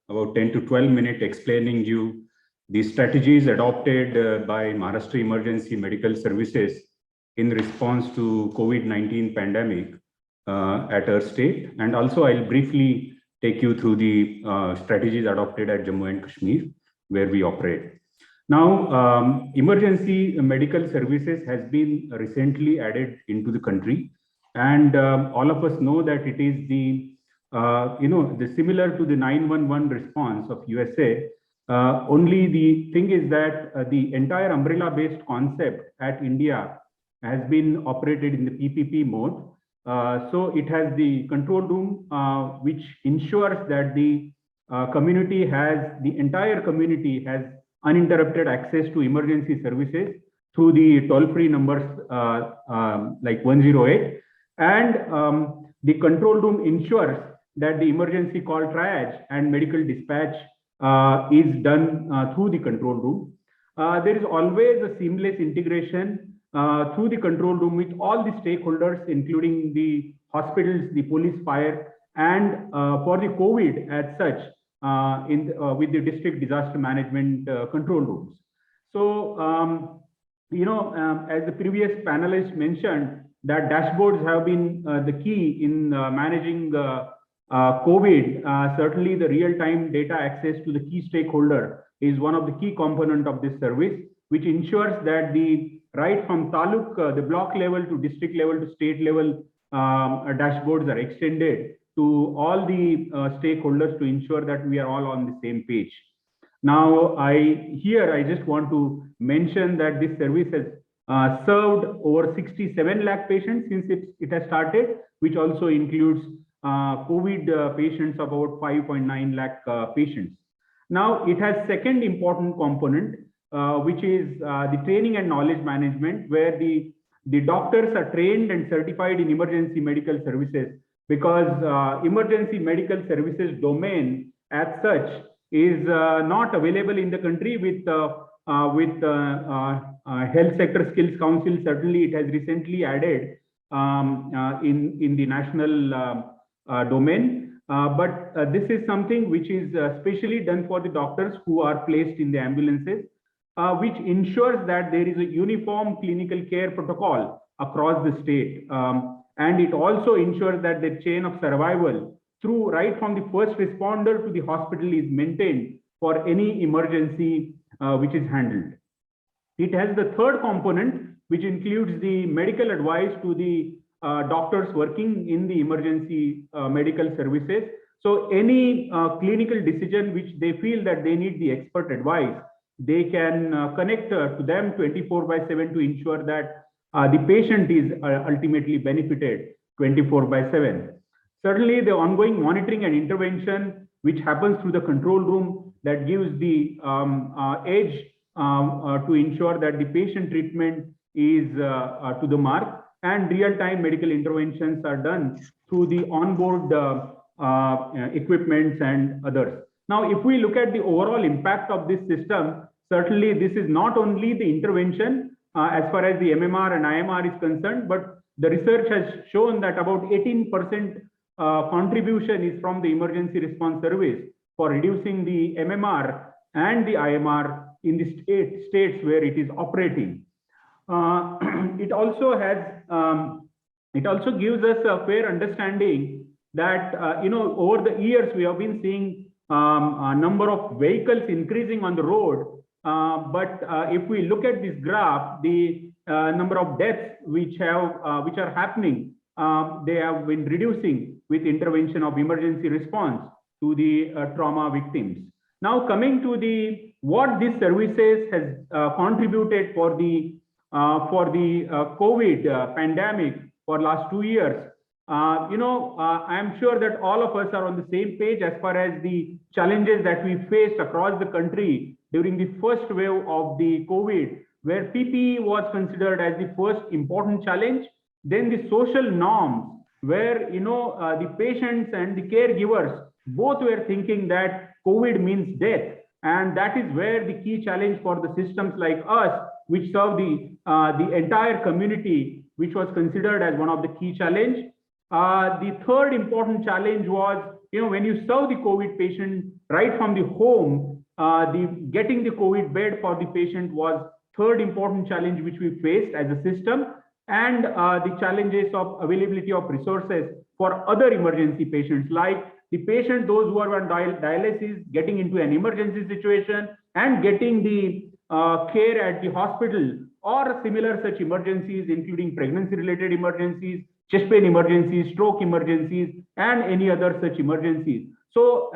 about 10 to 12 minutes explaining you the strategies adopted by Maharashtra Emergency Medical Services in response to COVID-19 pandemic at our state, and also I'll briefly take you through the strategies adopted at Jammu and Kashmir, where we operate. Now, emergency medical services has been recently added into the country, and all of us know that it is the similar to the 911 response of USA. Only the thing is that the entire umbrella-based concept at India has been operated in the PPP mode. So it has the control room, which ensures that the entire community has uninterrupted access to emergency services through the toll-free numbers like 108. And the control room ensures that the emergency call triage and medical dispatch is done through the control room. There is always a seamless integration through the control room with all the stakeholders, including the hospitals, the police, fire, and for the COVID as such, with the district disaster management control rooms. So, as the previous panelist mentioned, that dashboards have been the key in managing COVID. Certainly, the real-time data access to the key stakeholder is one of the key components of this service, which ensures that the right from taluk, the block level to district level to state level dashboards are extended to all the stakeholders to ensure that we are all on the same page. Now, I just want to mention that this service has served over 67 lakh patients since it has started, which also includes COVID patients of about 5.9 lakh patients. Now, it has second important component, which is the training and knowledge management, where the doctors are trained and certified in emergency medical services, because emergency medical services domain as such is not available in the country with Health Sector Skills Council. Certainly, it has recently added in the national domain. But this is something which is specially done for the doctors who are placed in the ambulances, which ensures that there is a uniform clinical care protocol across the state. And it also ensures that the chain of survival through right from the first responder to the hospital is maintained for any emergency which is handled. It has the third component, which includes the medical advice to the doctors working in the emergency medical services. So any clinical decision which they feel that they need the expert advice, they can connect to them 24/7 to ensure that the patient is ultimately benefited 24/7. Certainly, the ongoing monitoring and intervention, which happens through the control room, that gives the edge to ensure that the patient treatment is to the mark, and real-time medical interventions are done through the onboard equipments and others. Now, if we look at the overall impact of this system, certainly this is not only the intervention as far as the MMR and IMR is concerned, but the research has shown that about 18% contribution is from the emergency response service for reducing the MMR and the IMR in the states where it is operating. It also gives us a fair understanding that over the years we have been seeing a number of vehicles increasing on the road, but if we look at this graph, the number of deaths which are happening, they have been reducing with intervention of emergency response to the trauma victims. Now, coming to what these services has contributed for the COVID pandemic for last 2 years. I'm sure that all of us are on the same page as far as the challenges that we faced across the country during the first wave of the COVID, where PPE was considered as the first important challenge. Then the social norms, where the patients and the caregivers both were thinking that COVID means death, and that is where the key challenge for the systems like us, which serve the entire community, which was considered as one of the key challenge. The third important challenge was, when you serve the COVID patient right from the home, getting the COVID bed for the patient was third important challenge which we faced as a system, and the challenges of availability of resources for other emergency patients, like the patient, those who are on dialysis, getting into an emergency situation and getting the care at the hospital, or similar such emergencies, including pregnancy-related emergencies, chest pain emergencies, stroke emergencies, and any other such emergencies. So,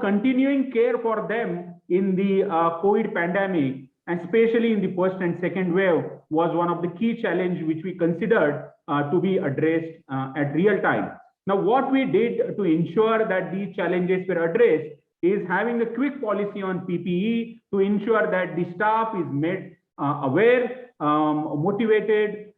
continuing care for them in the COVID pandemic, and especially in the first and second wave, was one of the key challenges which we considered to be addressed at real time. Now, what we did to ensure that these challenges were addressed is having a quick policy on PPE to ensure that the staff is made aware, motivated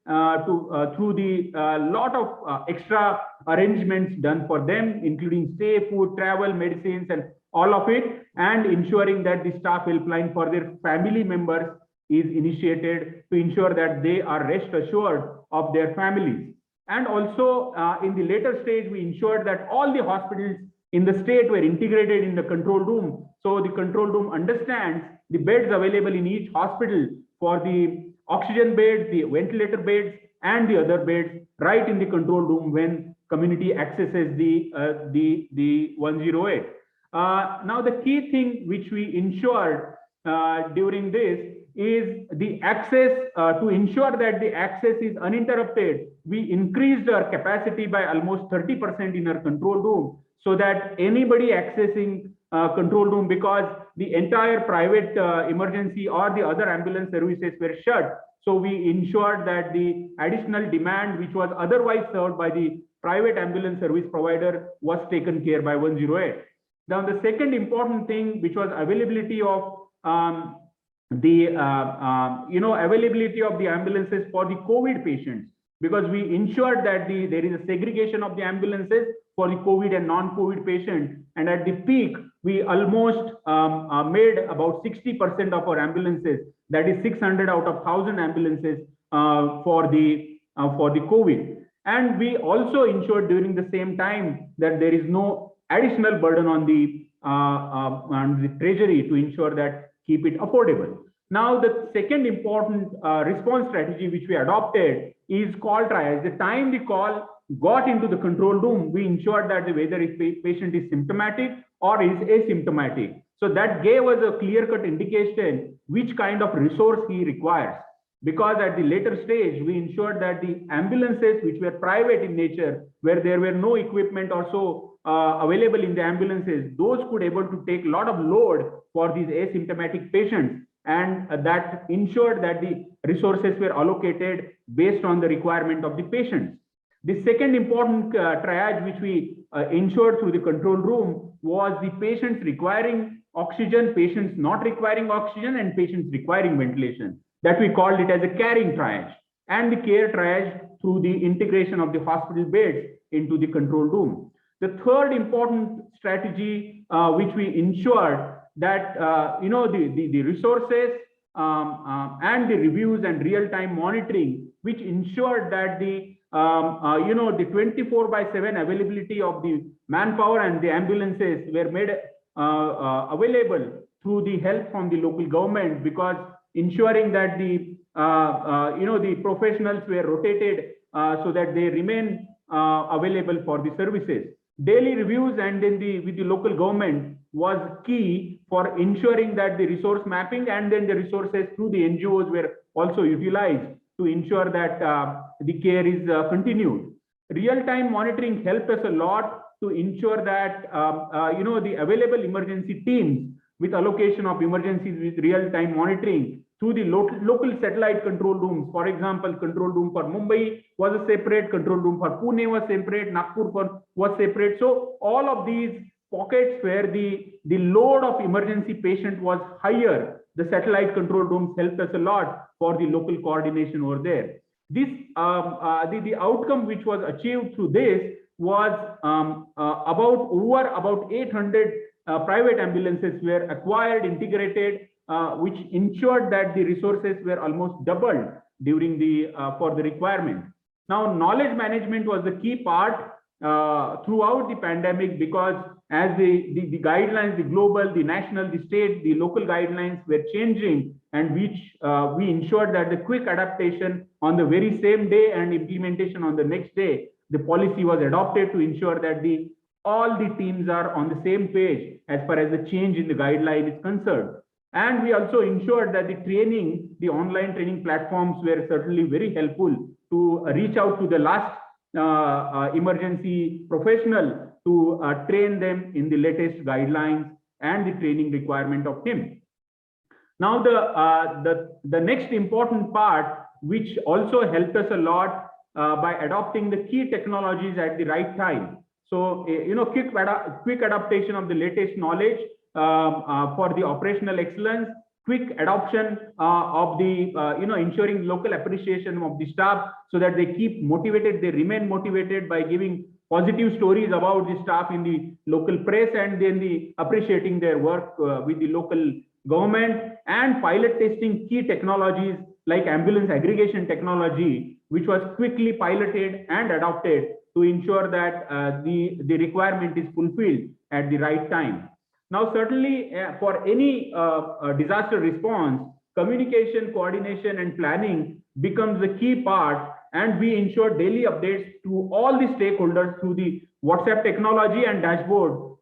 through the lot of extra arrangements done for them, including stay, food, travel, medicines, and all of it, and ensuring that the staff helpline for their family members is initiated to ensure that they are rest assured of their families. And also in the later stage, we ensured that all the hospitals in the state were integrated in the control room. So the control room understands the beds available in each hospital for the oxygen beds, the ventilator beds, and the other beds right in the control room when community accesses the 108. Now, the key thing which we ensured during this is the access. To ensure that the access is uninterrupted, we increased our capacity by almost 30% in our control room, so that anybody accessing control room, because the entire private emergency or the other ambulance services were shut. So we ensured that the additional demand, which was otherwise served by the private ambulance service provider, was taken care by 108. Now, the second important thing, which was availability of availability of the ambulances for the COVID patients, because we ensured that there is a segregation of the ambulances for the COVID and non-COVID patients. And at the peak, we almost made about 60% of our ambulances, that is 600 out of 1,000 ambulances for the COVID. And we also ensured during the same time that there is no additional burden on the treasury to ensure that keep it affordable. Now, the second important response strategy which we adopted is call triage. The time the call got into the control room, we ensured that whether the patient is symptomatic or is asymptomatic. So that gave us a clear-cut indication which kind of resource he requires. Because at the later stage, we ensured that the ambulances which were private in nature, where there were no equipment or so available in the ambulances, those could able to take a lot of load for these asymptomatic patients. And that ensured that the resources were allocated based on the requirement of the patients. The second important triage which we ensured through the control room was the patients requiring oxygen, patients not requiring oxygen, and patients requiring ventilation. That we called it as a caring triage, and the care triage through the integration of the hospital beds into the control room. The third important strategy which we ensured that the resources and the reviews and real-time monitoring, which ensured that the 24/7 availability of the manpower and the ambulances were made available through the help from the local government, because ensuring that the professionals were rotated so that they remain available for the services. Daily reviews and then with the local government was key for ensuring that the resource mapping and then the resources through the NGOs were also utilized to ensure that the care is continued. Real-time monitoring helped us a lot to ensure that the available emergency teams with allocation of emergencies with real-time monitoring through the local satellite control rooms. For example, control room for Mumbai was a separate, control room for Pune was separate, Nagpur was separate. So all of these pockets where the load of emergency patient was higher, the satellite control rooms helped us a lot for the local coordination over there. This the outcome which was achieved through this was about 800 private ambulances were acquired, integrated, which ensured that the resources were almost doubled during for the requirement. Now, knowledge management was the key part throughout the pandemic, because as the guidelines, the global, the national, the state, the local guidelines were changing, and which we ensured that the quick adaptation on the very same day and implementation on the next day, the policy was adopted to ensure that all the teams are on the same page as far as the change in the guideline is concerned. And we also ensured that the online training platforms were certainly very helpful to reach out to the last emergency professional to train them in the latest guidelines and the training requirement of him. Now, the next important part, which also helped us a lot by adopting the key technologies at the right time. So, quick adaptation of the latest knowledge for the operational excellence, quick adoption of the, ensuring local appreciation of the staff so that they keep motivated, they remain motivated by giving positive stories about the staff in the local press, and then appreciating their work with the local government, and pilot testing key technologies like ambulance aggregation technology, which was quickly piloted and adopted to ensure that the requirement is fulfilled at the right time. Now, certainly for any disaster response, communication, coordination, and planning becomes the key part, and we ensure daily updates to all the stakeholders through the WhatsApp technology and dashboard,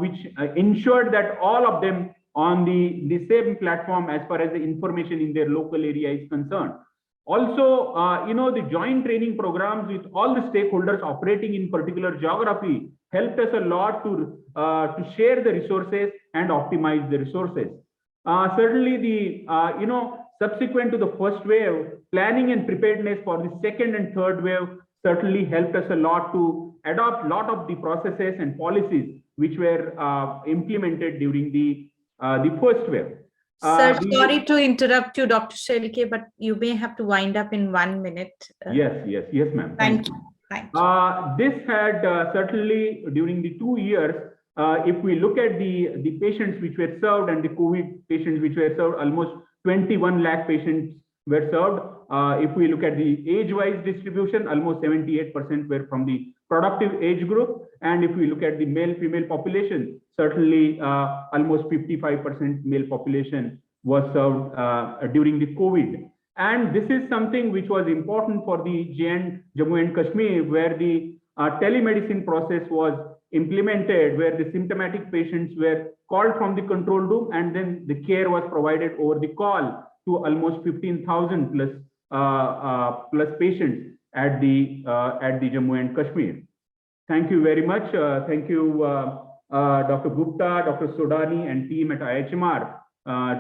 which ensured that all of them on the same platform as far as the information in their local area is concerned. Also, the joint training programs with all the stakeholders operating in particular geography helped us a lot to share the resources and optimize the resources. Certainly, subsequent to the first wave, planning and preparedness for the second and third wave certainly helped us a lot to adopt a lot of the processes and policies which were implemented during the first wave. Sir, sorry to interrupt you, Dr. Shelke, but you may have to wind up in 1 minute. Yes, ma'am. Thank you. Thank you. This had certainly during the 2 years, if we look at the patients which were served and the COVID patients which were served, almost 21 lakh patients were served. If we look at the age-wise distribution, almost 78% were from the productive age group. And if we look at the male-female population, certainly almost 55% male population was served during the COVID. And this is something which was important for the Jammu and Kashmir, where the telemedicine process was implemented, where the symptomatic patients were called from the control room and then the care was provided over the call to almost 15,000 plus patients at the Jammu and Kashmir. Thank you very much. Thank you, Dr. Gupta, Dr. Sodani, and team at IIHMR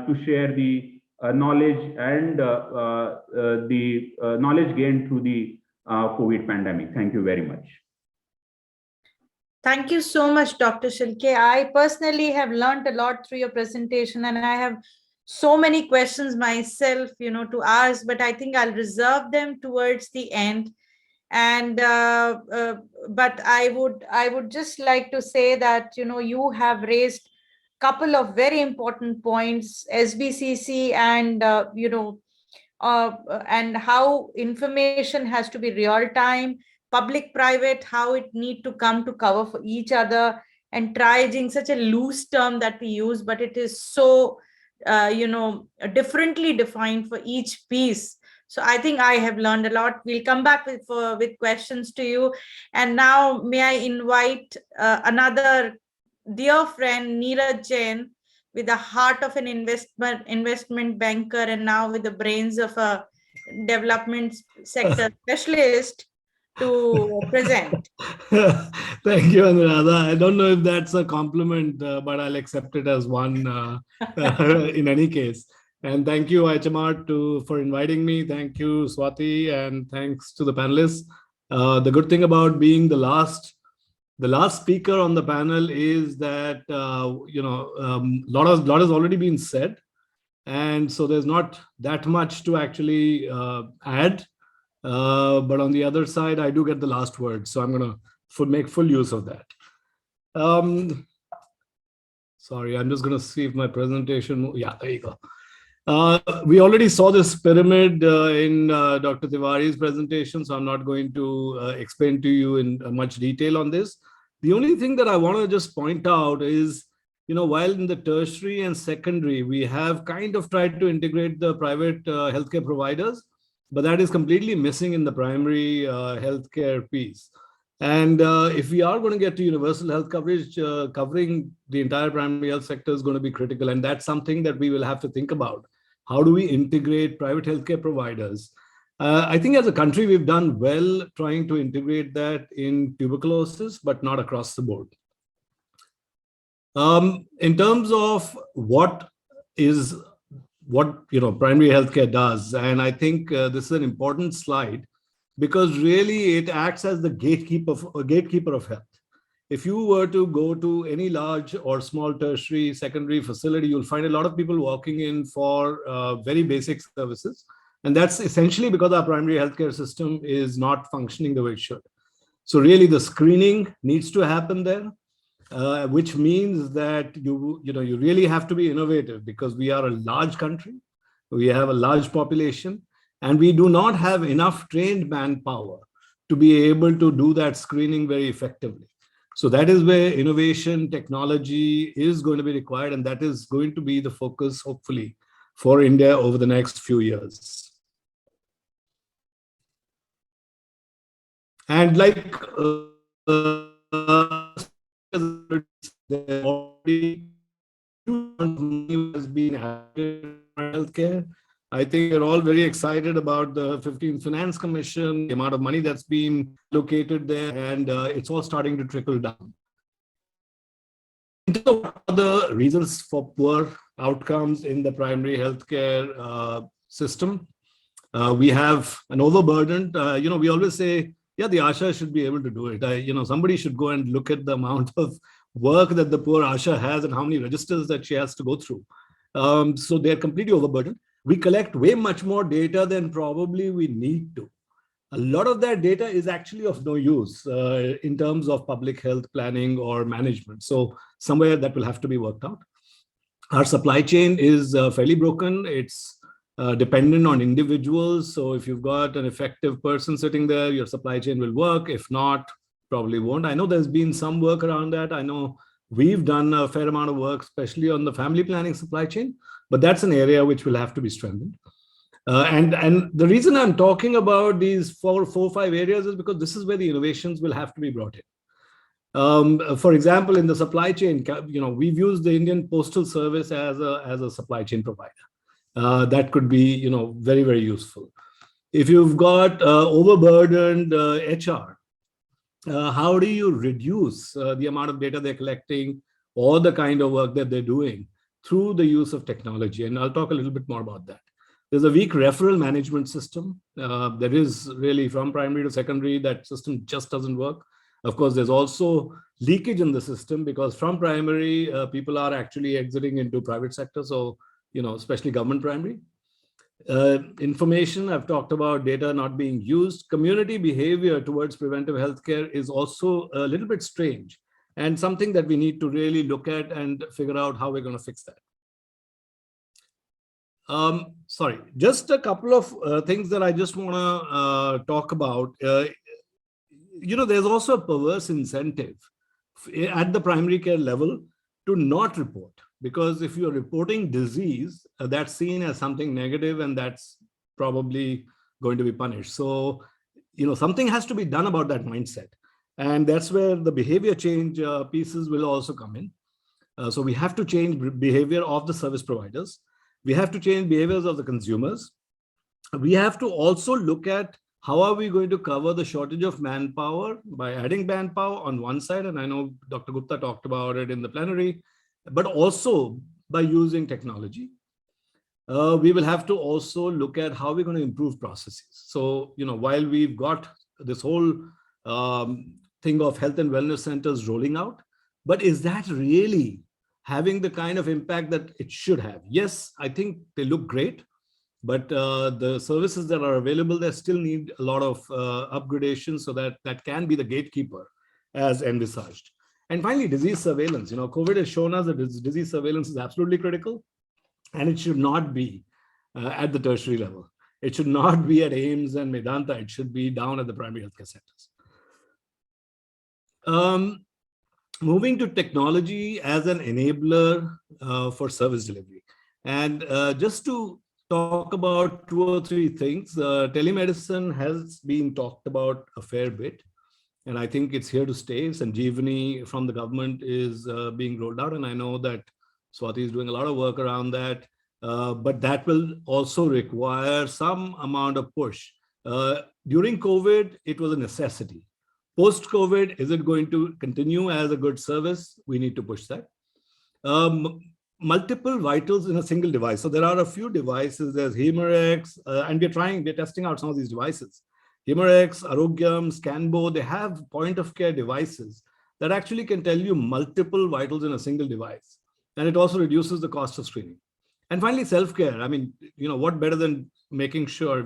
to share the knowledge and the knowledge gained through the COVID pandemic. Thank you very much. Thank you so much, Dr. Shilke. I personally have learned a lot through your presentation, and I have so many questions myself, to ask, but I think I'll reserve them towards the end. And but I would just like to say that you have raised a couple of very important points, SBCC, and and how information has to be real time, public private, how it need to come to cover for each other, and triaging, such a loose term that we use, but it is so differently defined for each piece. So I think I have learned a lot. We'll come back with questions to you. And now may I invite another dear friend, Neeraj Jain, with the heart of an investment banker and now with the brains of a development sector specialist, to present. Thank you, Anuradha. I don't know if that's a compliment, but I'll accept it as one in any case. And thank you, IIHMR, for inviting me. Thank you, Swati, and thanks to the panelists. The good thing about being the last speaker on the panel is that lot has already been said, and so there's not that much to actually add. But on the other side, I do get the last word, so I'm going to make full use of that. Sorry, I'm just going to see if my presentation. Yeah, there you go. We already saw this pyramid in Dr. Tiwari's presentation, so I'm not going to explain to you in much detail on this. The only thing that I want to just point out is, while in the tertiary and secondary, we have kind of tried to integrate the private healthcare providers, but that is completely missing in the primary healthcare piece. And if we are going to get to universal health coverage, covering the entire primary health sector is going to be critical. And that's something that we will have to think about. How do we integrate private healthcare providers? I think as a country, we've done well trying to integrate that in tuberculosis, but not across the board. In terms of what primary healthcare does, and I think this is an important slide, because really it acts as the gatekeeper of health. If you were to go to any large or small tertiary, secondary facility, you'll find a lot of people walking in for very basic services. And that's essentially because our primary healthcare system is not functioning the way it should. So really the screening needs to happen there, which means that you really have to be innovative, because we are a large country, we have a large population, and we do not have enough trained manpower to be able to do that screening very effectively. So that is where innovation, technology is going to be required, and that is going to be the focus, hopefully, for India over the next few years. And like money has been allocated for healthcare. I think we're all very excited about the 15th Finance Commission, the amount of money that's been allocated there, and it's all starting to trickle down. In terms of what are the reasons for poor outcomes in the primary healthcare system, we have an overburdened, we always say, yeah, the ASHA should be able to do it. Somebody should go and look at the amount of work that the poor ASHA has and how many registers that she has to go through. So they're completely overburdened. We collect way much more data than probably we need to. A lot of that data is actually of no use in terms of public health planning or management. So somewhere that will have to be worked out. Our supply chain is fairly broken. It's dependent on individuals. So if you've got an effective person sitting there, your supply chain will work. If not, probably won't. I know there's been some work around that. I know we've done a fair amount of work, especially on the family planning supply chain, but that's an area which will have to be strengthened. And the reason I'm talking about these four or five areas is because this is where the innovations will have to be brought in. For example, in the supply chain, we've used the Indian Postal Service as a supply chain provider. That could be, very, very useful. If you've got overburdened HR, how do you reduce the amount of data they're collecting or the kind of work that they're doing through the use of technology? And I'll talk a little bit more about that. There's a weak referral management system. There is really from primary to secondary, that system just doesn't work. Of course, there's also leakage in the system because from primary, people are actually exiting into private sector. So, especially government primary. Information, I've talked about data not being used. Community behavior towards preventive healthcare is also a little bit strange and something that we need to really look at and figure out how we're going to fix that. Sorry, just a couple of things that I just want to talk about. There's also a perverse incentive at the primary care level to not report. Because if you're reporting disease, that's seen as something negative and that's probably going to be punished. So, something has to be done about that mindset. And that's where the behavior change pieces will also come in. So we have to change behavior of the service providers. We have to change behaviors of the consumers. We have to also look at how are we going to cover the shortage of manpower by adding manpower on one side. And I know Dr. Gupta talked about it in the plenary, but also by using technology. We will have to also look at how we're going to improve processes. So, while we've got this whole thing of health and wellness centers rolling out, but is that really having the kind of impact that it should have? Yes, I think they look great, but the services that are available, they still need a lot of upgradation so that can be the gatekeeper as envisaged. And finally, disease surveillance. COVID has shown us that disease surveillance is absolutely critical, and it should not be at the tertiary level. It should not be at AIIMS and Medanta. It should be down at the primary healthcare centers. Moving to technology as an enabler for service delivery. And just to talk about 2 or 3 things, telemedicine has been talked about a fair bit. And I think it's here to stay. Sanjeevani from the government is being rolled out. And I know that Swati is doing a lot of work around that. But that will also require some amount of push. During COVID, it was a necessity. Post-COVID, is it going to continue as a good service? We need to push that. Multiple vitals in a single device. So there are a few devices. There's HemerX, and we're testing out some of these devices. HemerX, Arogyam, Scanbo, they have point-of-care devices that actually can tell you multiple vitals in a single device. And it also reduces the cost of screening. And finally, self-care. I mean, what better than making sure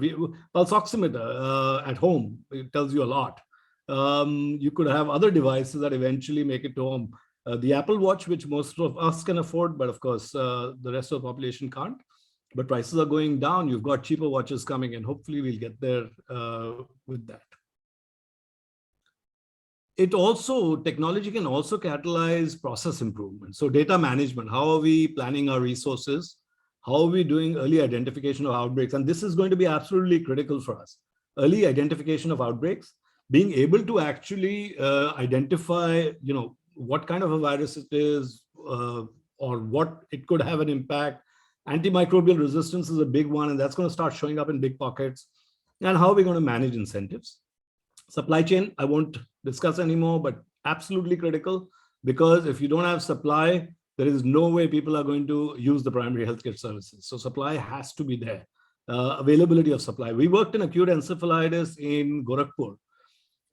pulse oximeter at home, it tells you a lot. You could have other devices that eventually make it to home. The Apple Watch, which most of us can afford, but of course, the rest of the population can't. But prices are going down. You've got cheaper watches coming, and hopefully we'll get there with that. Technology can also catalyze process improvement. So data management, how are we planning our resources? How are we doing early identification of outbreaks? And this is going to be absolutely critical for us. Early identification of outbreaks, being able to actually identify, what kind of a virus it is, or what it could have an impact. Antimicrobial resistance is a big one, and that's going to start showing up in big pockets. And how are we going to manage incentives? Supply chain, I won't discuss anymore, but absolutely critical, because if you don't have supply, there is no way people are going to use the primary healthcare services. So supply has to be there. Availability of supply. We worked in acute encephalitis in Gorakhpur,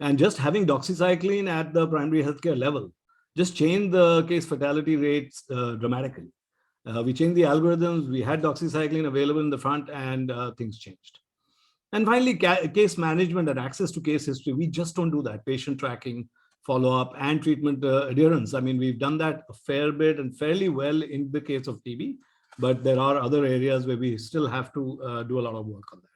and just having doxycycline at the primary healthcare level just changed the case fatality rates dramatically. We changed the algorithms, we had doxycycline available in the front, and things changed. And finally, case management and access to case history. We just don't do that. Patient tracking, follow-up, and treatment adherence. I mean, we've done that a fair bit and fairly well in the case of TB, but there are other areas where we still have to do a lot of work on that.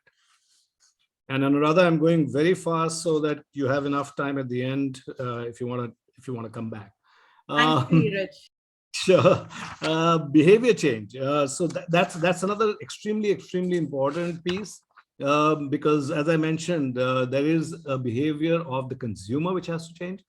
And Anuradha, I'm going very fast so that you have enough time at the end if you want to come back. Thank you, Neeraj. Sure. Behavior change. So that's another extremely important piece, because as I mentioned, there is a behavior of the consumer which has to change.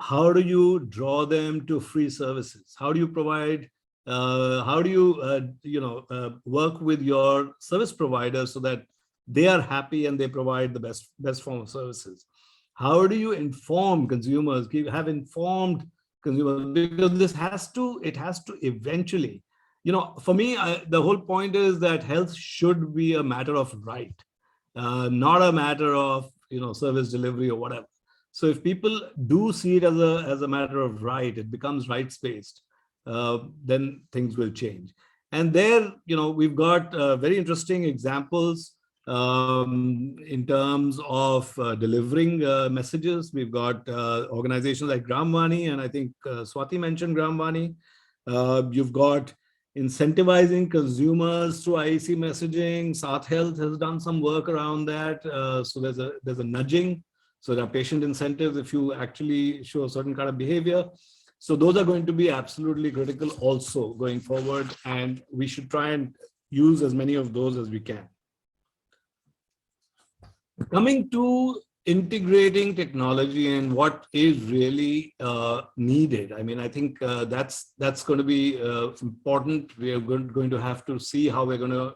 How do you draw them to free services? How do you provide? How do you work with your service providers so that they are happy and they provide the best form of services? How do you inform consumers? Have informed consumers, because it has to eventually, for me, the whole point is that health should be a matter of right, not a matter of service delivery or whatever. So if people do see it as a matter of right, it becomes rights-based, then things will change. And there, we've got very interesting examples in terms of delivering messages. We've got organizations like Gramvani, and I think Swati mentioned Gramvani. You've got incentivizing consumers through IEC messaging. Saath Health has done some work around that. So there's a nudging. So there are patient incentives if you actually show a certain kind of behavior. So those are going to be absolutely critical also going forward, and we should try and use as many of those as we can. Coming to integrating technology and what is really needed. I mean, I think that's going to be important. We are going to have to see how we're going to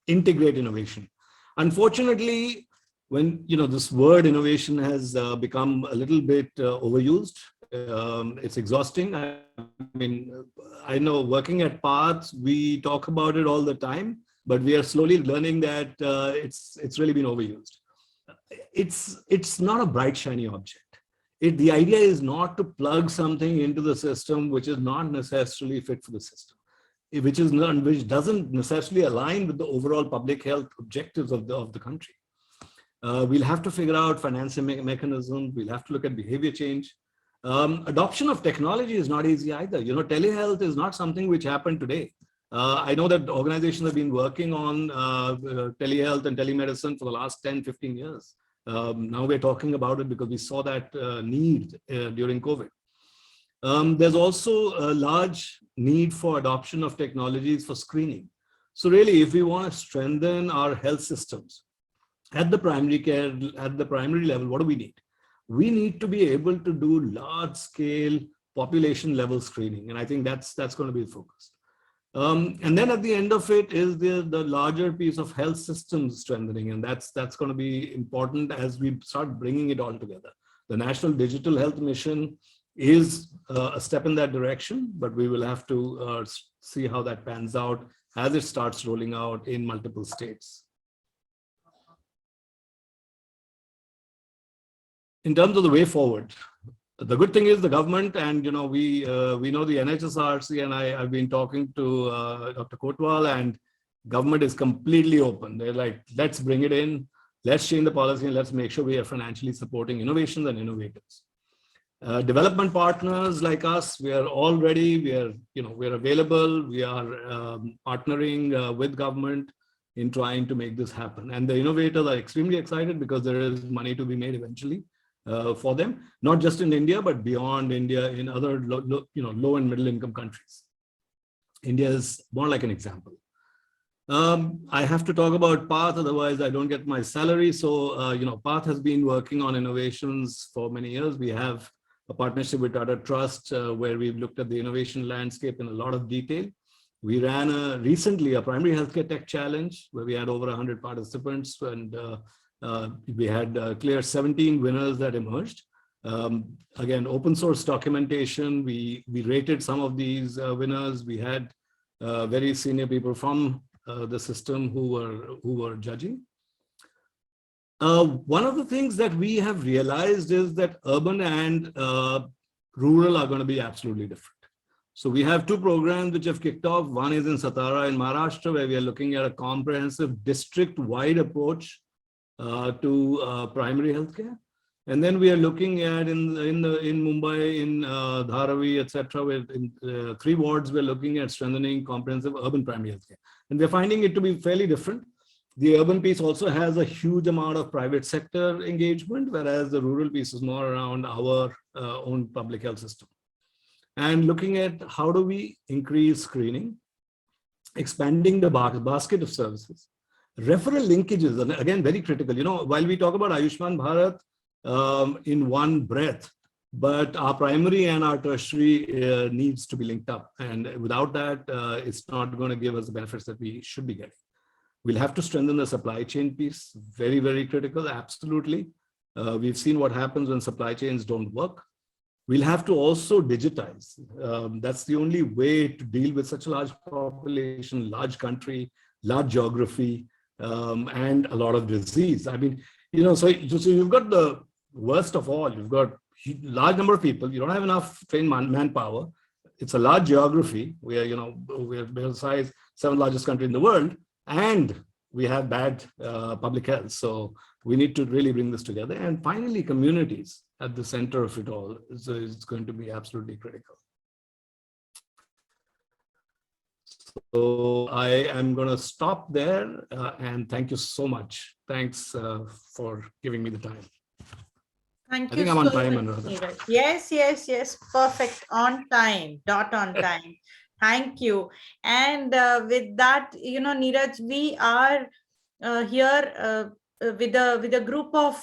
integrate innovation. Unfortunately, when this word innovation has become a little bit overused, it's exhausting. I mean, I know working at Paths, we talk about it all the time, but we are slowly learning that it's really been overused. It's not a bright, shiny object. The idea is not to plug something into the system which is not necessarily fit for the system, which doesn't necessarily align with the overall public health objectives of the country. We'll have to figure out financing mechanisms. We'll have to look at behavior change. Adoption of technology is not easy either. Telehealth is not something which happened today. I know that organizations have been working on telehealth and telemedicine for the last 10, 15 years. Now we're talking about it because we saw that need during COVID. There's also a large need for adoption of technologies for screening. So really, if we want to strengthen our health systems at the primary care, at the primary level, what do we need? We need to be able to do large scale population level screening. And I think that's going to be the focus. And then at the end of it is the larger piece of health systems strengthening. And that's going to be important as we start bringing it all together. The National Digital Health Mission is a step in that direction, but we will have to see how that pans out as it starts rolling out in multiple states. In terms of the way forward, the good thing is the government, and we know the NHSRC, and I've been talking to Dr. Kotwal, and government is completely open. They're like, let's bring it in, let's change the policy, and let's make sure we are financially supporting innovations and innovators. Development partners like us, we are all ready. We're available. We are partnering with government in trying to make this happen. And the innovators are extremely excited because there is money to be made eventually for them, not just in India, but beyond India in other low and middle income countries. India is more like an example. I have to talk about Path, otherwise I don't get my salary. So, Path has been working on innovations for many years. We have a partnership with Tata Trust, where we've looked at the innovation landscape in a lot of detail. We ran recently a primary healthcare tech challenge where we had over 100 participants, and we had clear 17 winners that emerged. Again, open source documentation, we rated some of these winners. We had very senior people from the system who were judging. One of the things that we have realized is that urban and rural are going to be absolutely different. So we have two programs which have kicked off. One is in Satara in Maharashtra, where we are looking at a comprehensive district-wide approach to primary healthcare. And then we are looking at in Mumbai, in Dharavi, etc., where in 3 wards, we're looking at strengthening comprehensive urban primary healthcare. And we're finding it to be fairly different. The urban piece also has a huge amount of private sector engagement, whereas the rural piece is more around our own public health system. And looking at how do we increase screening, expanding the basket of services, referral linkages, and again, very critical. You know, while we talk about Ayushman Bharat in one breath, but our primary and our tertiary needs to be linked up. And without that, it's not going to give us the benefits that we should be getting. We'll have to strengthen the supply chain piece, very, very critical, absolutely. We've seen what happens when supply chains don't work. We'll have to also digitize. That's the only way to deal with such a large population, large country, large geography, and a lot of disease. I mean, you know, so you've got the worst of all. You've got a large number of people. You don't have enough trained manpower. It's a large geography. We're the size 7th largest country in the world, and we have bad public health. So we need to really bring this together. And finally, communities at the center of it all is going to be absolutely critical. So I am going to stop there and thank you so much. Thanks for giving me the time. Thank you. I think I'm on time, Anuradha. Yes. Perfect. On time. Dot on time. Thank you. And with that, you know, Neeraj, we are here with a group of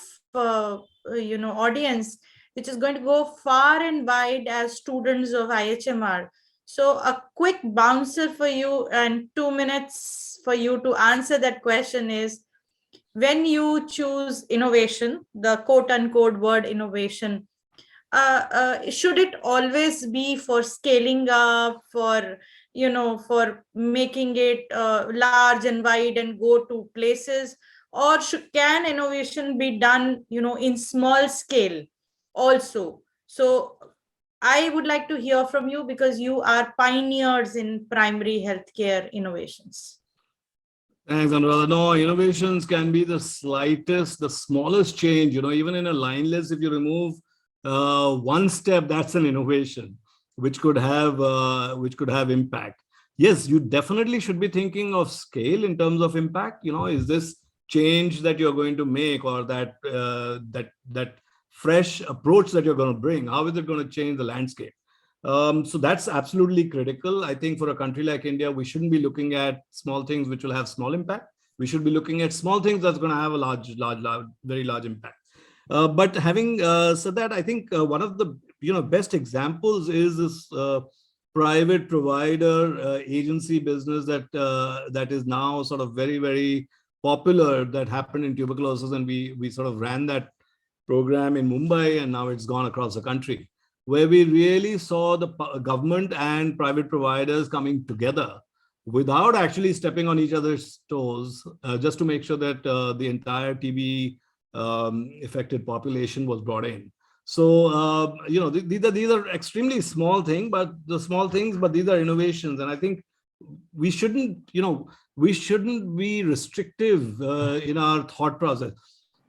audience which is going to go far and wide as students of IIHMR. So a quick bouncer for you and 2 minutes for you to answer that question is, when you choose innovation, the quote unquote word innovation, should it always be for scaling up, for making it large and wide and go to places, or can innovation be done in small scale also? So I would like to hear from you, because you are pioneers in primary healthcare innovations. Thanks, Anuradha. No, innovations can be the slightest, the smallest change. You know, even in a line list, if you remove one step, that's an innovation which could have impact. Yes, you definitely should be thinking of scale in terms of impact. You know, is this change that you're going to make, or that fresh approach that you're going to bring, how is it going to change the landscape? So that's absolutely critical. I think for a country like India, we shouldn't be looking at small things which will have small impact. We should be looking at small things that's going to have a very large impact. But having said that, I think one of the best examples is this private provider agency business that is now sort of very, very popular, that happened in tuberculosis, and we sort of ran that program in Mumbai, and now it's gone across the country, where we really saw the government and private providers coming together without actually stepping on each other's toes, just to make sure that the entire TB affected population was brought in. So these are extremely small things, but these are innovations, and I think we shouldn't be restrictive in our thought process.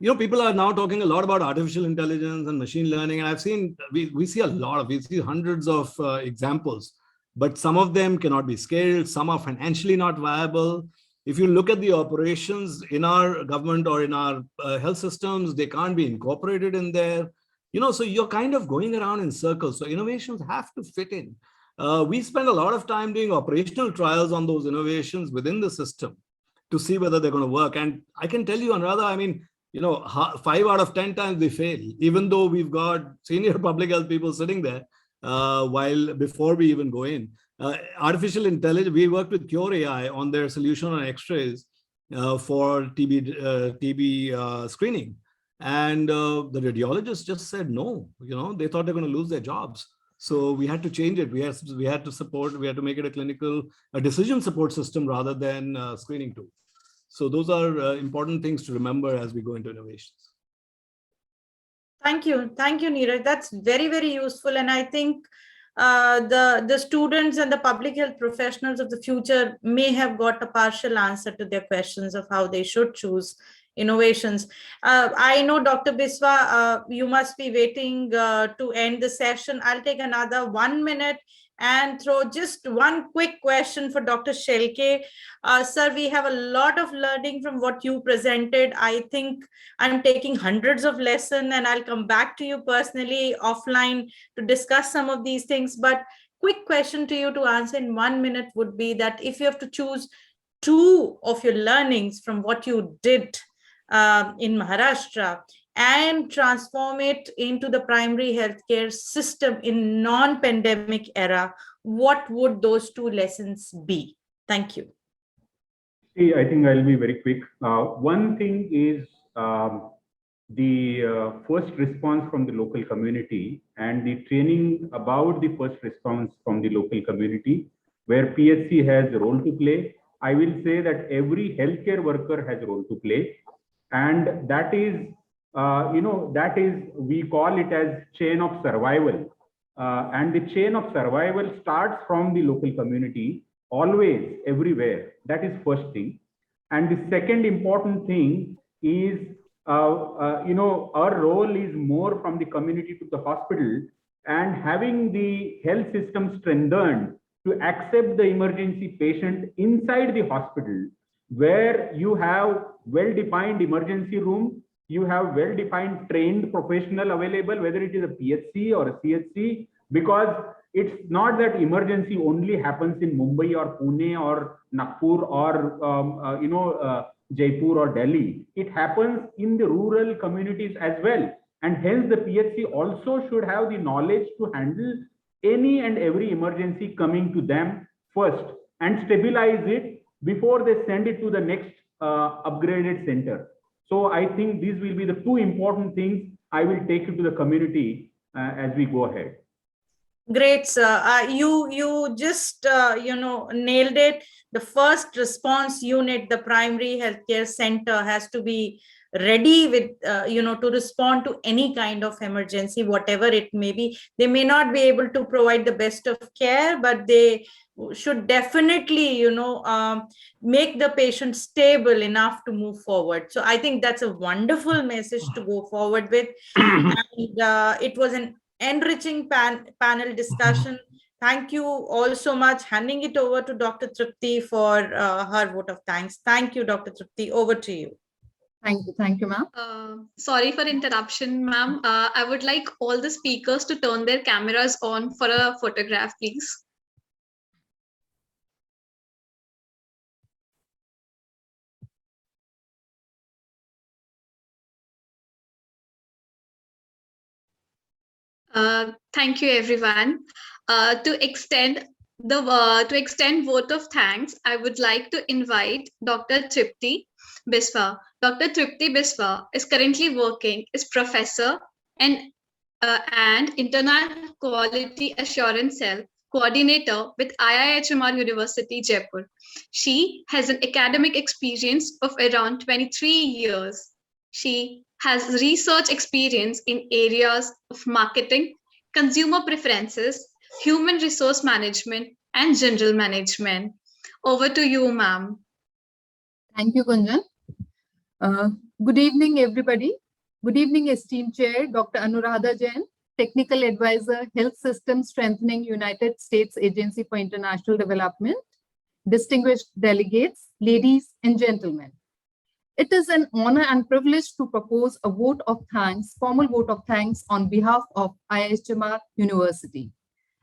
You know, people are now talking a lot about artificial intelligence and machine learning, and I've seen we see hundreds of examples, but some of them cannot be scaled. Some are financially not viable. If you look at the operations in our government or in our health systems, they can't be incorporated in there. You know, so you're kind of going around in circles. So innovations have to fit in. We spend a lot of time doing operational trials on those innovations within the system to see whether they're going to work. And I can tell you, Anuradha, I mean, 5 out of 10 times they fail, even though we've got senior public health people sitting there before we even go in. Artificial intelligence, we worked with Cure AI on their solution on X-rays for TB screening. And the radiologists just said no, they thought they're going to lose their jobs. So we had to change it. We had to make it a decision support system rather than screening tool. So those are important things to remember as we go into innovations. Thank you, Neeraj. That's very, very useful. And I think the students and the public health professionals of the future may have got a partial answer to their questions of how they should choose innovations. I know, Dr. Biswa, you must be waiting to end the session. I'll take another 1 minute and throw just one quick question for Dr. Shelke. Sir, we have a lot of learning from what you presented. I think I'm taking hundreds of lessons, and I'll come back to you personally offline to discuss some of these things. But quick question to you to answer in 1 minute would be that if you have to choose 2 of your learnings from what you did in Maharashtra and transform it into the primary healthcare system in non-pandemic era, what would those 2 lessons be? Thank you. See, I think I'll be very quick. One thing is the first response from the local community and the training about the first response from the local community, where PHC has a role to play. I will say that every healthcare worker has a role to play. And that is, we call it as chain of survival. And the chain of survival starts from the local community, always, everywhere. That is first thing. And the second important thing is, our role is more from the community to the hospital, and having the health system strengthened to accept the emergency patient inside the hospital, where you have well-defined emergency room, you have well-defined trained professional available, whether it is a PHC or a CHC, because it's not that emergency only happens in Mumbai or Pune or Nagpur or Jaipur or Delhi. It happens in the rural communities as well. And hence the PHC also should have the knowledge to handle any and every emergency coming to them first and stabilize it before they send it to the next upgraded center. So I think these will be the 2 important things I will take you to the community as we go ahead. Great, sir. You just nailed it. The first response unit, the primary healthcare center, has to be ready with to respond to any kind of emergency, whatever it may be. They may not be able to provide the best of care, but they should definitely make the patient stable enough to move forward. So I think that's a wonderful message to go forward with. And it was an enriching panel discussion. Thank you all so much. Handing it over to Dr. Tripti for her vote of thanks. Thank you, Dr. Tripti. Over to you. Thank you, ma'am. Sorry for interruption, ma'am. I would like all the speakers to turn their cameras on for a photograph, please. Thank you, everyone. To extend vote of thanks, I would like to invite Dr. Tripti Biswa. Dr. Tripti Biswa is currently working as professor and internal quality assurance cell coordinator with IIHMR University, Jaipur. She has an academic experience of around 23 years. She has research experience in areas of marketing, consumer preferences, human resource management, and general management. Over to you, ma'am. Thank you, Gunjan. Good evening, everybody. Good evening, esteemed chair, Dr. Anuradha Jain, technical advisor, Health System Strengthening United States Agency for International Development, distinguished delegates, ladies and gentlemen. It is an honor and privilege to propose a vote of thanks, formal vote of thanks on behalf of IIHMR University.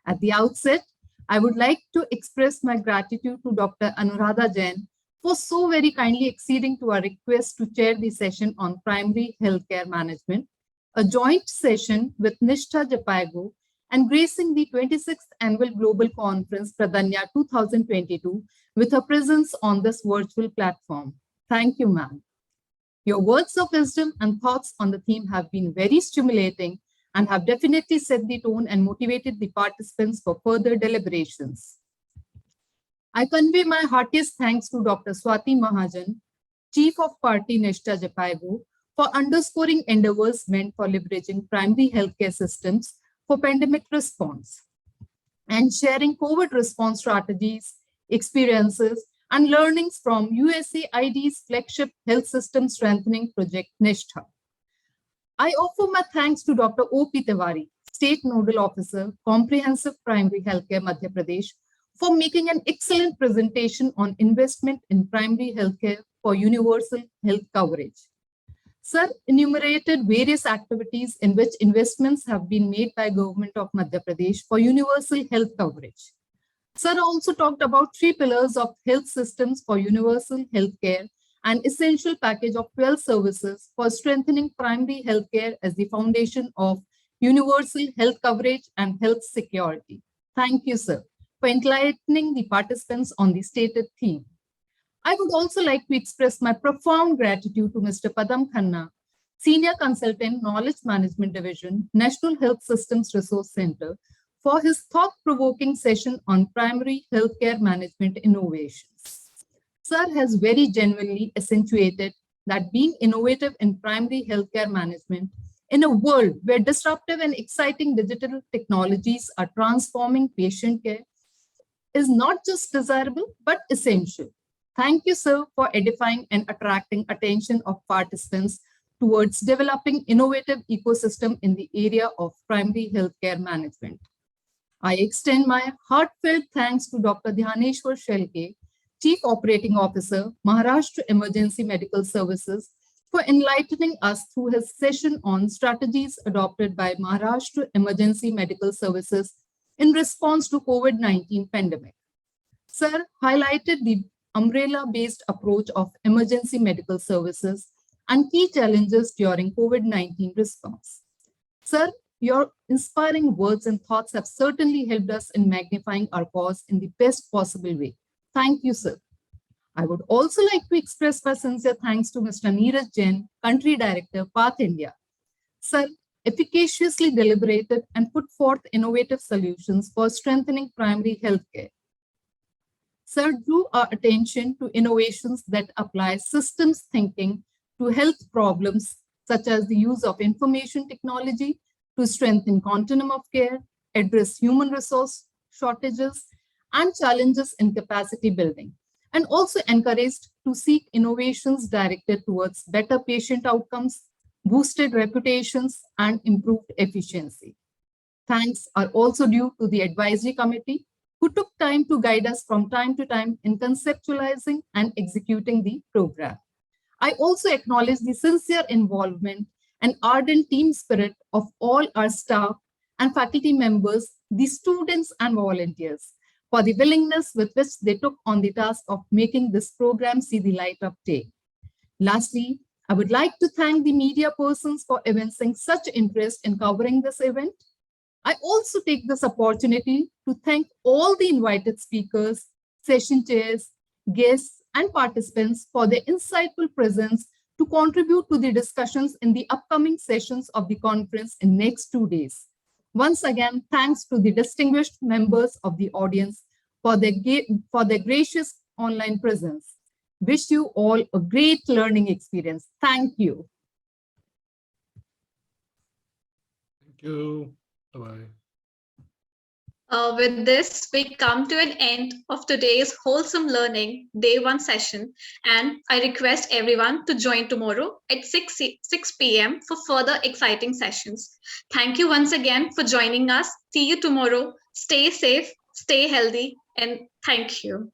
At the outset, I would like to express my gratitude to Dr. Anuradha Jain for so very kindly acceding to our request to chair the session on primary healthcare management, a joint session with Nishtha Japaigo and gracing the 26th Annual Global Conference Pradanya 2022 with her presence on this virtual platform. Thank you, ma'am. Your words of wisdom and thoughts on the theme have been very stimulating and have definitely set the tone and motivated the participants for further deliberations. I convey my heartiest thanks to Dr. Swati Mahajan, Chief of Party Nishtha Japaigo, for underscoring endeavors meant for leveraging primary healthcare systems for pandemic response and sharing COVID response strategies, experiences, and learnings from USAID's flagship health system strengthening project Nishtha. I offer my thanks to Dr. O.P. Tiwari, State Nodal Officer, Comprehensive Primary Healthcare Madhya Pradesh, for making an excellent presentation on investment in primary healthcare for universal health coverage. Sir enumerated various activities in which investments have been made by Government of Madhya Pradesh for universal health coverage. Sir also talked about 3 pillars of health systems for universal healthcare and essential package of 12 services for strengthening primary healthcare as the foundation of universal health coverage and health security. Thank you, sir, for enlightening the participants on the stated theme. I would also like to express my profound gratitude to Mr. Padam Khanna, Senior Consultant, Knowledge Management Division, National Health Systems Resource Center, for his thought-provoking session on primary healthcare management innovations. Sir has very genuinely accentuated that being innovative in primary healthcare management in a world where disruptive and exciting digital technologies are transforming patient care is not just desirable, but essential. Thank you, sir, for edifying and attracting attention of participants towards developing innovative ecosystem in the area of primary healthcare management. I extend my heartfelt thanks to Dr. Dhyaneshwar Shelke, Chief Operating Officer, Maharashtra Emergency Medical Services, for enlightening us through his session on strategies adopted by Maharashtra Emergency Medical Services in response to COVID-19 pandemic. Sir highlighted the umbrella-based approach of emergency medical services and key challenges during COVID-19 response. Sir, your inspiring words and thoughts have certainly helped us in magnifying our cause in the best possible way. Thank you, sir. I would also like to express my sincere thanks to Mr. Neeraj Jain, Country Director, PATH India. Sir, efficaciously deliberated and put forth innovative solutions for strengthening primary healthcare. Sir drew our attention to innovations that apply systems thinking to health problems, such as the use of information technology to strengthen continuum of care, address human resource shortages, and challenges in capacity building, and also encouraged to seek innovations directed towards better patient outcomes, boosted reputations, and improved efficiency. Thanks are also due to the advisory committee, who took time to guide us from time to time in conceptualizing and executing the program. I also acknowledge the sincere involvement and ardent team spirit of all our staff and faculty members, the students and volunteers, for the willingness with which they took on the task of making this program see the light of day. Lastly, I would like to thank the media persons for evincing such interest in covering this event. I also take this opportunity to thank all the invited speakers, session chairs, guests, and participants for their insightful presence to contribute to the discussions in the upcoming sessions of the conference in next 2 days. Once again, thanks to the distinguished members of the audience for their gracious online presence. Wish you all a great learning experience. Thank you. Thank you. Bye-bye. With this, we come to an end of today's Wholesome Learning Day 1 session, and I request everyone to join tomorrow at 6 p.m. for further exciting sessions. Thank you once again for joining us. See you tomorrow. Stay safe, stay healthy, and thank you.